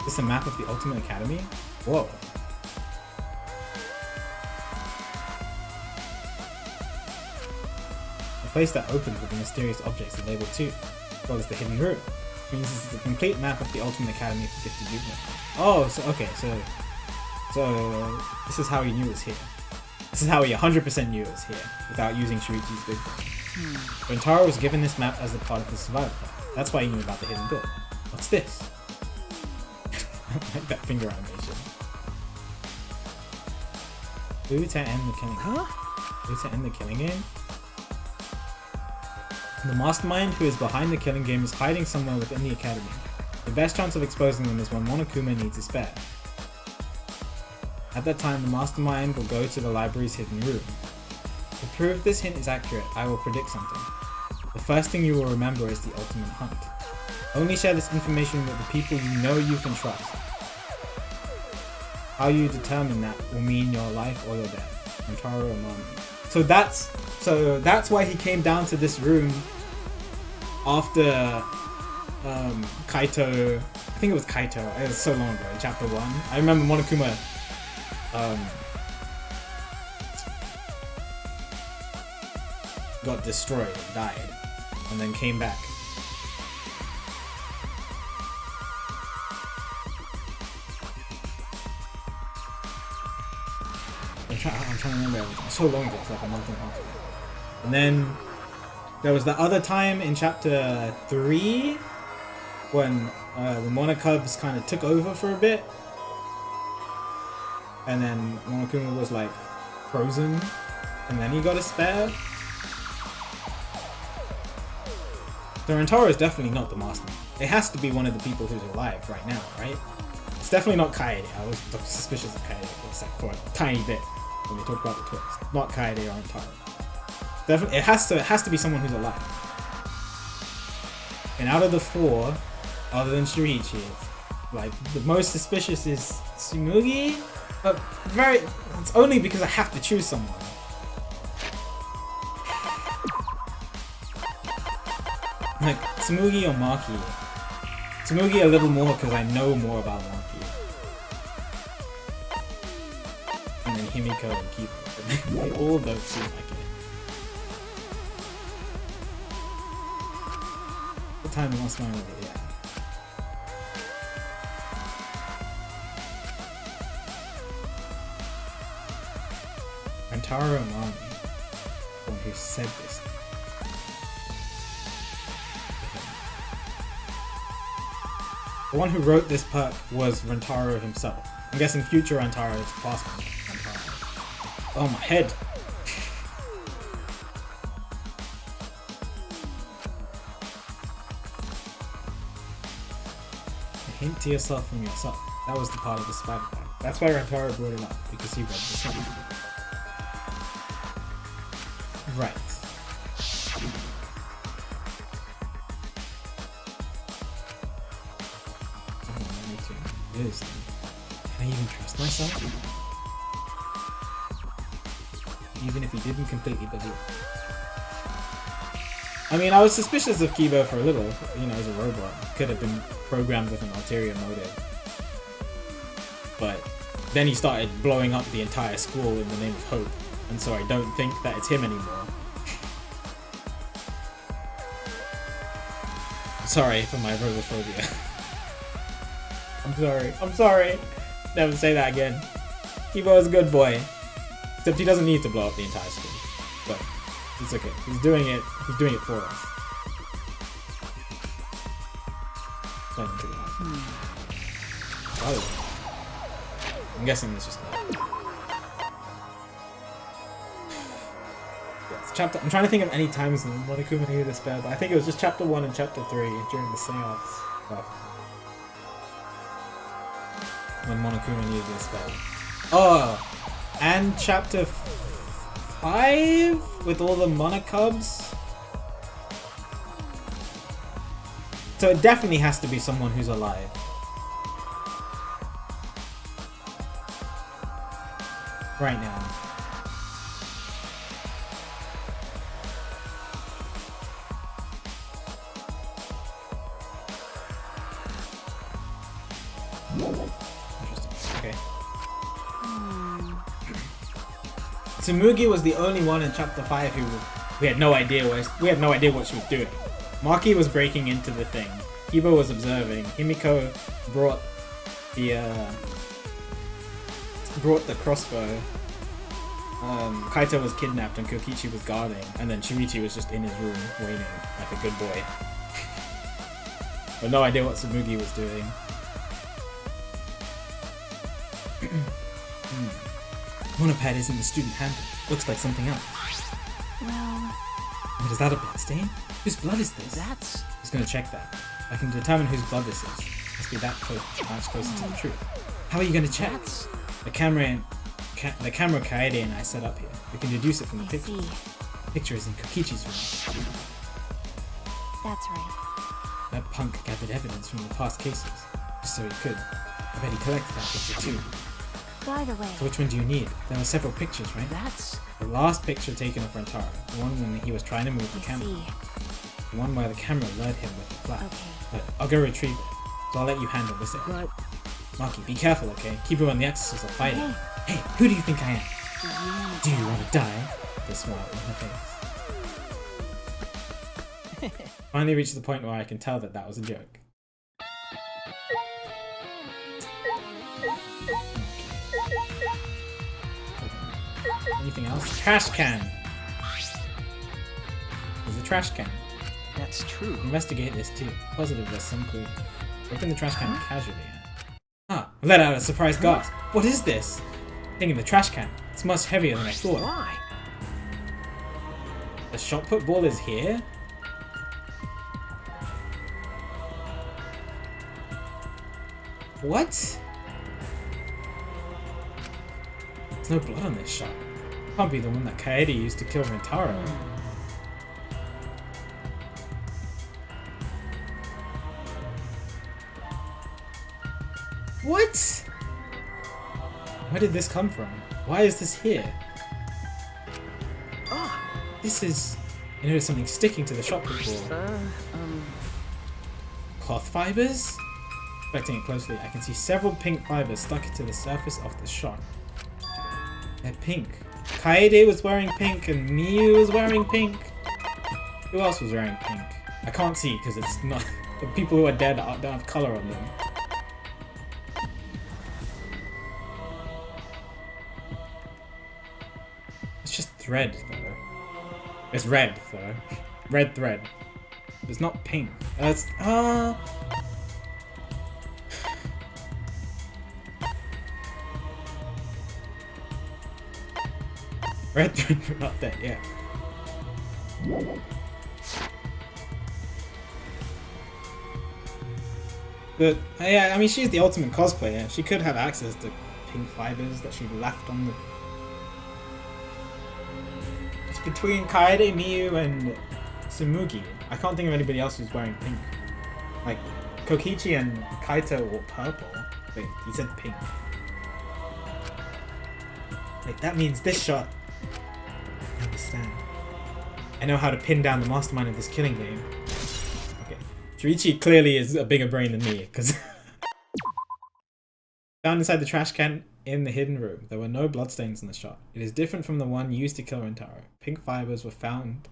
Is this a map of the Ultimate Academy? Whoa. A place that opens with the mysterious objects labeled 2, as well as the hidden room. Which means this is a complete map of the Ultimate Academy for gifted juveniles. Oh, so okay, so this is how he knew it was here. This is how he 100% knew it was here, without using Shuichi's big brain. Rentaro was given this map as a part of his survival plan. That's why he knew about the hidden door. What's this? Like that finger animation. Who to end the killing game? Huh? Who to end the killing game? The mastermind who is behind the killing game is hiding somewhere within the academy. The best chance of exposing them is when Monokuma needs a spare. At that time, the mastermind will go to the library's hidden room. To prove this hint is accurate, I will predict something. The first thing you will remember is the ultimate hunt. Only share this information with the people you know you can trust. How you determine that will mean your life or your death. Rentaro or Mami. So that's why he came down to this room after Kaito. I think it was Kaito. It was so long ago, in chapter 1. I remember Monokuma got destroyed and died, and then came back. I'm trying to remember everything. It's so long ago, it's like a month and a half ago. And then there was the other time in chapter 3 when the Monokubs kind of took over for a bit. And then Monokuma was like frozen, and then he got a spare. So Rentaro is definitely not the master. It has to be one of the people who's alive right now, right? It's definitely not Kaede. I was suspicious of Kaede, except for a tiny bit when we talk about the twist. Not Kaede or Rentaro. Definitely, it has to be someone who's alive. And out of the 4, other than Shuichi, like the most suspicious is Tsumugi. But it's only because I have to choose someone. Like Tsumugi or Maki. Tsumugi a little more because I know more about Maki. And then Himiko and Kiba. They all don't seem like it. What time the mastermind was it, yeah. Rentaro Amami, the one who said this. The one who wrote this perk was Rentaro himself. I'm guessing future Rentaro is past Rentaro. Oh, my head! A hint to yourself from yourself. That was the part of the spider pack. That's why Rentaro brought it up, because he read the song. Right. Can I even trust myself? Even if he didn't completely believe. I mean, I was suspicious of Kibo for a little, you know, as a robot. Could have been programmed with an ulterior motive. But then he started blowing up the entire school in the name of hope, and so I don't think that it's him anymore. Sorry for my robophobia. I'm sorry. Never say that again. Kibo is a good boy. Except he doesn't need to blow up the entire school. But it's okay. He's doing it for us. By the way, I'm guessing it's just chapter. I'm trying to think of any times when Monokuma needed a spare, but I think it was just chapter 1 and chapter 3 during the seance stuff. When Monokuma needed a spell. Oh, and chapter 5 with all the Monokubs. So it definitely has to be someone who's alive. Right now. Tsumugi was the only one in chapter 5 who we had no idea what she was doing. Maki was breaking into the thing. Kibo was observing. Himiko brought the crossbow. Kaito was kidnapped and Kokichi was guarding, and then Shimichi was just in his room waiting like a good boy. But no idea what Tsumugi was doing. Monopad isn't the student handbook. Looks like something else. Well... But is that a blood stain? Whose blood is this? That's... Just gonna check that. I can determine whose blood this is. Must be that close, much closer to the truth. How are you gonna check? That's... The camera Kaede and I set up here. We can deduce it from the picture. The picture is in Kokichi's room. That's right. That punk gathered evidence from the past cases, just so he could. I bet he collected that picture too. By the way... So which one do you need? There were several pictures, right? That's... The last picture taken of Rentaro. The one when he was trying to move the camera. The one where the camera lured him with the flash. Okay. But I'll go retrieve it. So I'll let you handle this area. Maki, be careful, okay? Kibo and the Exorcist are fighting. Hey, who do you think I am? Do you want to die? The smile on her face. Finally reached the point where I can tell that that was a joke. Anything else? Trash can! There's a trash can. That's true. Investigate this too. Positive there's some clue. Open the trash can casually. Ah, I let out a surprised gasp. What is this? Thing in the trash can. It's much heavier than I thought. Why? The shot put ball is here? What? There's no blood on this shot. Can't be the one that Kaede used to kill Rentaro. What? Where did this come from? Why is this here? Ah, This is... I noticed something sticking to the shot put ball. Cloth fibers? Inspecting it closely, I can see several pink fibers stuck to the surface of the shot. They're pink. Kaede was wearing pink and Miu was wearing pink. Who else was wearing pink? I can't see because it's not. The people who are dead don't have color on them. It's just thread though. It's red though. Red thread. It's not pink. It's red thread, not that. Yeah. But yeah, I mean, she's the ultimate cosplayer. She could have access to pink fibers that she left on the. It's between Kaede, Miyu, and Tsumugi. I can't think of anybody else who's wearing pink. Like Kokichi and Kaito wore purple. Wait, he said pink. Wait, that means this shot. I understand. I know how to pin down the mastermind of this killing game. Shuichi clearly is a bigger brain than me, because found inside the trash can in the hidden room. There were no bloodstains in the shot. It is different from the one used to kill Rentaro. Pink fibers were found.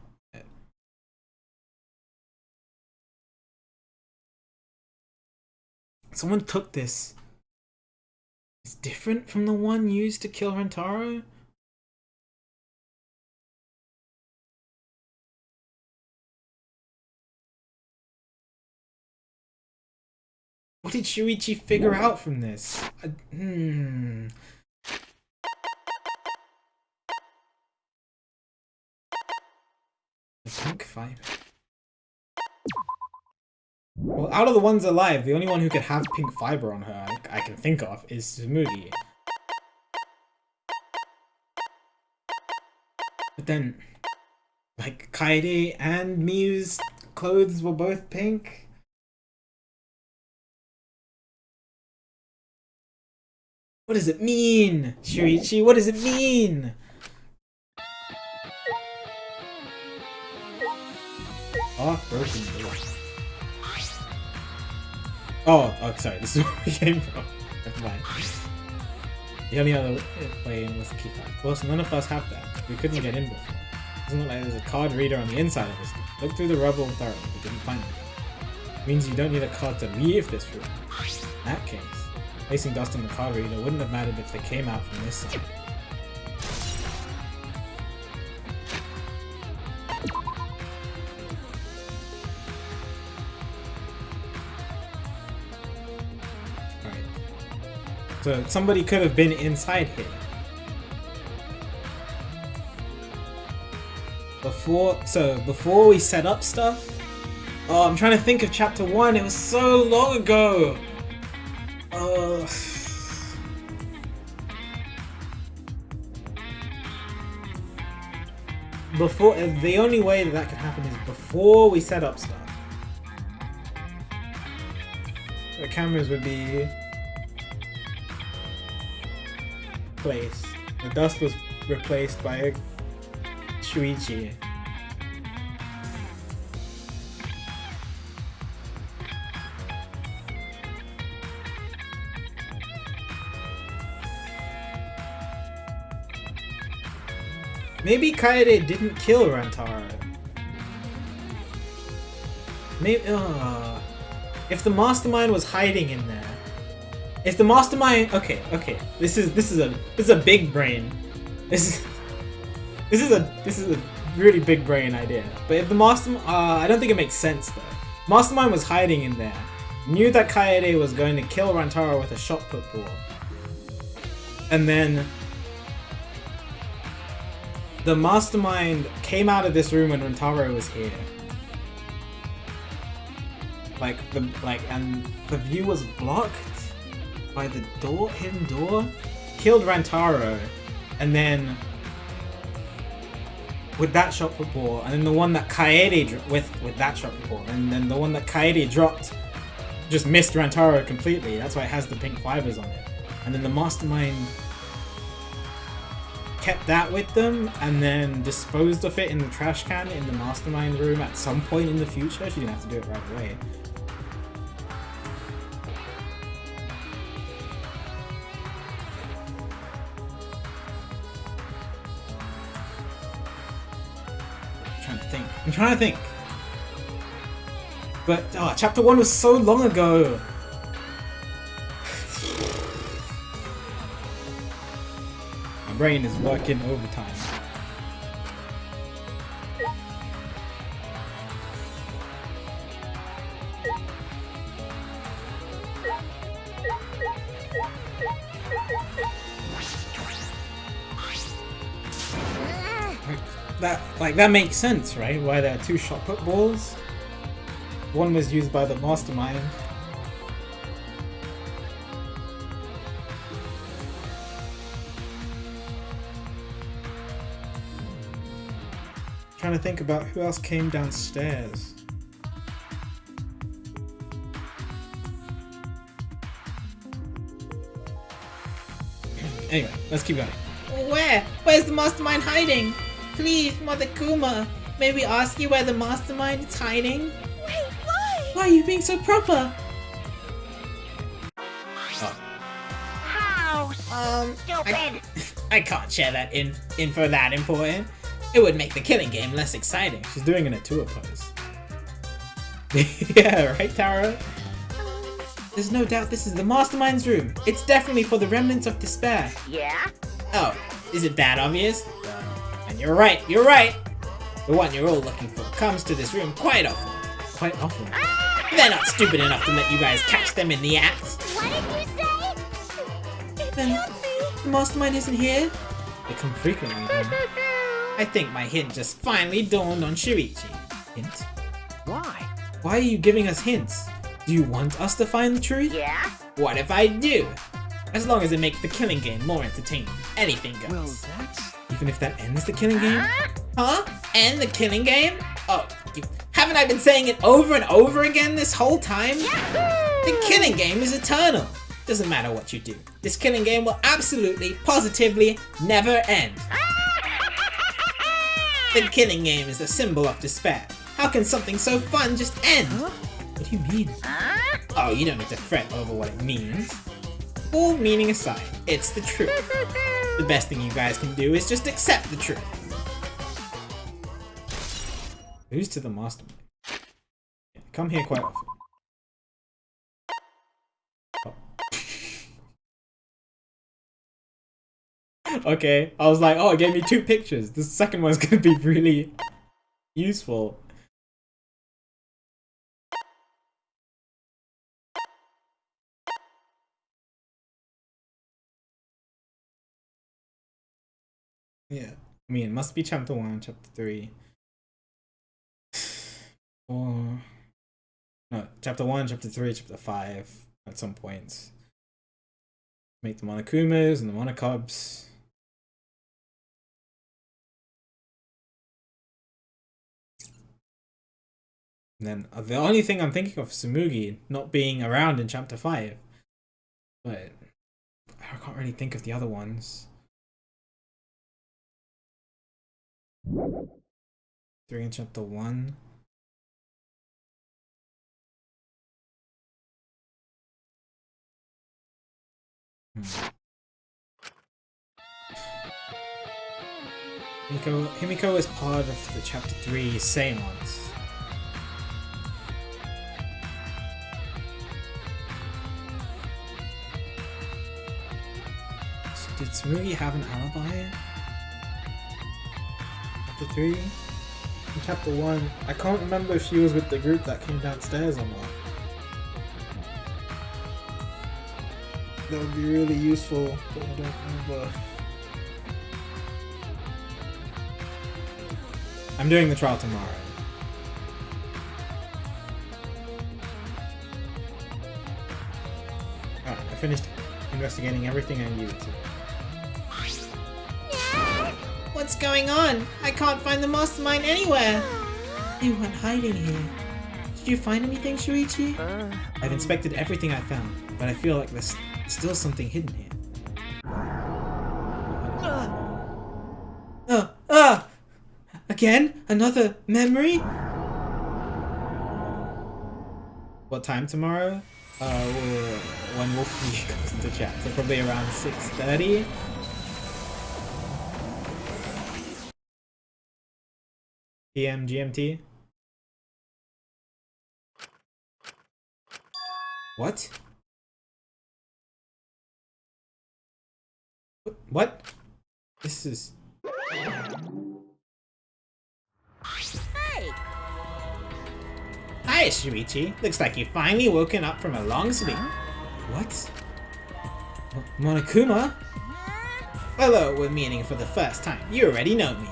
Someone took this. It's different from the one used to kill Rentaro? What did Shuichi figure out from this? The pink fiber. Well, out of the ones alive, the only one who could have pink fiber on her I can think of is Tsumugi. But then, like, Kaede and Miyu's clothes were both pink. What does it mean, Shuichi? What does it mean? Off broken door. Oh, sorry. This is where we came from. Never mind. The only other way in was the keypad. Of course, none of us have that. We couldn't get in before. Doesn't look like there's a card reader on the inside of this. Look through the rubble thoroughly. We didn't find it. Means you don't need a card to leave this room. In that case, placing dust on the card reader wouldn't have mattered if they came out from this side. Alright. So somebody could have been inside here. Before we set up stuff. Oh, I'm trying to think of chapter 1. It was so long ago. The only way that could happen is before we set up stuff. The cameras would be placed. The dust was replaced by a Shuichi. Maybe Kaede didn't kill Rantaro. Maybe if the mastermind was hiding in there. If the mastermind okay. This is a big brain. This is a really big brain idea. But if the mastermind I don't think it makes sense though. Mastermind was hiding in there. Knew that Kaede was going to kill Rantaro with a shot put ball. And then the mastermind came out of this room when Rantaro was here. And the view was blocked by the hidden door. Killed Rantaro, and then with that shot put ball, and then the one that Kaede with that shot put ball, and then the one that Kaede dropped just missed Rantaro completely. That's why it has the pink fibers on it. And then the mastermind kept that with them and then disposed of it in the trash can in the mastermind room at some point in the future. She didn't have to do it right away. I'm trying to think. But chapter 1 was so long ago. My brain is working overtime. That makes sense, right? Why there are two shot put balls. One was used by the mastermind. Trying to think about who else came downstairs. Anyway, let's keep going. Where's the mastermind hiding? Please, Mother Kuma, may we ask you where the mastermind is hiding? Wait, why? Why are you being so proper? How stupid! I can't share that info that important. It would make the killing game less exciting. She's doing an Atua pose. Yeah, right, Tara? There's no doubt this is the mastermind's room. It's definitely for the remnants of despair. Yeah? Oh, is it that obvious? And you're right. The one you're all looking for comes to this room quite often. Quite often. They're not stupid enough to let you guys catch them in the act. What did you say? Then the mastermind isn't here? They come frequently then. I think my hint just finally dawned on Shuichi. Hint? Why? Why are you giving us hints? Do you want us to find the truth? Yeah? What if I do? As long as it makes the killing game more entertaining, anything goes. Well, that's... Even if that ends the killing game? Huh? End the killing game? Oh, haven't I been saying it over and over again this whole time? The killing game is eternal. Doesn't matter what you do. This killing game will absolutely, positively never end. The killing game is the symbol of despair. How can something so fun just end? What do you mean? Oh, you don't need to fret over what it means. All meaning aside, it's the truth. The best thing you guys can do is just accept the truth. Who's to the mastermind? Yeah, come here quite often. Oh. Okay, I was like, oh, it gave me 2 pictures. The second one's gonna be really useful. Yeah, I mean, it must be chapter 1, chapter 3. Or... no, chapter 1, chapter 3, chapter 5 at some points. Make the Monokumas and the Monokubs. And then the only thing I'm thinking of is Tsumugi not being around in chapter 5. But I can't really think of the other ones. 3 in chapter 1. Himiko is part of the chapter 3 seance. So did Tsumugi have an alibi? Chapter 3? In chapter 1, I can't remember if she was with the group that came downstairs or not. That would be really useful, but I don't remember. I'm doing the trial tomorrow. Alright, I finished investigating everything I needed to. What's going on? I can't find the mastermind anywhere. They went hiding here. Did you find anything, Shuichi? I've inspected everything I found, but I feel like there's still something hidden here. Again? Another memory? What time tomorrow? When Wolfie goes into chat, so probably around 6:30. PM GMT. What? What? This is... Hey! Hi, Shuichi. Looks like you've finally woken up from a long sleep. What? Monokuma? Hello, we're meeting for the first time. You already know me.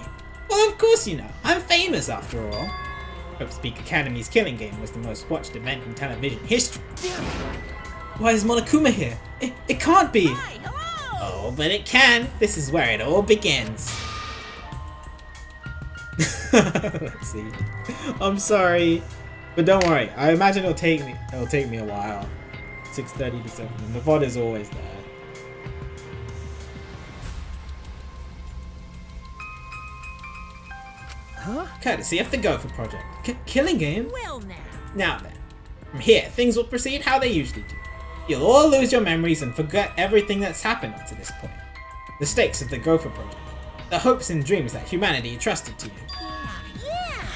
Well, of course you know. I'm famous after all. Hope Speak Academy's Killing Game was the most watched event in television history. Why is Monokuma here? It can't be! Hi, hello! Oh, but it can. This is where it all begins. Let's see. I'm sorry, but don't worry. I imagine it'll take me a while. 6:30 to 7. And the VOD is always there. Huh? Courtesy of the Gopher Project. Killing Game? Well now. Now then, from here, things will proceed how they usually do. You'll all lose your memories and forget everything that's happened up to this point. The stakes of the Gopher Project. The hopes and dreams that humanity trusted to you. Yeah!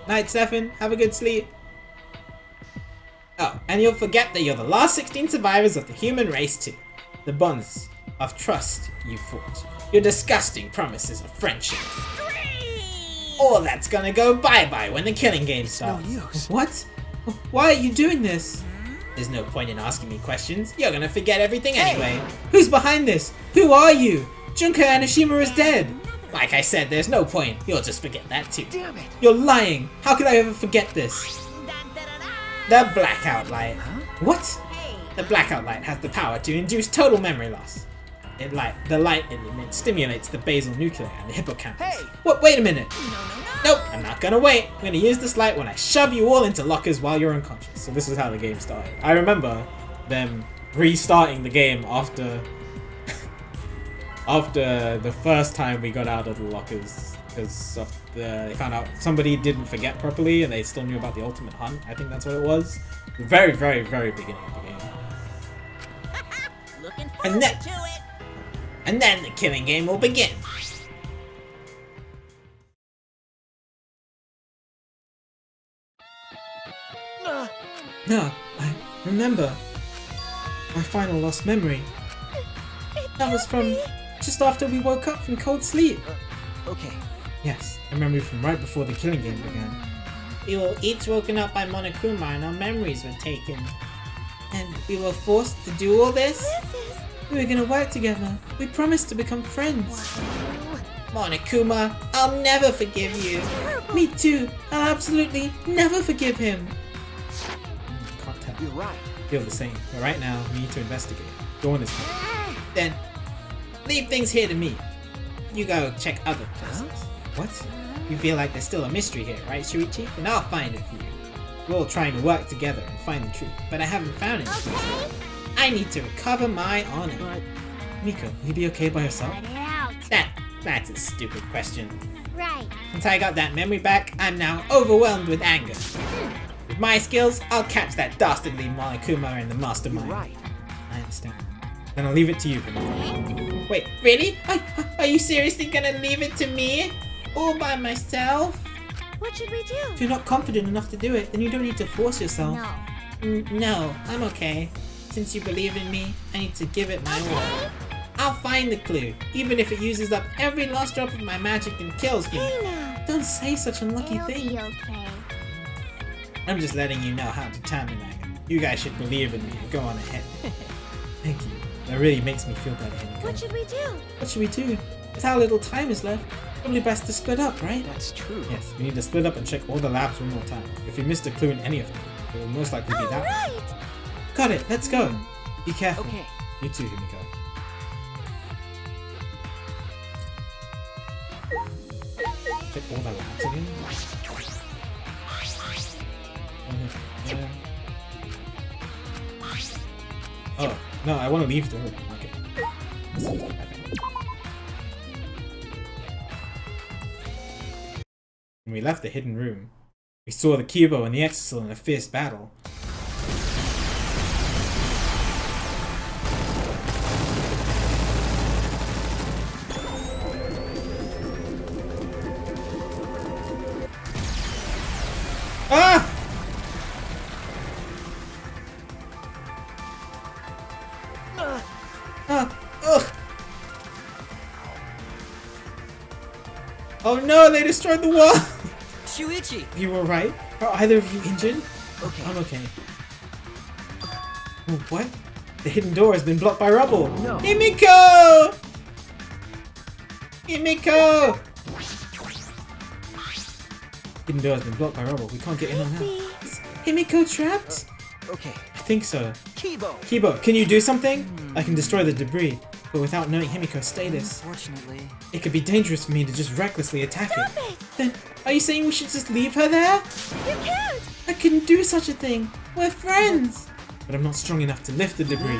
Night, Stefan. Have a good sleep. Oh, and you'll forget that you're the last 16 survivors of the human race too. The bonds of trust you forged. Your disgusting promises of friendship. All that's gonna go bye-bye when the killing game starts. No use. What? Why are you doing this? There's no point in asking me questions. You're gonna forget everything anyway. Who's behind this? Who are you? Junka Anishima is dead. Like I said, there's no point. You'll just forget that too. Damn it. You're lying. How could I ever forget this? The blackout light. What? The blackout light has the power to induce total memory loss. The light it emits stimulates the basal nuclei and the hippocampus. Hey! What? Wait a minute. No. Nope, I'm not gonna wait. I'm gonna use this light when I shove you all into lockers while you're unconscious. So this is how the game started. I remember them restarting the game after the first time we got out of the lockers, because they found out somebody didn't forget properly and they still knew about the ultimate hunt. I think that's what it was. The very, very, very beginning of the game. Looking And forward then- to it. And then the killing game will begin. No, I remember my final lost memory. That was from just after we woke up from cold sleep. Okay. Yes, a memory from right before the killing game began. We were each woken up by Monokuma and our memories were taken. And we were forced to do all this? We were gonna work together. We promised to become friends. Monokuma, I'll never forgive you. Me too. I'll absolutely never forgive him. Can't tell. You're right. Feel the same. But right now, we need to investigate. Go on this time. Then, leave things here to me. You go check other places. What? You feel like there's still a mystery here, right, Shuichi? Then I'll find it for you. We're all trying to work together and find the truth, but I haven't found it. Okay. I need to recover my honor. But Miko, will you be okay by yourself? Let it out. That's a stupid question. Right. Since I got that memory back, I'm now overwhelmed with anger. With my skills, I'll catch that dastardly Monokuma and the you're mastermind. right. I understand. Then I'll leave it to you, Miko. Wait, really? Are you seriously gonna leave it to me? All by myself? What should we do? If you're not confident enough to do it, then you don't need to force yourself. No. No, I'm okay. Since you believe in me, I need to give it my all. I'll find the clue, even if it uses up every last drop of my magic and kills me. Hey now. Don't say such unlucky It'll thing. be okay. I'm just letting you know how determined I am. You guys should believe in me and go on ahead. Thank you. That really makes me feel better, Himiko. What should we do? What should we do? With how little time is left, probably best to split up, right? That's true. Yes, we need to split up and check all the labs one more time. If we missed a clue in any of them, it will most likely be that one. Alright. Got it, let's go. Be careful. Okay. You too, Himiko. Check all the labs again. Yeah. Oh, no, I want to leave the room. Okay. Okay. When we left the hidden room, we saw the Cubo and the Exisal in a fierce battle. Ah! Oh no, they destroyed the wall! Shuichi! You were right. Are either of you injured? Okay. I'm okay. Oh, what? The hidden door has been blocked by rubble! No. Himiko! Himiko! Hidden door has been blocked by rubble. We can't get in on that. Is Himiko trapped? Okay. I think so. Kibo! Kibo, can you do something? I can destroy the debris, but without knowing Himiko's status, Unfortunately. it could be dangerous for me to just recklessly attack Stop it. it! Then, are you saying we should just leave her there? You can't! I couldn't do such a thing. We're friends. But I'm not strong enough to lift the debris.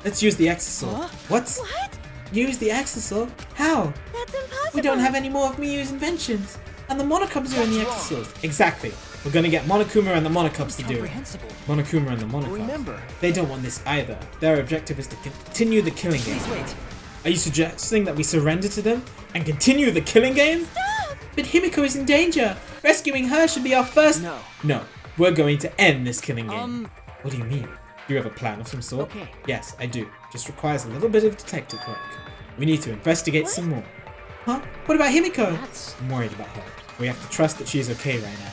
Let's use the exisal. Huh? What? What? Use the exisal? How? That's impossible! We don't have any more of Miyu's inventions. And the Monokubs are in the That's exisals. Exactly. We're gonna get Monokuma and the Monokubs to do it. Comprehensible. Monokuma and the Monokubs. Remember. They don't want this either. Their objective is to continue the killing game. Please wait. Are you suggesting that we surrender to them and continue the killing game? Stop! But Himiko is in danger. Rescuing her should be our first. No. No. We're going to end this killing game. Um. What do you mean? You have a plan of some sort? Okay. Yes, I do. Just requires a little bit of detective work. We need to investigate some more. Huh? What about Himiko? That's. I'm worried about her. We have to trust that she is okay right now.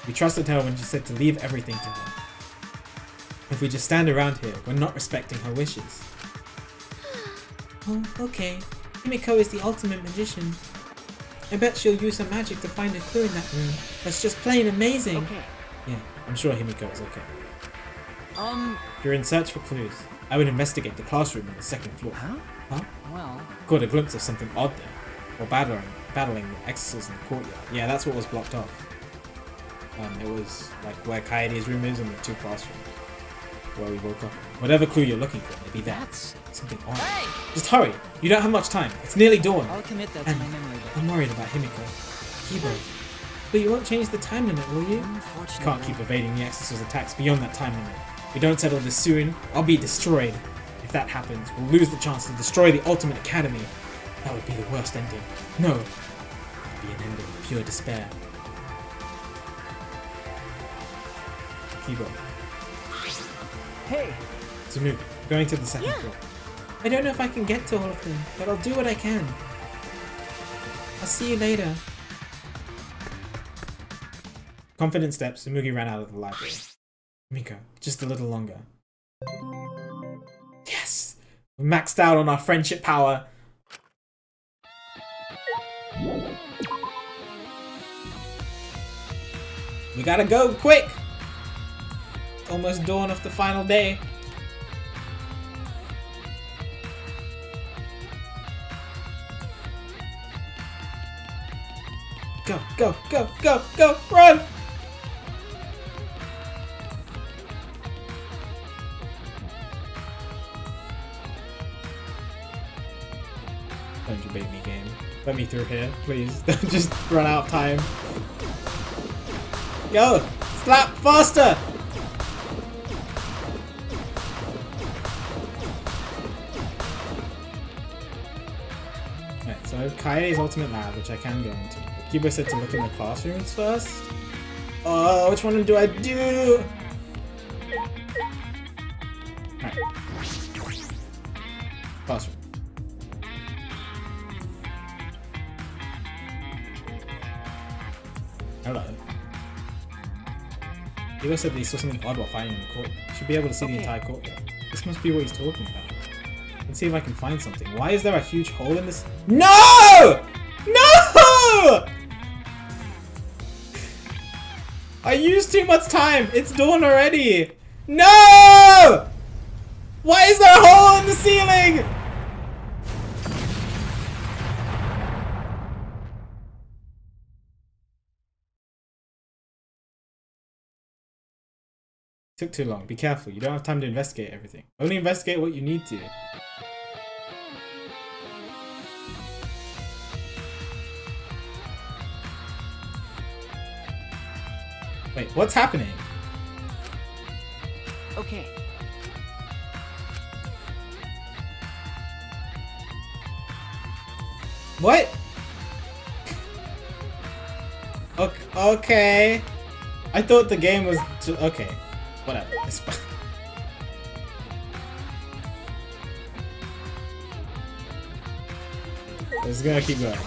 We trusted her when she said to leave everything to her. If we just stand around here, we're not respecting her wishes. Oh, okay. Himiko is the ultimate magician. I bet she'll use her magic to find a clue in that room. That's just plain amazing. Okay. Yeah, I'm sure Himiko is okay. If you're in search for clues, I would investigate the classroom on the second floor. Huh? Huh? Well. Caught a glimpse of something odd there. Or battling the exorcists in the courtyard. Yeah, that's what was blocked off. It was like where Kaede's room is and the two classrooms. Where we woke up. Whatever clue you're looking for, maybe that. That's. Something odd. Hey! Just hurry! You don't have much time. It's nearly dawn. I'll commit that to And my memory book. I'm worried about Himiko. Kibo. But you won't change the time limit, will you? Unfortunately. Can't keep evading the exorcist's attacks beyond that time limit. If we don't settle this soon, I'll be destroyed. If that happens, we'll lose the chance to destroy the Ultimate Academy. That would be the worst ending. No. It would be an ending of pure despair. Kibo. Hey! Tsumugi, going to the second Yeah. floor. I don't know if I can get to all of them, but I'll do what I can. I'll see you later. Confident steps, Tsumugi ran out of the library. Miko, just a little longer. Yes! We're maxed out on our friendship power. We gotta go quick! Almost dawn of the final day. Go, go, go, go, go, run! Don't you bait me, game. Let me through here, please. Don't just run out of time. Go! Slap faster! Right, so I have Kaede's ultimate lab, which I can go into. But Kibo said to look in the classrooms first. Oh, which one do I do? Right. Classroom. Hello. Kibo said that he saw something odd while fighting in the courtyard. You should be able to see the entire courtyard. This must be what he's talking about. Let's see if I can find something. Why is there a huge hole in this? No! No! I used too much time. It's dawn already. No! Why is there a hole in the ceiling? Took too long. Be careful. You don't have time to investigate everything. Only investigate what you need to. Wait, what's happening? Okay. What? Okay. I thought the game was okay. Whatever. It's fine. It's gonna keep going.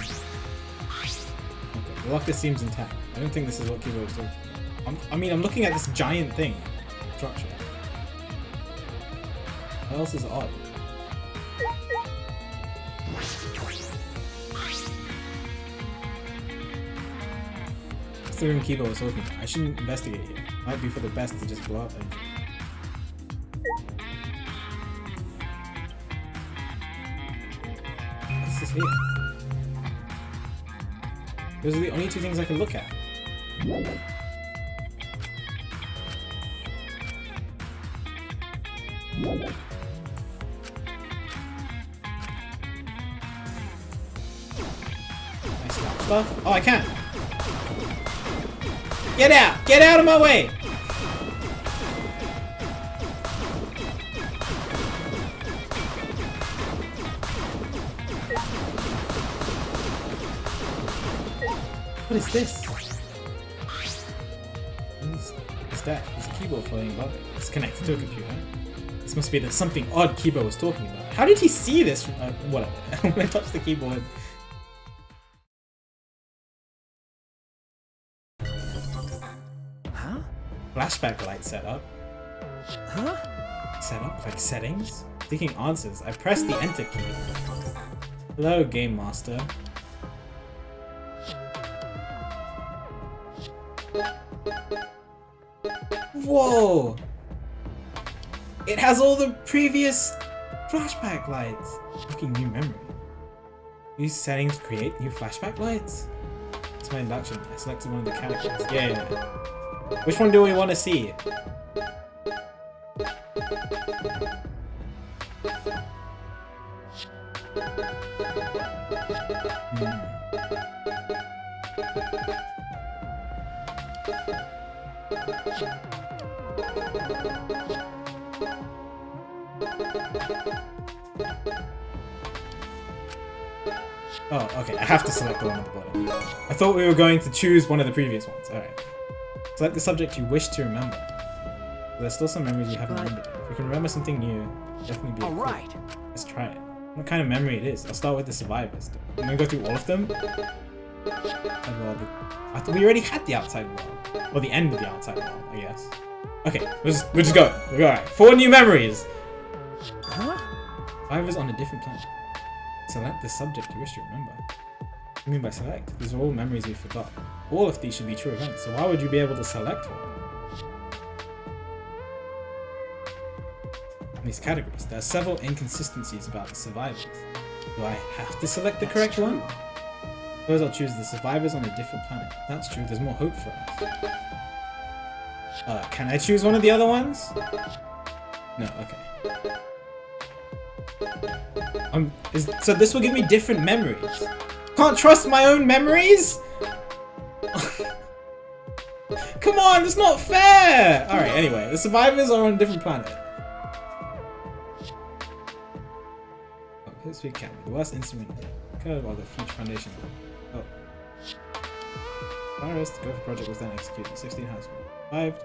The locker seems intact. I don't think this is what Kiba was talking about. I mean, I'm looking at this giant thing. Structure. What else is odd? That's the room Kiba was talking about. I shouldn't investigate here. Might be for the best to just go out there. What's this here? Those are the only two things I can look at. Stuff? Oh, I can't. Get out! Get out of my way! What is this? What is that? There's a keyboard floating above it. It's connected to a computer. This must be the something odd Kiba was talking about. How did he see this? Whatever. When I touched the keyboard. Huh? Flashback light setup. Huh? Setup? Like settings? Seeking answers. I pressed the enter key. Hello, Game Master. Whoa! It has all the previous flashback lights. Looking new memory. Use settings to create new flashback lights? It's my induction. I selected one of the characters. Yeah. Which one do we want to see? Oh, okay. I have to select the one at the bottom. I thought we were going to choose one of the previous ones. Alright. Select the subject you wish to remember. There's still some memories you haven't remembered. If you can remember something new, definitely be a clue. Alright. Let's try it. What kind of memory it is? I'll start with the survivors. I'm gonna go through all of them. I thought we already had the outside world. Or the end of the outside world, I guess. Okay, we're just going. We're going. Alright. 4 new memories! Huh? Survivors on a different planet. Select the subject you wish to remember. What do you mean by select? These are all memories we forgot. All of these should be true events, so why would you be able to select one? In these categories, there are several inconsistencies about the survivors. Do I have to select the correct one? Suppose I'll choose the survivors on a different planet. That's true, there's more hope for us. Can I choose one of the other ones? No, okay. So this will give me different memories. Can't trust my own memories? Come on, that's not fair! Alright, anyway, the survivors are on a different planet. Oh, here's Big Cat. The worst instrument. Curve while the future foundation. Oh. Virus, the Gopher project was then executed. 16 has survived.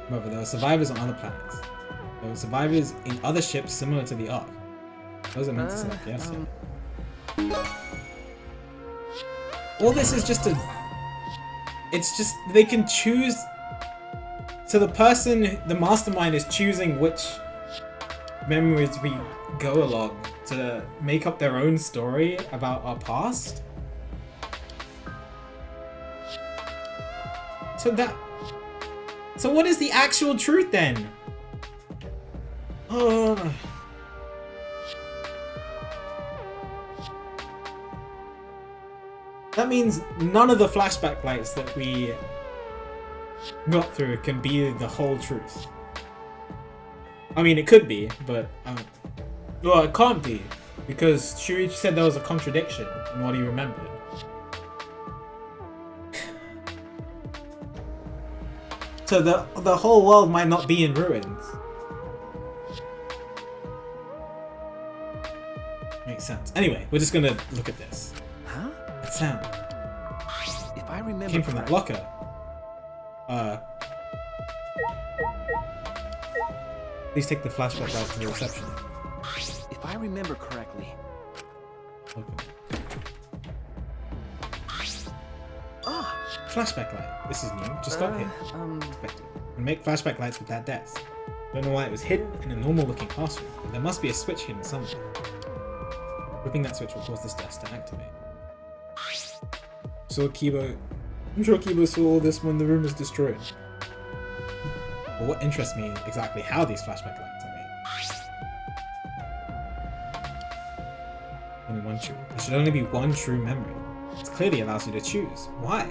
However, there were survivors on other planets. There were survivors in other ships similar to the Ark. Those are meant to select, yes. All this is just it's just, they can choose. So the person, the mastermind is choosing which memories we go along to make up their own story about our past. So what is the actual truth then? That means none of the flashback lights that we got through can be the whole truth. I mean, it could be, but well, it can't be, because Shuichi said there was a contradiction in what he remembered. So the whole world might not be in ruins. Makes sense. Anyway, we're just gonna look at this. Huh? That sound If I remember came from that locker. Please take the flashback back to the reception. If I remember correctly, Open it. Ah, Flashback light. This is new. Just got hit. Expected. And make flashback lights with that desk. Don't know why it was hidden in a normal looking classroom, but there must be a switch hidden somewhere. Flipping that switch will cause this desk to activate. I'm sure Kibo saw all this when the room was destroyed. But what interests me is exactly how these flashback lights are made. Only one true. There should only be one true memory. It clearly allows you to choose. Why?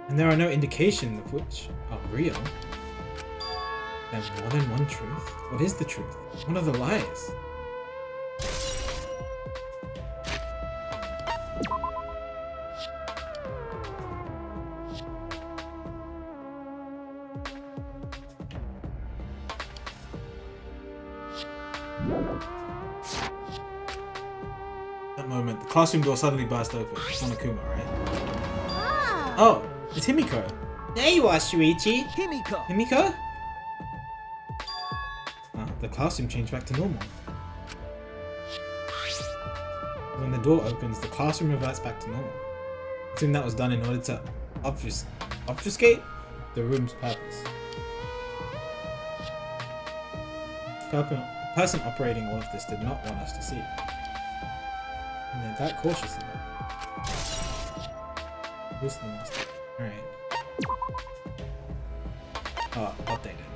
And there are no indications of which are real. There's more than one truth. What is the truth? What are the lies? That moment, the classroom door suddenly burst open. It's Monokuma, right? Oh, it's Himiko. There you are, Shuichi. Himiko! Himiko? Ah, the classroom changed back to normal. When the door opens, the classroom reverts back to normal. I assume that was done in order to obfuscate the room's purpose. The person operating all of this did not want us to see it. And they're that cautious about it. Who's the master? Alright. Oh, updated.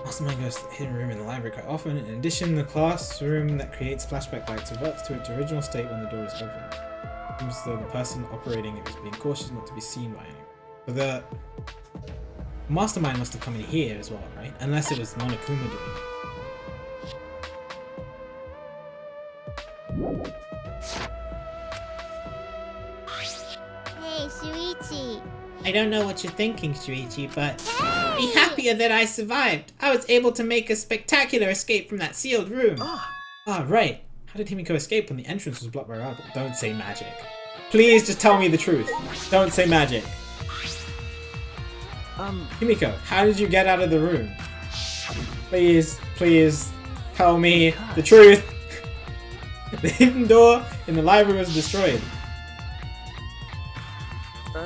Mastermind goes to the hidden room in the library quite often. In addition, the classroom that creates flashback lights reverts to its original state when the door is open. It seems as though the person operating it was being cautious not to be seen by anyone. But the mastermind must have come in here as well, right? Unless it was Monokuma doing it. Hey, Shuichi. I don't know what you're thinking, Shuichi, but be happier that I survived. I was able to make a spectacular escape from that sealed room. Ah, right. How did Himiko escape when the entrance was blocked by rubble? Don't say magic. Please just tell me the truth. Don't say magic. Himiko, how did you get out of the room? Please, please tell me the truth. The hidden door in the library was destroyed.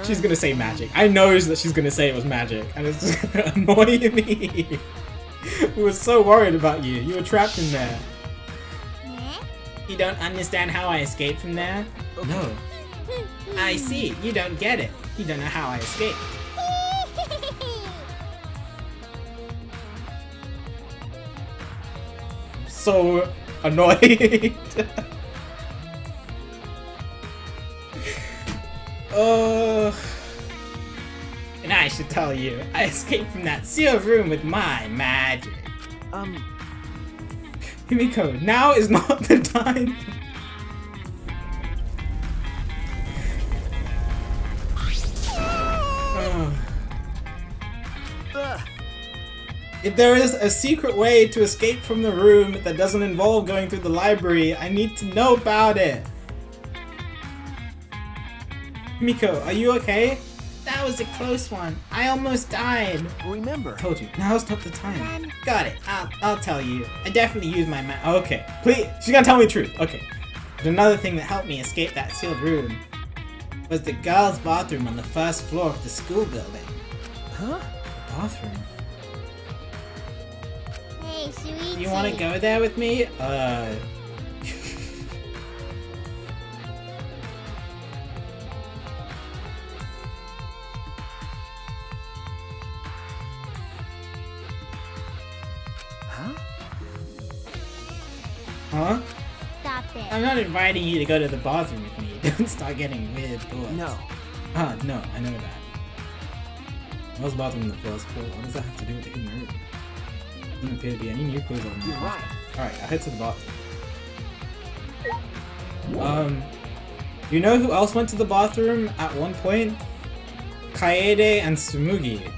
She's gonna say magic. I know that she's gonna say it was magic, and it's annoying me. We were so worried about you. You were trapped in there. You don't understand how I escaped from there? No. I see. You don't get it. You don't know how I escaped. So annoyed. And I should tell you, I escaped from that sealed room with my magic. Himiko, now is not the time. If there is a secret way to escape from the room that doesn't involve going through the library, I need to know about it. Himiko, are you okay? That was a close one. I almost died. Remember. I told you, now's not the time. Got it. I'll tell you. I definitely used my Okay, please. She's gonna tell me the truth. Okay. But another thing that helped me escape that sealed room was the girls' bathroom on the first floor of the school building. Huh? Bathroom. Hey, Shuichi. You want to go there with me? Huh? Stop it. I'm not inviting you to go to the bathroom with me. Don't start getting weird thoughts. No. No, I know that. I was bathroom in the first floor. What does that have to do with the hidden room? Doesn't appear to be any new clues on the You're right. Alright, I'll head to the bathroom. You know who else went to the bathroom at one point? Kaede and Tsumugi.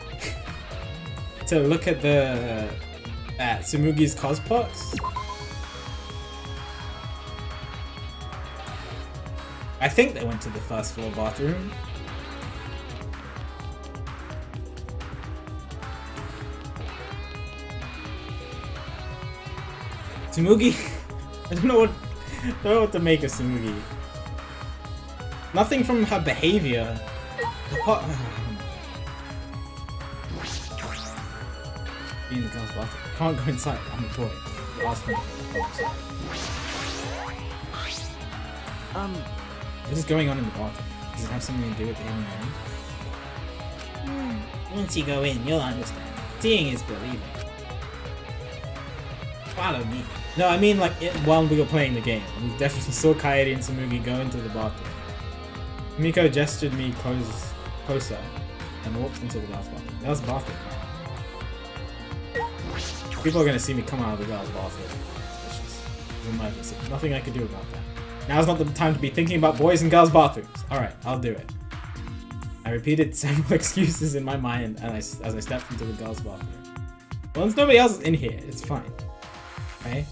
To look at Tsumugi's cospox. I think they went to the first floor bathroom. Tsumugi, I don't know what Don't know what to make of Tsumugi. Nothing from her behavior. Be in the girl's bathroom. Can't go inside. I'm a boy. Ask me to go inside. What is going on in the bathroom? Does it have something to do with the hidden room? Once you go in, you'll understand. Seeing is believing. Follow me. No, I mean like while we were playing the game. We definitely saw Kaede and Tsumugi go into the bathroom. Miko gestured me closer and walked into the girl's bathroom. That was the bathroom. People are gonna see me come out of the girl's bathroom. Emergency. Nothing I can do about that. Now's not the time to be thinking about boys and girls' bathrooms. Alright, I'll do it. I repeated several excuses in my mind as I stepped into the girls' bathroom. Once nobody else is in here, it's fine. Okay?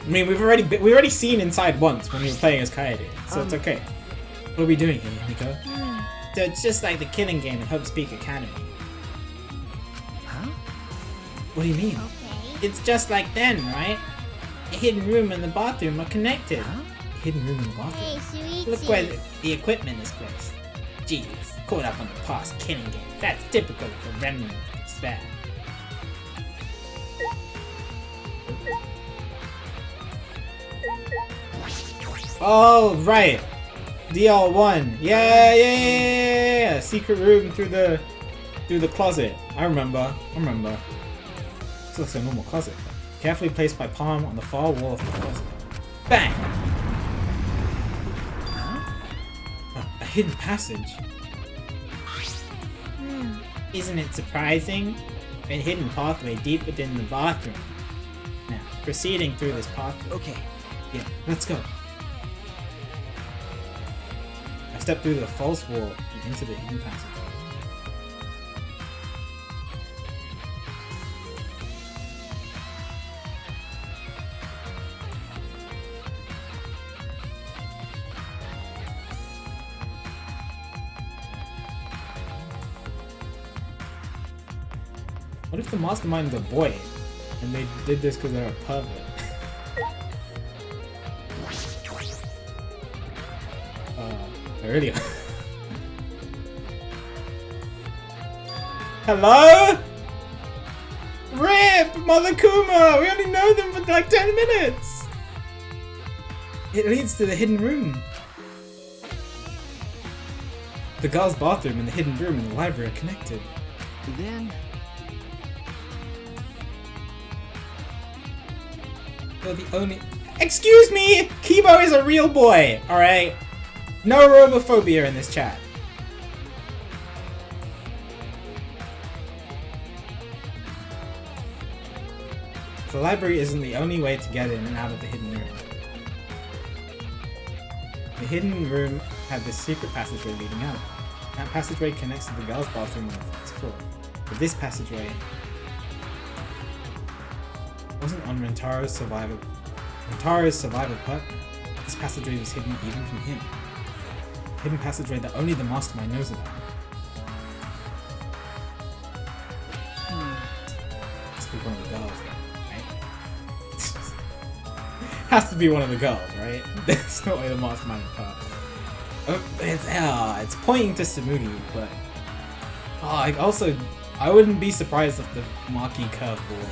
I mean, we've already seen inside once when we were playing as Kaede, so it's okay. What are we doing here, Miko? So it's just like the killing game in Hope Speak Academy. Huh? What do you mean? Okay. It's just like then, right? The hidden room and the bathroom are connected. Huh? Hidden room in the bathroom? Hey, Shuichi. Look where the equipment is placed. Jeez, caught up on the past killing game. That's typical of a remnant of despair. Oh, right. DL1. Yeah. Secret room through the closet. I remember. This looks like a normal closet. Carefully placed my palm on the far wall of the closet. Bang! A hidden passage. Isn't it surprising? A hidden pathway deep within the bathroom. Now, proceeding through this pathway. Okay. Yeah, let's go. I stepped through the false wall and into the hidden passage. What if the mastermind is a boy and they did this because they're a pervert? Earlier. Hello? RIP! Mother Kuma! We only know them for like 10 minutes! It leads to the hidden room. The girl's bathroom and the hidden room in the library are connected. Then They're the only— Excuse me! Kibo is a real boy, alright? No robophobia in this chat. The library isn't the only way to get in and out of the hidden room. The hidden room had this secret passageway leading out. That passageway connects to the girls' bathroom on the first floor. But this passageway wasn't on Rentaro's survival partner. This passageway was hidden even from him. A hidden passageway that only the mastermind knows about. Has to be one of the girls, right? Has to be one of the girls, right? That's not why the mastermind part. It's pointing to Tsumugi, but I wouldn't be surprised if the Maki curveball.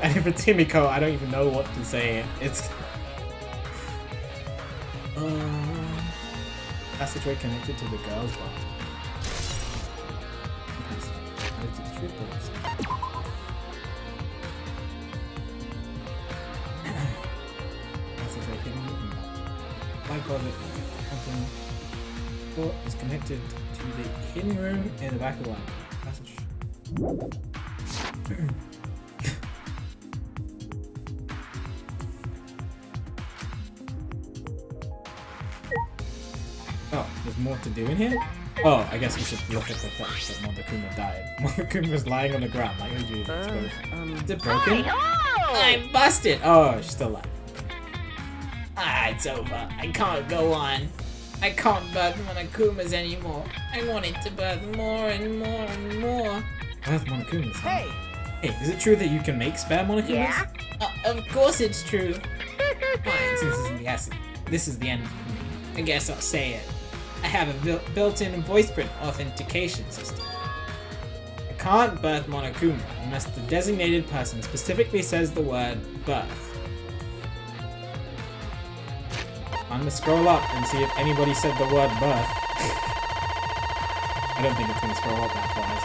And if it's Himiko, I don't even know what to say. It's passageway connected to the girls' bathroom. Passageway hidden in the my closet. Door is connected to the hidden room in the back of the line. Passage. Oh, there's more to do in here? Oh, I guess we should look at the fact that Monokuma died. Monokuma's lying on the ground like usually. Is it broken? I'm busted! Oh, she's still alive. It's over. I can't go on. I can't birth Monokumas anymore. I wanted to birth more and more and more. Birth Monokumas, huh? Hey! Hey, is it true that you can make spare Monokumas? Yeah? Of course it's true. Fine, since this is the end for me. I guess I'll say it. I have a built-in voice print authentication system. I can't birth Monokuma unless the designated person specifically says the word birth. I'm gonna scroll up and see if anybody said the word birth. I don't think it's gonna scroll up that far, is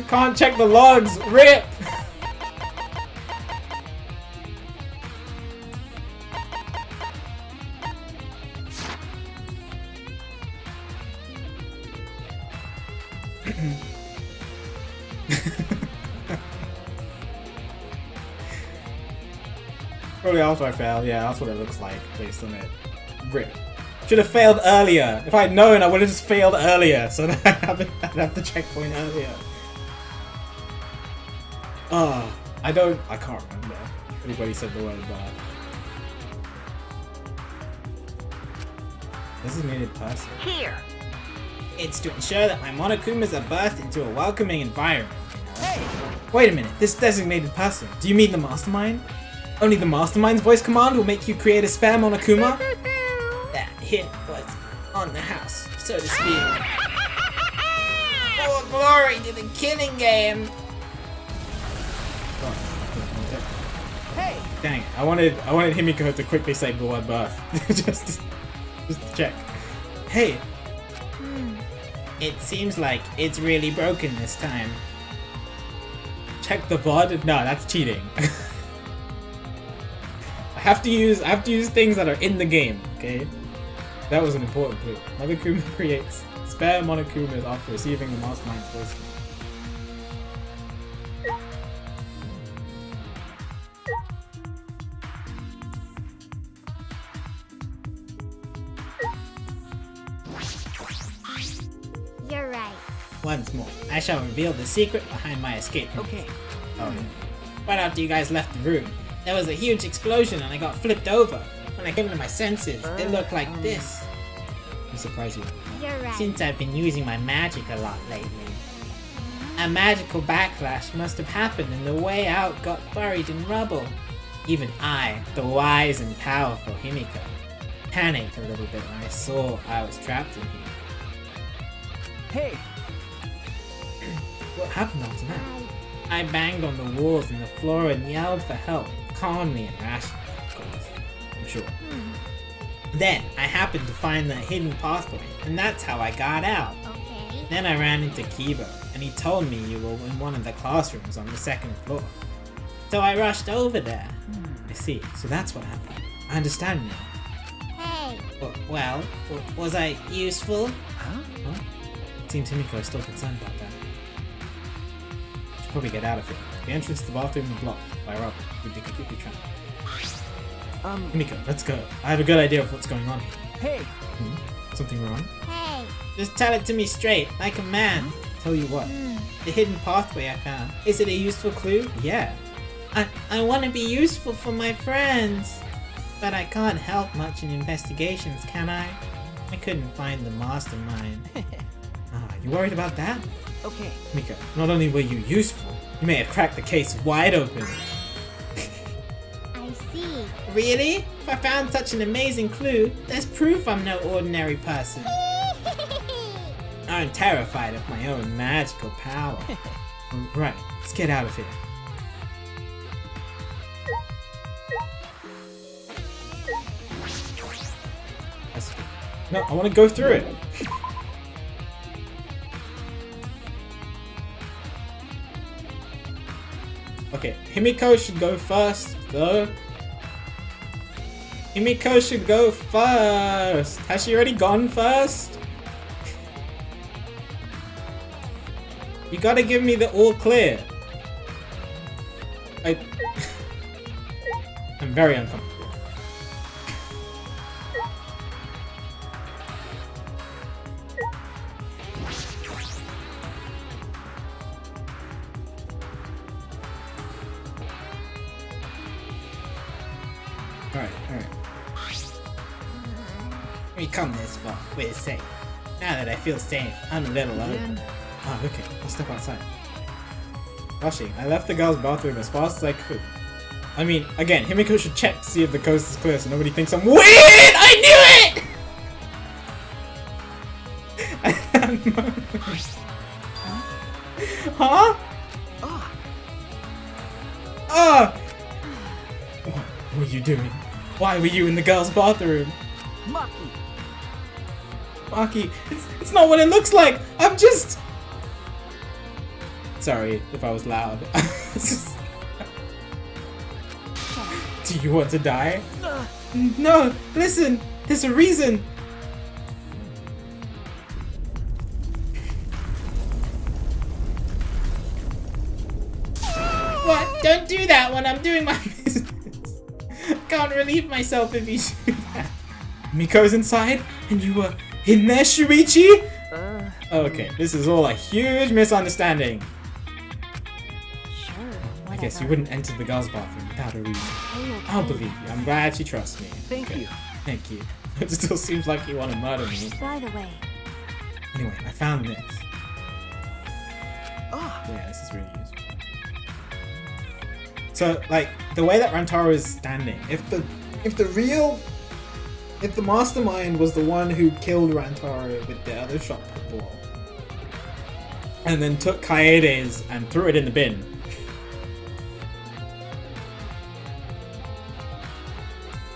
it? Can't check the logs! RIP! Probably after I failed, yeah, that's what it looks like based on it. RIP. Should have failed earlier. If I'd known, I would have just failed earlier, so that I'd have the checkpoint earlier. I can't remember. Anybody said the word birth. Designated person. Here. It's to ensure that my Monokumas are birthed into a welcoming environment. Hey! Wait a minute, this designated person. Do you mean the Mastermind? Only the Mastermind's voice command will make you create a spare Monokuma? That hit was on the house, so to speak. More glory to the killing game! Hey! Dang it, I wanted Himiko to quickly say the word birth. just to check. Hey! It seems like it's really broken this time. Check the VOD? No, that's cheating. I have to use things that are in the game, okay? That was an important clue. Monokuma creates spare Monokumas after receiving the Mastermind's voice. You're right. Once more, I shall reveal the secret behind my escape. Okay. Oh yeah. Right after you guys left the room, there was a huge explosion and I got flipped over. When I came to my senses, it looked like this. I'm surprised you. You're right. Since I've been using my magic a lot lately, a magical backlash must have happened and the way out got buried in rubble. Even I, the wise and powerful Himiko, panicked a little bit when I saw I was trapped in here. Hey! What happened after that? I banged on the walls and the floor and yelled for help, calmly and rationally, of course. I'm sure. Then, I happened to find the hidden pathway, and that's how I got out. Okay. Then I ran into Kibo, and he told me you were in one of the classrooms on the second floor. So I rushed over there. I see, so that's what happened. I understand now. Hey. Well, was I useful? Huh? Huh? Seems Himiko is still concerned about that. Should probably get out of here. The entrance to the bathroom is blocked by rubble. We'd be completely trapped. Himiko, let's go. I have a good idea of what's going on here. Hey! Something wrong? Hey. Just tell it to me straight, like a man. Tell you what. The hidden pathway I found. Is it a useful clue? Yeah. I want to be useful for my friends. But I can't help much in investigations, can I? I couldn't find the mastermind. You worried about that? Okay. Himiko, not only were you useful, you may have cracked the case wide open. I see. Really? If I found such an amazing clue, there's proof I'm no ordinary person. I'm terrified of my own magical power. Right, let's get out of here. No, I want to go through it. Okay, Himiko should go first, though. Himiko should go first. Has she already gone first? You gotta give me the all clear. I'm very uncomfortable. Alright. We come this far. We're safe. Now that I feel safe, I'm a little open. Ah, okay. I'll step outside. Rushing, I left the girl's bathroom as fast as I could. I mean, again, Himiko should check to see if the coast is clear so nobody thinks I'm weird! I knew it! Huh? What were you doing? Why were you in the girl's bathroom? Maki! Maki, it's not what it looks like! I'm just... Sorry if I was loud. Do you want to die? No, listen! There's a reason! What? Don't do that when I'm doing my business. Can't relieve myself if you do that. Miko's inside, and you were in there, Shuichi? Okay, this is all a huge misunderstanding. Sure, whatever. I guess you wouldn't enter the girls' bathroom without a reason. I'll believe you. I'm glad you trust me. Thank you. Thank you. It still seems like you want to murder me. By the way, Anyway, I found this. Ah, Yeah, this is really useful. So, like, the way that Rantaro is standing, if the mastermind was the one who killed Rantaro with the other shot ball, and then took Kaede's and threw it in the bin,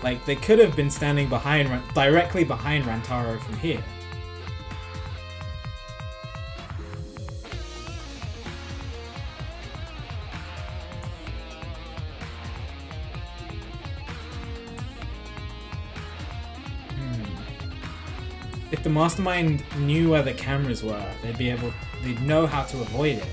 like, they could have been standing directly behind Rantaro from here. If the mastermind knew where the cameras were, they'd know how to avoid it.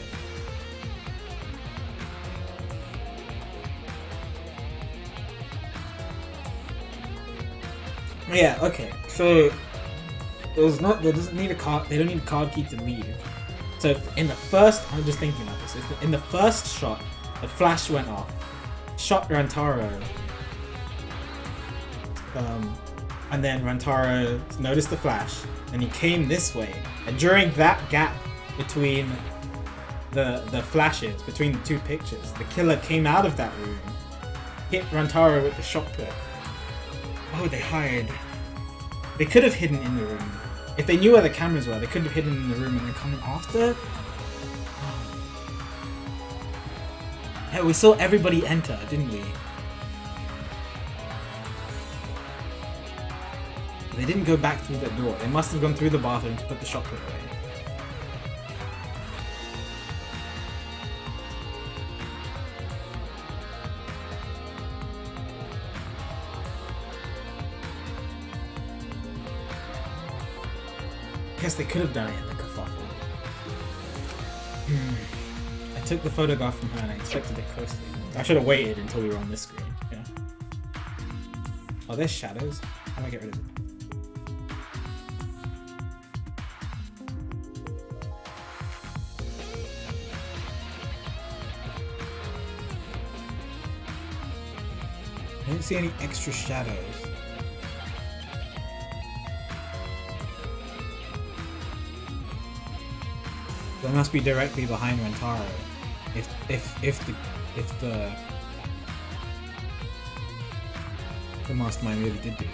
Yeah, okay. So they don't need a card key to leave. So in the first, I'm just thinking about this. In the first shot, the flash went off, shot Rantaro, and then Rantaro noticed the flash, and he came this way. And during that gap between the flashes, between the two pictures, the killer came out of that room, hit Rantaro with the shotgun. Oh, they hide. They could have hidden in the room. If they knew where the cameras were, they could have hidden in the room and then come after. Hey, we saw everybody enter, didn't we? They didn't go back through that door. They must have gone through the bathroom to put the shotgun away. I guess they could have done it in the kerfuffle. I took the photograph from her and I inspected it closely. I should have waited until we were on this screen. Yeah. Oh, there's shadows. How do I get rid of it? I don't see any extra shadows. They must be directly behind Rantaro. If the mastermind really did do this.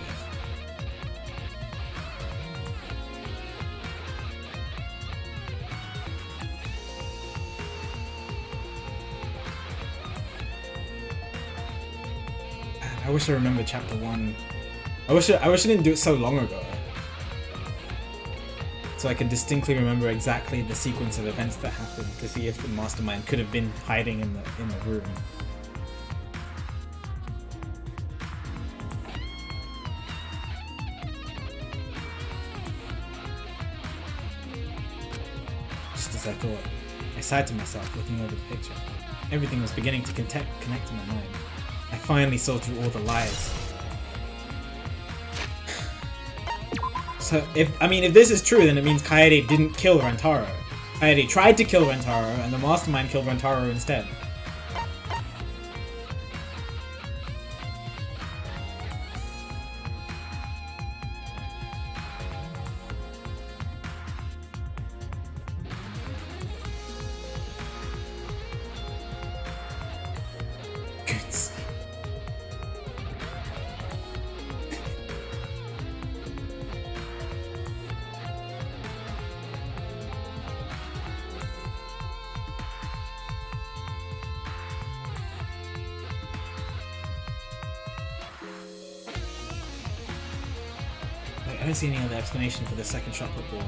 I wish I remembered chapter 1. I wish I didn't do it so long ago. So I can distinctly remember exactly the sequence of events that happened to see if the mastermind could have been hiding in the room. Just as I thought, I sighed to myself looking over the picture. Everything was beginning to connect in my mind. I finally saw through all the lies. So, if this is true, then it means Kaede didn't kill Rantaro. Kaede tried to kill Rantaro, and the mastermind killed Rantaro instead. I don't see any other explanation for the second chocolate ball.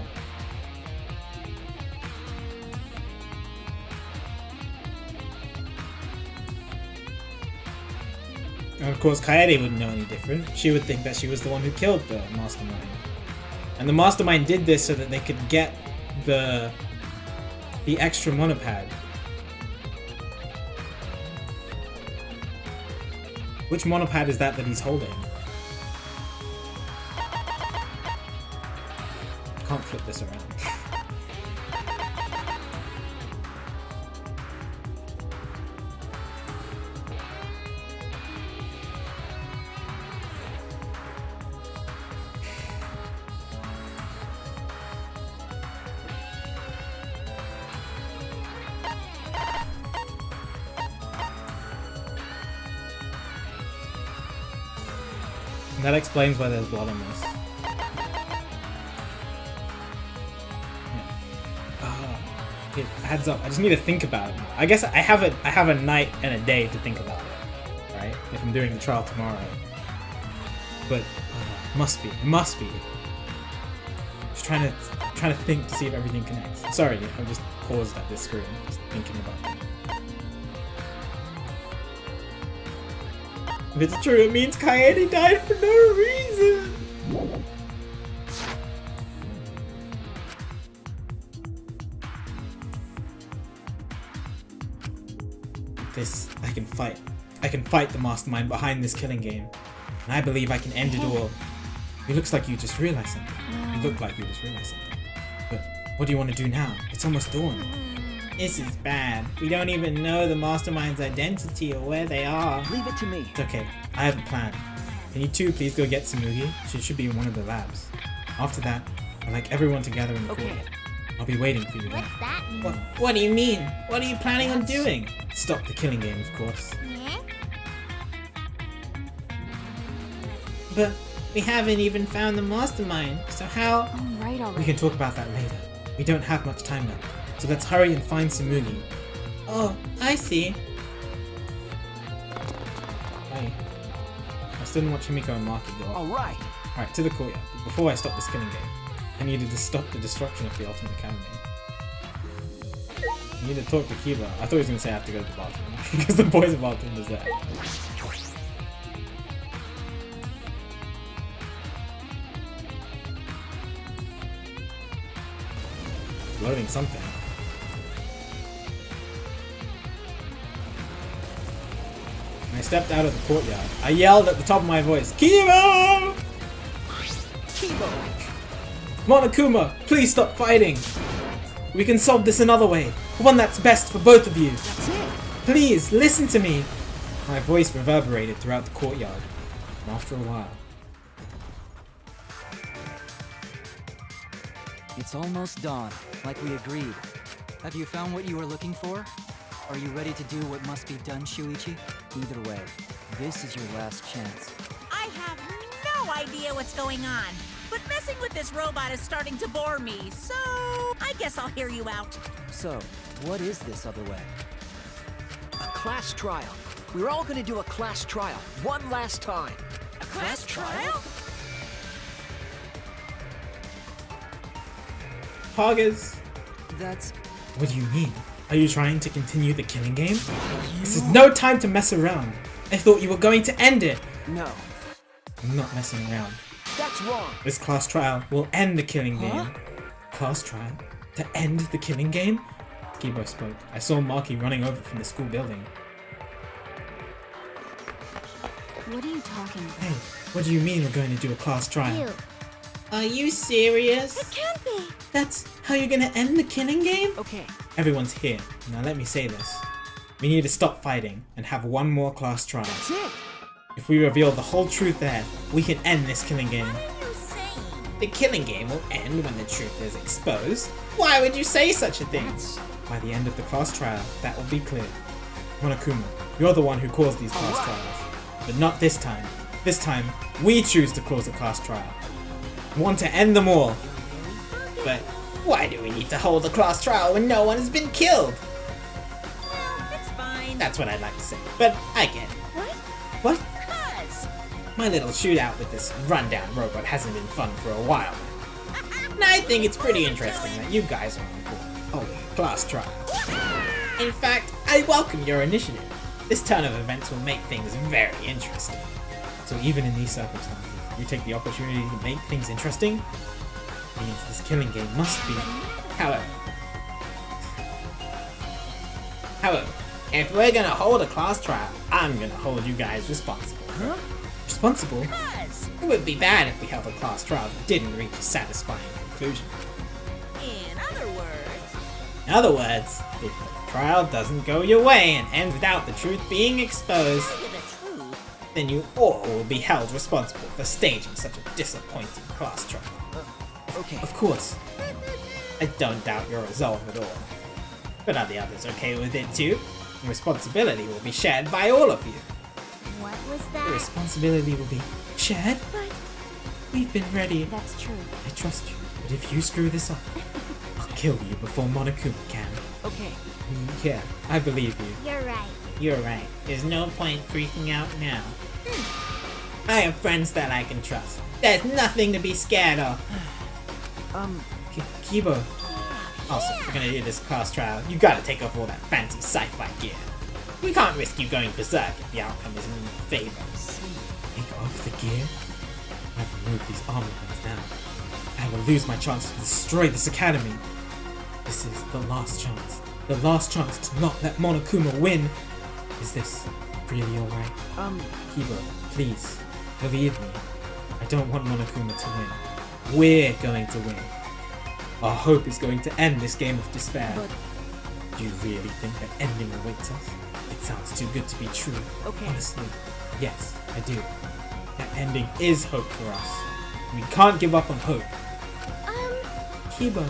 And of course, Kaede wouldn't know any different. She would think that she was the one who killed the mastermind. And the mastermind did this so that they could get the extra monopad. Which monopad is that he's holding? Can't flip this around. That explains why there's blood on this. It adds up. I just need to think about it. I guess I have a night and a day to think about it, right? If I'm doing the trial tomorrow. But it must be. Just trying to think to see if everything connects. Sorry, I'm just paused at this screen, just thinking about it. If it's true, it means Kaede died for no reason! This, I can fight. I can fight the mastermind behind this killing game. And I believe I can end it all. It looks like you just realized something. You look like you just realized something. But what do you want to do now? It's almost dawn. This is bad. We don't even know the mastermind's identity or where they are. Leave it to me. It's okay. I have a plan. Can you two please go get Tsumugi? She should be in one of the labs. After that, I'd like everyone to gather in the court. I'll be waiting for you there. What's that mean? What do you mean? What are you planning on doing? Stop the killing game, of course. Yeah? But we haven't even found the mastermind, so how? I'm right We already. can talk about that later. We don't have much time left, so let's hurry and find Tsumugi. Oh, I see. I still didn't want Himiko and Maki go off. Alright. Alright, to the courtyard. But before I stop this killing game, I needed to stop the destruction of the Ultimate Academy. I need to talk to Kiba. I thought he was going to say I have to go to the bathroom, because the boys' bathroom was there. Loading something. When I stepped out of the courtyard, I yelled at the top of my voice, Kiba! Kibo! Monokuma, please stop fighting! We can solve this another way, one that's best for both of you. That's it! Please, listen to me! My voice reverberated throughout the courtyard, and after a while, It's almost dawn, like we agreed. Have you found what you were looking for? Are you ready to do what must be done, Shuichi? Either way, this is your last chance. I have no idea what's going on, but messing with this robot is starting to bore me, so I guess I'll hear you out. So, what is this other way? A class trial. We're all gonna do a class trial, one last time. A class trial? Poggers! That's... What do you mean? Are you trying to continue the killing game? This is no time to mess around. I thought you were going to end it. No, I'm not messing around. that's wrong. This class trial will end the killing game. Class trial? To end the killing game? Kibo spoke. I saw Maki running over from the school building. What are you talking about? Hey, what do you mean we're going to do a class trial? Ew. Are you serious? It can't be. That's how you're gonna end the killing game? Okay, Everyone's here. Now let me say this. We need to stop fighting and have one more class trial. that's it. If we reveal the whole truth there, we can end this killing game. What are you saying? The killing game will end when the truth is exposed. Why would you say such a thing? By the end of the class trial, that will be clear. Monokuma, you're the one who caused these class trials. But not this time. This time, we choose to cause a class trial. We want to end them all. But why do we need to hold a class trial when no one has been killed? Well, it's fine. That's what I'd like to say, but I get it. What? What? Cuz My little shootout with this rundown robot hasn't been fun for a while now. And I think it's pretty interesting that you guys are on board. Oh, class trial. In fact, I welcome your initiative. This turn of events will make things very interesting. So even in these circumstances, you take the opportunity to make things interesting? Means this killing game must be. However, if we're gonna hold a class trial, I'm gonna hold you guys responsible. Huh? Responsible? It would be bad if we held a class trial that didn't reach a satisfying conclusion. In other words, if the trial doesn't go your way and ends without the truth being exposed, then you all will be held responsible for staging such a disappointing class trial. Okay. Of course, I don't doubt your resolve at all. But are the others okay with it too? The responsibility will be shared by all of you. What was The that? responsibility will be shared? But We've been ready. that's true. I trust you, but if you screw this up, I'll kill you before Monokuma can. Okay. Yeah, I believe you. You're right. You're right. There's no point freaking out now. I have friends that I can trust. There's nothing to be scared of. Kibo. Also, if we're gonna do this class trial, you gotta take off all that fancy sci-fi gear. We can't risk you going berserk if the outcome isn't in your favor. Take off the gear? I've removed these armor guns now. I will lose my chance to destroy this academy. This is the last chance. The last chance to not let Monokuma win. Is this really alright? Kibo, please, believe me. I don't want Monokuma to win. We're going to win. Our hope is going to end this game of despair. Do you really think that ending awaits us? It sounds too good to be true. Okay. Honestly, yes, I do. That ending is hope for us. We can't give up on hope. Kibo,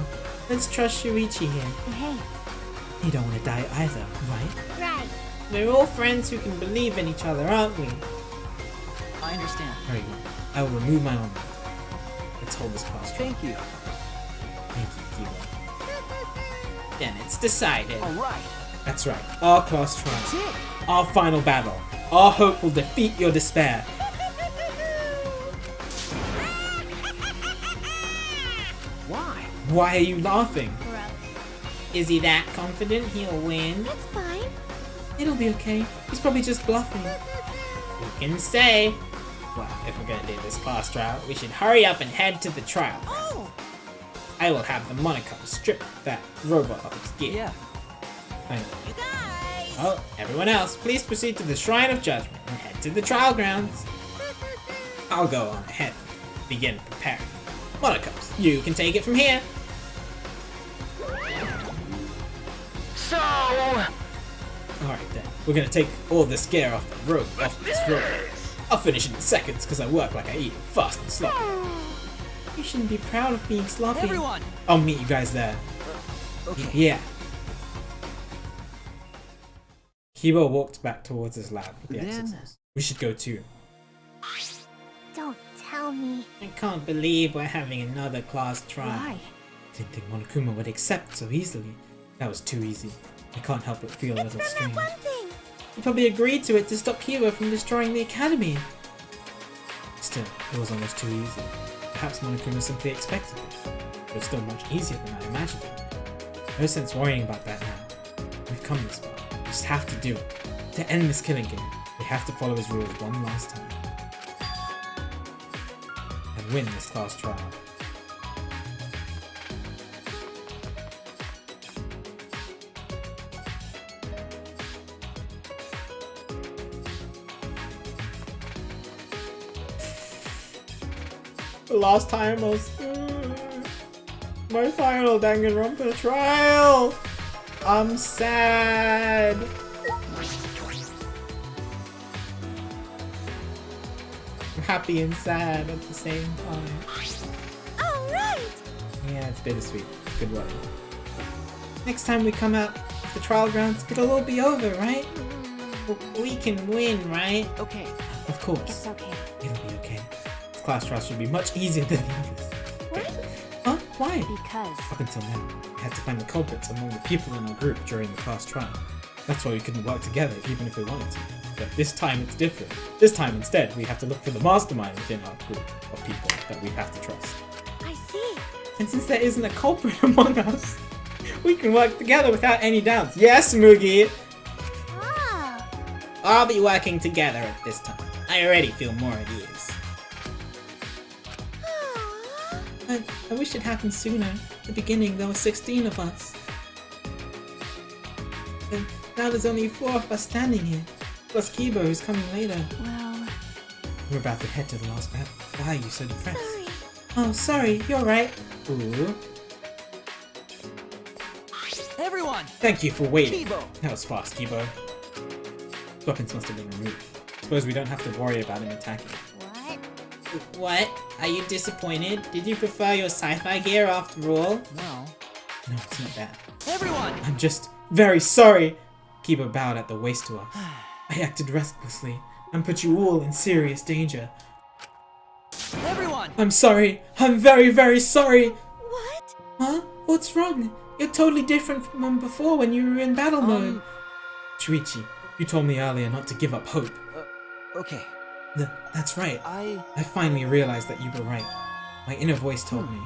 let's trust Shuichi here. Hey, You don't want to die either, right? right. We're all friends who can believe in each other, aren't we? I understand. Very well. I will remove my armor. Let's hold this class trial. Thank you. Thank you, Kibo. Then it's decided. All right. That's right. Our class trial. That's it. Our final battle. Our hope will defeat your despair. Why? Why are you laughing? Gross. Is he that confident he'll win? That's fine. It'll be okay. He's probably just bluffing. Who can say? Well, if we're gonna do this class trial, we should hurry up and head to the trial. Oh, I will have the Monokuma strip that robot of its gear. Yeah. Fine. you guys. Well, everyone else, please proceed to the Shrine of Judgment and head to the trial grounds. I'll go on ahead and begin preparing. Monocups, you can take it from here. So, Alright then, we're gonna take all the scare off the rope, off this rope. I'll finish it in seconds because I work like I eat fast and sloppy. You shouldn't be proud of being sloppy. Everyone. I'll meet you guys there. Okay. Yeah. Kibo walked back towards his lab with the Then- exorcist. We should go too. Don't tell me. I can't believe we're having another class trial. Why? Didn't think Monokuma would accept so easily. That was too easy. I can't help but feel a little strange. One thing. He probably agreed to it to stop Kibo from destroying the academy. Still, it was almost too easy. Perhaps Monokuma simply expected this. It was still much easier than I imagined it. No sense worrying about that now. We've come this far. We just have to do it. To end this killing game, we have to follow his rules one last time. And win this class trial. The last time was my final Danganronpa trial. I'm sad. I'm happy and sad at the same time. All right. Yeah, it's bittersweet. Good work. Next time we come out of the trial grounds, it'll all be over, right? We can win, right? Okay. Of course. It's okay. It'll be okay. This class trial should be much easier than the others. What? Huh? Why? Because Up until now, we had to find the culprits among the people in our group during the class trial. That's why we couldn't work together, even if we wanted to. But this time it's different. This time instead, we have to look for the mastermind within our group of people that we have to trust. I see. And since there isn't a culprit among us, We can work together without any doubts. Yes, Moogie! Ah. I'll be working together at this time. I already feel more at ease. I wish it happened sooner. At the beginning, there were 16 of us. And now there's only 4 of us standing here. Plus Kibo, who's coming later. Well, We're about to head to the last battle. Why are you so depressed? sorry. Oh, sorry, you're right. Ooh. Everyone! Thank you for waiting. Kibo! That was fast, Kibo. Weapons must have been removed. Suppose we don't have to worry about him attacking. What? What? Are you disappointed? Did you prefer your sci-fi gear after all? No. No, it's not that. Everyone! I'm just very sorry. Kibo bowed at the waist to us. I acted restlessly and put you all in serious danger. Everyone! I'm sorry. I'm very, very sorry. What? Huh? What's wrong? You're totally different from before when you were in battle mode. Shuichi, you told me earlier not to give up hope. Okay. That's right. I I finally realized that you were right. My inner voice told me.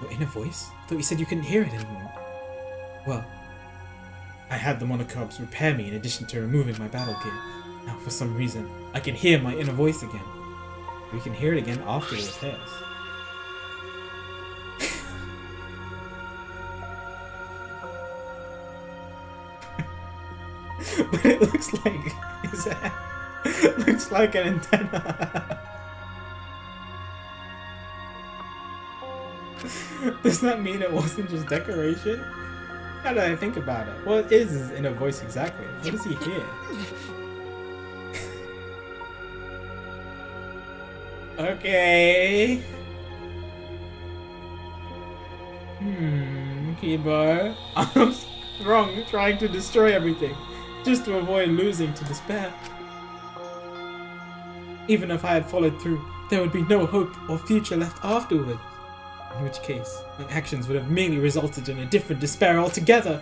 Your inner voice? I thought you said you couldn't hear it anymore. Well, I had the Monocubs repair me in addition to removing my battle gear. Now, for some reason, I can hear my inner voice again. We can hear it again after the repairs. But it looks like his hair looks like an antenna. Does that mean it wasn't just decoration? How did I think about it? What is his inner voice exactly? What does he hear? Okay. Kibo. I'm wrong, trying to destroy everything, just to avoid losing to despair. Even if I had followed through, there would be no hope or future left afterward. In which case, my actions would have merely resulted in a different despair altogether.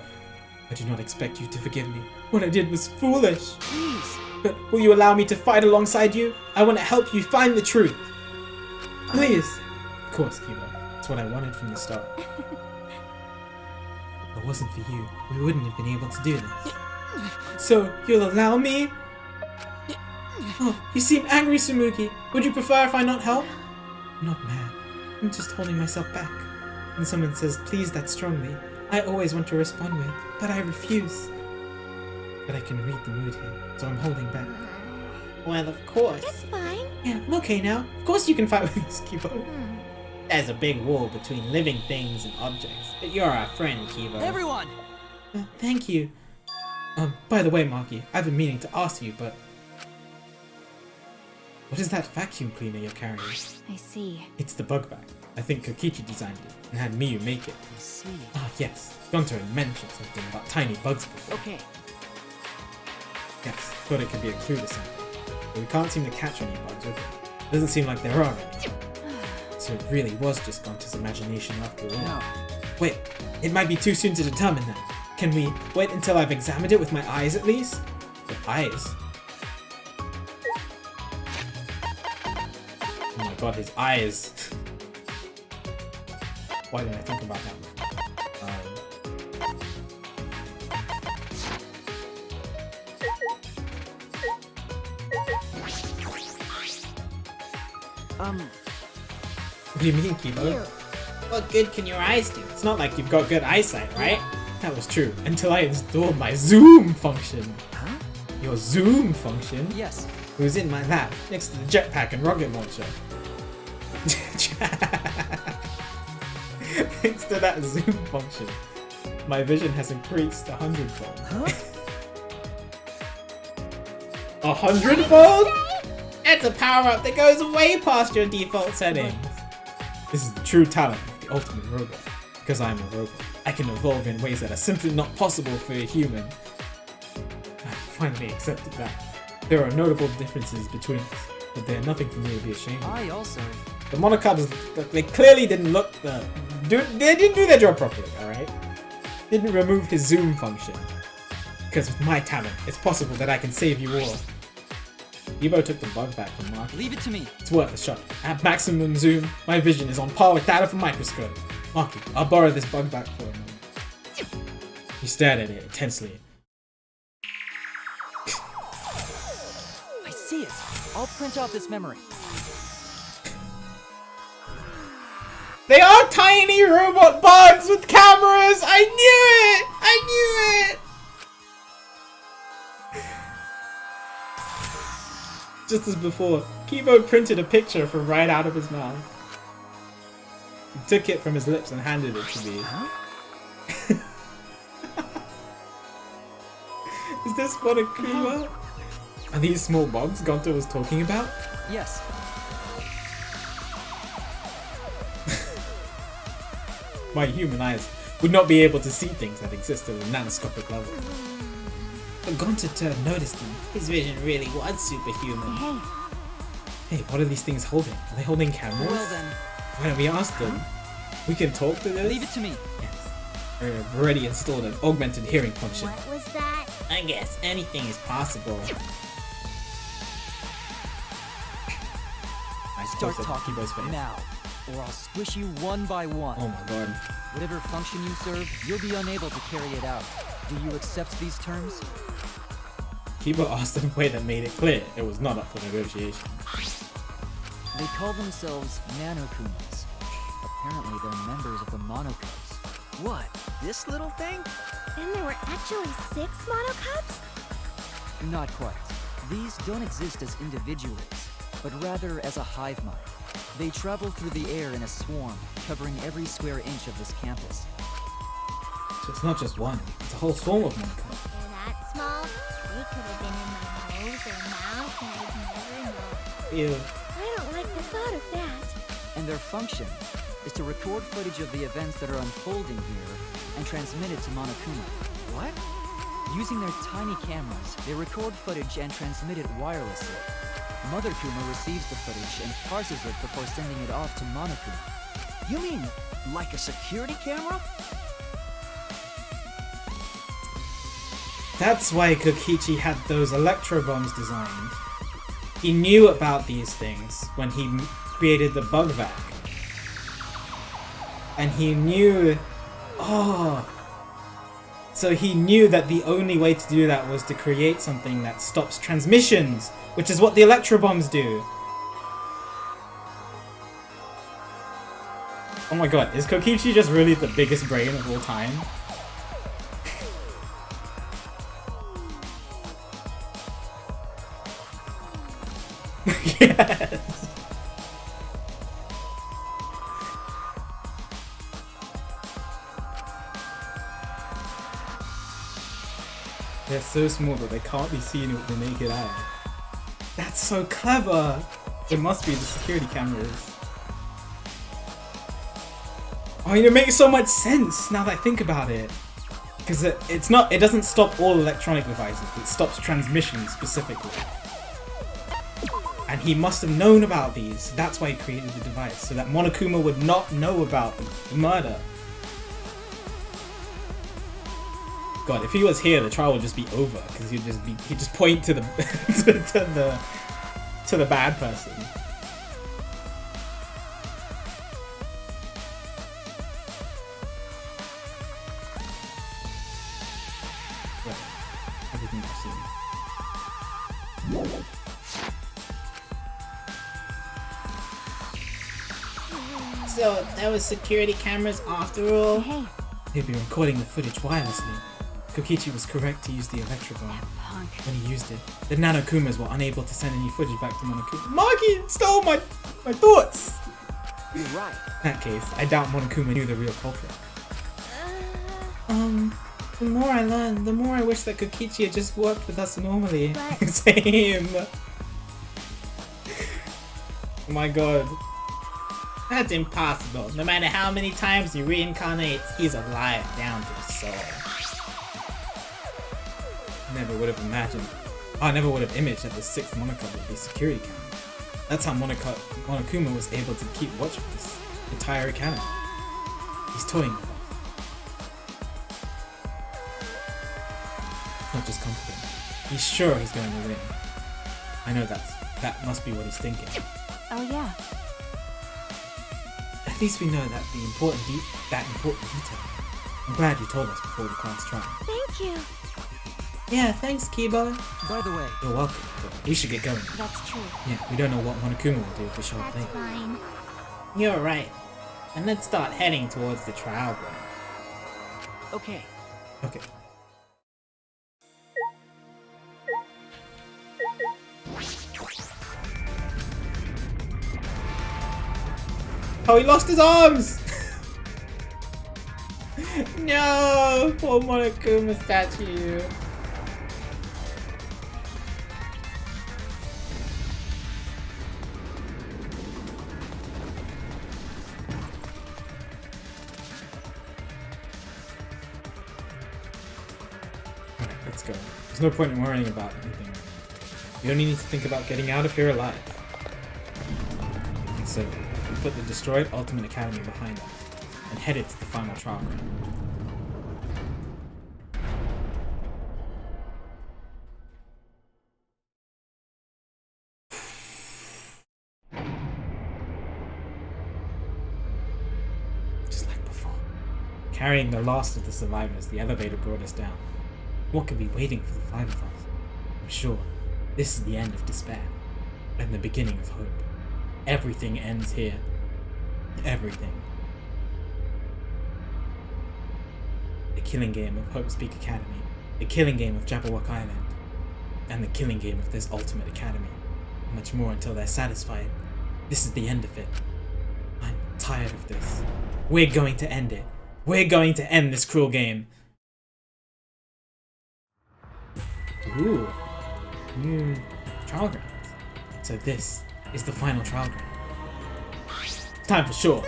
I do not expect you to forgive me. What I did was foolish. please. But will you allow me to fight alongside you? I want to help you find the truth. Please. Of course, Kibo. That's what I wanted from the start. If it wasn't for you, we wouldn't have been able to do this. So, you'll allow me? Oh, you seem angry, Sumuki. Would you prefer if I not help? I'm not mad. I'm just holding myself back. When someone says please that strongly, I always want to respond with, but I refuse. But I can read the mood here, so I'm holding back. Well, of course. That's fine. Yeah, I'm okay now. Of course you can fight with us, Kibo. There's a big wall between living things and objects, but you're our friend, Kibo. Everyone! Thank you. By the way, Maki, I've been meaning to ask you, but... What is that vacuum cleaner you're carrying? I see. It's the bug vac. I think Kokichi designed it, and had Miyu make it. I see. Ah, yes. Gonto mentioned something about tiny bugs before. Okay. Yes, thought it could be a clue to something. But we can't seem to catch any bugs with it. Doesn't seem like there are any. So it really was just Gonto's imagination after all. No. Wait, it might be too soon to determine that. Can we wait until I've examined it with my eyes at least? With eyes? Oh my god, his eyes. Why didn't I think about that before? What do you mean, Kibo? Ew. What good can your eyes do? It's not like you've got good eyesight, right? That was true, until I installed my zoom function. Huh? Your zoom function? Yes. It was in my lab, next to the jetpack and rocket launcher. Thanks to that zoom function, my vision has increased 100-fold. Huh? 100-fold? It's a power-up that goes way past your default settings. This is the true talent of the ultimate robot. Because I'm a robot, I can evolve in ways that are simply not possible for a human. I finally accepted that. There are notable differences between us, but they're nothing for me to be ashamed of. I also... The Monocubs, they clearly didn't look they didn't do their job properly, alright? Didn't remove his zoom function. Because with my talent, it's possible that I can save you all. Ebo took the bug back from Marky. Leave it to me. It's worth a shot. At maximum zoom, my vision is on par with that of a microscope. Marky, I'll borrow this bug back for a moment. He stared at it intensely. I see it. I'll print out this memory. They are tiny robot bugs with cameras! I knew it! I knew it! Just as before, Kibo printed a picture from right out of his mouth. He took it from his lips and handed it to me. Huh? Is this Monokuma? Are these small bugs Gonto was talking about? Yes. My human eyes would not be able to see things that exist at a nanoscopic level. But Gonto noticed them. His vision really was superhuman. Hey, Hey, what are these things holding? Are they holding cameras? Well then, Why don't we ask them? We can talk to this? leave it to me. Yes. I've already installed an augmented hearing function. what was that? I guess anything is possible. I Start close up talking Kibo's face. now, or I'll squish you one by one. Oh my god. Whatever function you serve, you'll be unable to carry it out. Do you accept these terms? Kibo asked in a way that made it clear it was not up for negotiation. They call themselves Nanokumas. Apparently they're members of the Monocubs. What? This little thing? Then there were actually 6 Monocups? Not quite. These don't exist as individuals, but rather as a hive mind. They travel through the air in a swarm, covering every square inch of this campus. So it's not just one, it's a whole swarm of Monokuma. They're that small? They could have been in my nose or mouth and I'd never know. Ew. I don't like the thought of that. And their function is to record footage of the events that are unfolding here and transmit it to Monokuma. What? Using their tiny cameras, they record footage and transmit it wirelessly. Mother Kuma receives the footage and parses it before sending it off to Monokuma. You mean like a security camera? That's why Kokichi had those electro bombs designed. He knew about these things when he created the bug vac. And he knew... Oh! So he knew that the only way to do that was to create something that stops transmissions, which is what the electro bombs do. Oh my god, is Kokichi just really the biggest brain of all time? Yes! They're so small that they can't be seen with the naked eye. That's so clever! It must be the security cameras. Oh, it makes so much sense now that I think about it. Because it doesn't stop all electronic devices, it stops transmissions specifically. And he must have known about these. That's why he created the device, so that Monokuma would not know about the murder. God, if he was here, the trial would just be over because he'd just point to the to the bad person. Right. Everything I've seen. So that was security cameras after all? Hey, He'd be recording the footage wirelessly. Kokichi was correct to use the electrobomb. punk. When he used it, the Nanokumas were unable to send any footage back to Monokuma. Maki stole my thoughts! You're right. In that case, I doubt Monokuma knew the real culprit. The more I learn, the more I wish that Kokichi had just worked with us normally. But- Same! Oh my god. That's impossible. No matter how many times he reincarnates, he's a liar down to his soul. Never would have imagined. I never would have imaged that the 6th Monocup would be security camera. That's how Monokuma was able to keep watch of this entire academy. He's toying with us. Not just confident. He's sure he's going to win. I know that must be what he's thinking. Oh yeah. At least we know that important detail. I'm glad you told us before the class trial. Thank you. Yeah, thanks, Kibo. By the way, You're welcome. But we should get going. That's true. Yeah, we don't know what Monokuma will do if we show up That's late. fine. You're right. And let's start heading towards the trial ground. okay. Okay. Oh, he lost his arms! No! Poor Monokuma statue. Alright, let's go. There's no point in worrying about anything right now. We only need to think about getting out of here alive. And so, we put the destroyed Ultimate Academy behind us and headed to the final trial ground. Just like before. Carrying the last of the survivors, the elevator brought us down. What could be waiting for the five of us? I'm sure this is the end of despair and the beginning of hope. Everything ends here. Everything. The killing game of Hope's Peak Academy, the killing game of Jabberwock Island, and the killing game of this Ultimate Academy. Much more until they're satisfied. This is the end of it. I'm tired of this. We're going to end it. We're going to end this cruel game. Ooh. New trial grounds. So this is the final trial ground. Time for sure.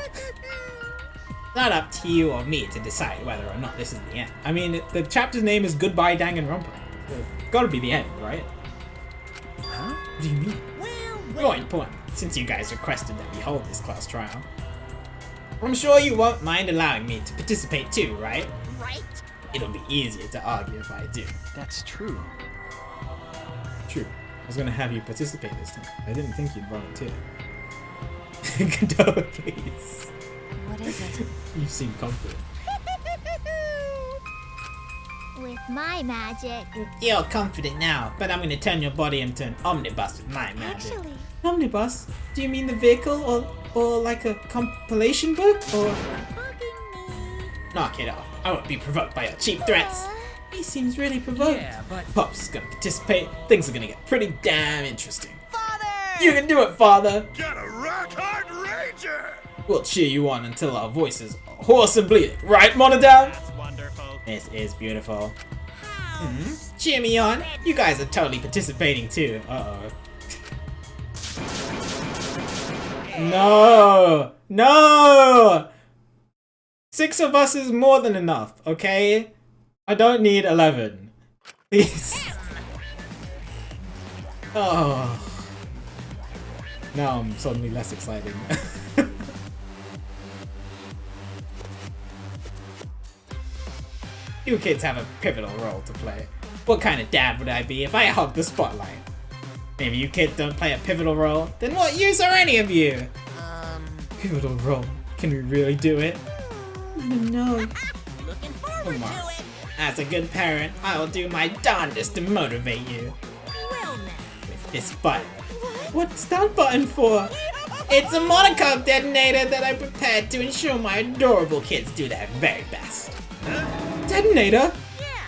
Not up to you or me to decide whether or not this is the end. I mean, the chapter's name is Goodbye Danganronpa. So it's gotta be the end, right? Huh? What do you mean? More important, since you guys requested that we hold this class trial. I'm sure you won't mind allowing me to participate too, right? Right? It'll be easier to argue if I do. That's true. True. I was gonna have you participate this time. I didn't think you'd volunteer. Condola, please. What is it? You seem confident. With my magic. You're confident now, but I'm gonna turn your body into an omnibus with my magic. Actually, Omnibus? Do you mean the vehicle or like a compilation book or? bugging me. Knock it off. I won't be provoked by your cheap threats. He seems really provoked. Yeah, but Pop's is gonna participate. Things are gonna get pretty damn interesting. Father! You can do it, Father! Get a rock hard ranger! We'll cheer you on until our voices are hoarse and bleeding. Right, Monodam? That's wonderful. This is beautiful. Cheer me on. You guys are totally participating too. Uh-oh. No! No! 6 of us is more than enough, okay? I don't need 11. Please. Oh. Now I'm suddenly less excited. You kids have a pivotal role to play. What kind of dad would I be if I hogged the spotlight? Maybe you kids don't play a pivotal role? Then what use are any of you? Pivotal role? Can we really do it? I don't know. Looking forward Come on. to it. As a good parent, I will do my darndest to motivate you. Well, now. With this button. What's that button for? It's a Monocom detonator that I prepared to ensure my adorable kids do their very best. Detonator?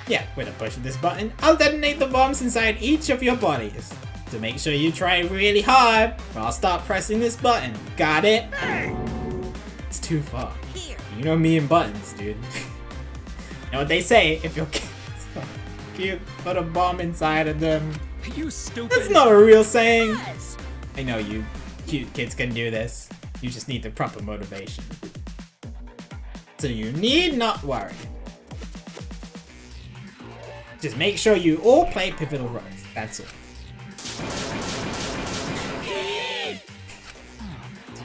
Yeah, with a push of this button, I'll detonate the bombs inside each of your bodies. So make sure you try really hard, or I'll stop pressing this button. Got it? It's too far. Here. You know me and buttons, dude. You know what they say, if your kids are cute, put a bomb inside of them. you stupid. That's not a real saying. Yes. I know you cute kids can do this. You just need the proper motivation. So you need not worry. Just make sure you all play pivotal roles. That's all.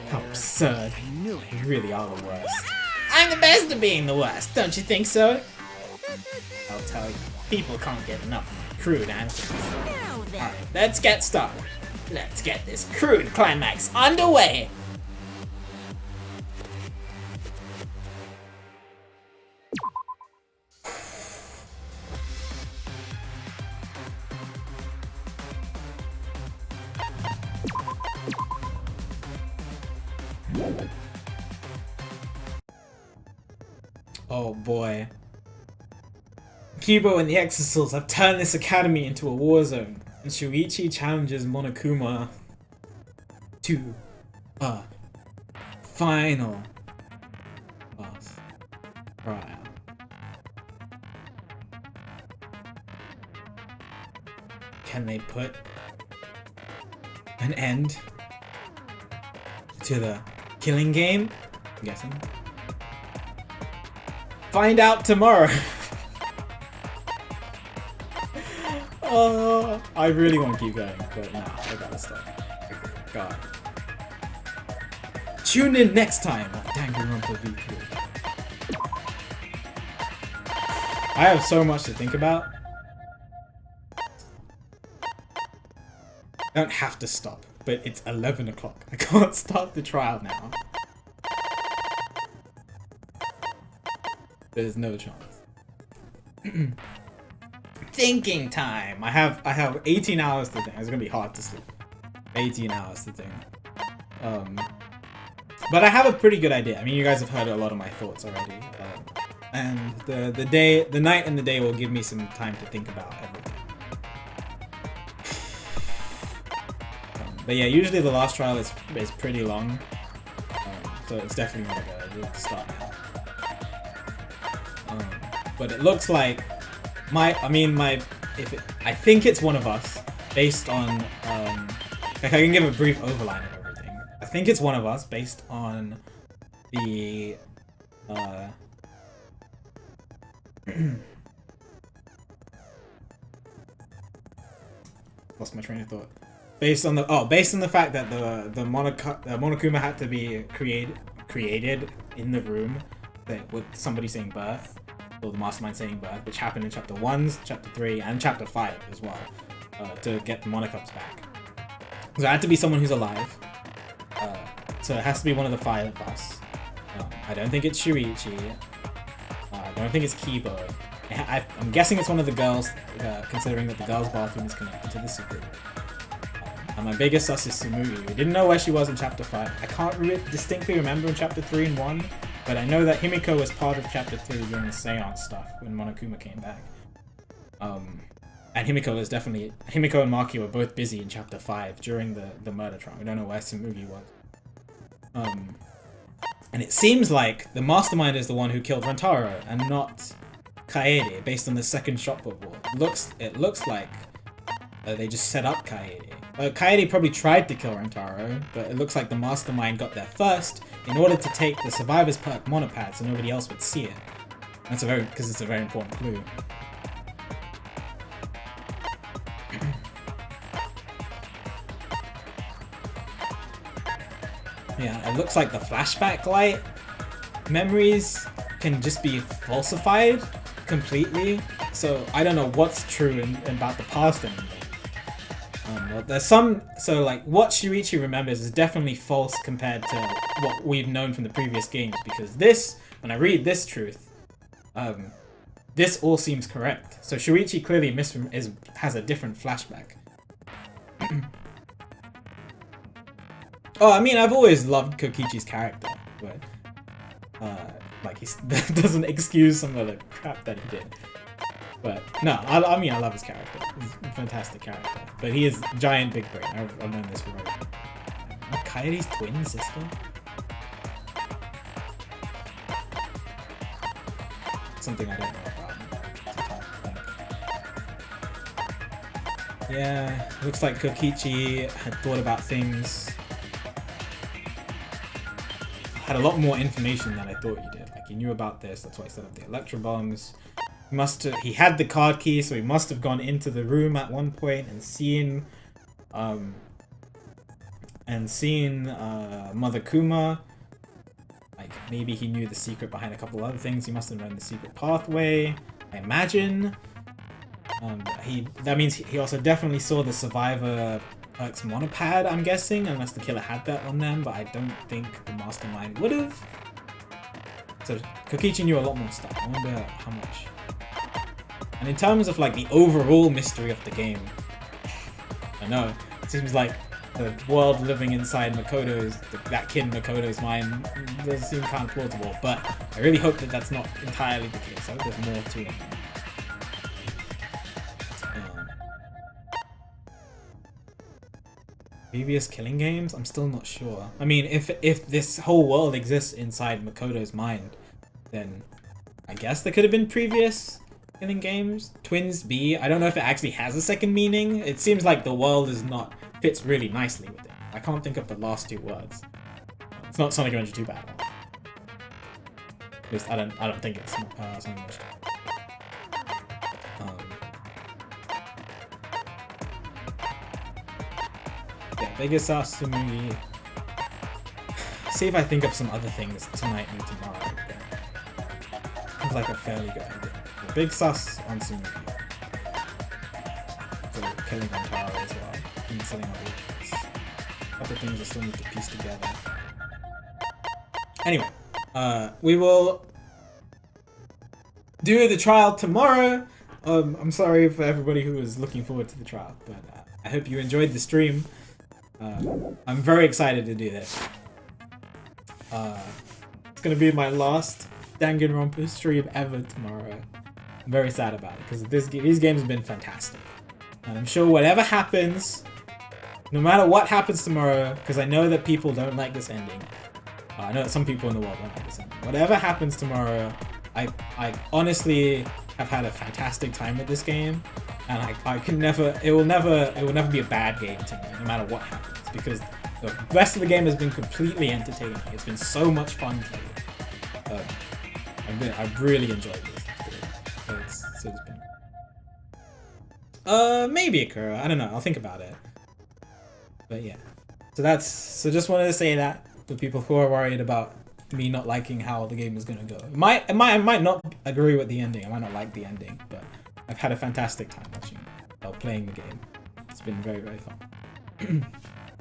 How absurd. You really are the worst. I'm the best at being the worst, don't you think so? I'll tell you. People can't get enough of my crude antics. Now then. Alright, let's get started. Let's get this crude climax underway. Oh boy. Kibo and the Exorcils have turned this academy into a war zone, and Shuichi challenges Monokuma to a final boss trial. Can they put an end to the killing game? I'm guessing. Find out tomorrow. I really want to keep going, but nah, I gotta stop. God. Tune in next time on Danganronpa V2. I have so much to think about. I don't have to stop, but it's 11 o'clock. I can't start the trial now. There's no chance. Thinking time. I have 18 hours to think. It's gonna be hard to sleep. 18 hours to think. But I have a pretty good idea. I mean, you guys have heard a lot of my thoughts already. And the night and the day will give me some time to think about everything. But yeah, usually the last trial is pretty long. So it's definitely not a good idea to start now. But it looks like I think it's one of us based on like I can give a brief overline of everything. I think it's one of us based on the lost my train of thought. Based on the fact that the Monokuma had to be created in the room with somebody saying birth. Or the Mastermind saying birth, which happened in Chapter 1, Chapter 3, and Chapter 5 as well, to get the Monocups back. So it had to be someone who's alive. So it has to be one of the 5 of us. I don't think it's Shuichi. I don't think it's Kibo. I'm guessing it's one of the girls, considering that the girls' bathroom is connected to the secret. And my biggest sus is Sumuri. We didn't know where she was in Chapter 5. I can't distinctly remember in Chapter 3 and 1. But I know that Himiko was part of Chapter 3 during the seance stuff when Monokuma came back. And Himiko and Maki were both busy in Chapter 5 during the murder trial. We don't know where Tsumugi was. And it seems like the Mastermind is the one who killed Rentaro and not Kaede, based on the second shotput wall. It looks like they just set up Kaede. Kaede probably tried to kill Rentaro, but it looks like the Mastermind got there first in order to take the Survivor's Perk monopad so nobody else would see it. Because it's a very important clue. Yeah, it looks like the flashback light memories can just be falsified completely. So I don't know what's true about the past anymore. There's so like what Shuichi remembers is definitely false compared to what we've known from the previous games, because this, when I read this truth, this all seems correct. So Shuichi clearly has a different flashback. Oh, I mean, I've always loved Kokichi's character, but like that doesn't excuse some of the crap that he did. But no, I mean, I love his character. He's a fantastic character. But he is giant big brain. I've known this for a while. Kaede's twin sister? Something I don't know about. Yeah, looks like Kokichi had thought about things. Had a lot more information than I thought he did. Like, he knew about this, that's why he set up the electro bombs. He had the card key, so he must have gone into the room at one point and seen Mother Kuma. Like, maybe he knew the secret behind a couple other things. He must have known the secret pathway. I imagine. That means he also definitely saw the survivor perks monopad, I'm guessing, unless the killer had that on them, but I don't think the mastermind would have. So Kokichi knew a lot more stuff. I wonder how much. And in terms of like the overall mystery of the game, I know it seems like the world living inside Makoto's, that kid Makoto's mind, does seem kind of plausible, but I really hope that that's not entirely the case. I hope there's more to it. Previous killing games? I'm still not sure. I mean, if this whole world exists inside Makoto's mind, then I guess there could have been previous killing games. Twins B, I don't know if it actually has a second meaning. It seems like the world fits really nicely with it. I can't think of the last two words. It's not Sonic Adventure 2 Battle. At least I don't think it's Sonic Adventure. Yeah, biggest Sasumi. See if I think of some other things tonight and tomorrow. Seems like a fairly good idea. The big sus on Sumi. So killing on Taro as well. And selling other things. Other things I still need to piece together. Anyway, we will do the trial tomorrow. I'm sorry for everybody who was looking forward to the trial, but I hope you enjoyed the stream. I'm very excited to do this. It's gonna be my last Danganronpa stream ever tomorrow. I'm very sad about it because these games have been fantastic, and I'm sure whatever happens, no matter what happens tomorrow, because I know that people don't like this ending. I know that some people in the world don't like this ending. Whatever happens tomorrow, I honestly have had a fantastic time with this game, and I can never. It will never be a bad game to me, no matter what happens. Because the rest of the game has been completely entertaining. It's been so much fun to me. I've really enjoyed this. So it's been... maybe Akira. I don't know. I'll think about it. But yeah. So just wanted to say that for people who are worried about me not liking how the game is gonna go. I might not agree with the ending. I might not like the ending, but I've had a fantastic time playing the game. It's been very, very fun.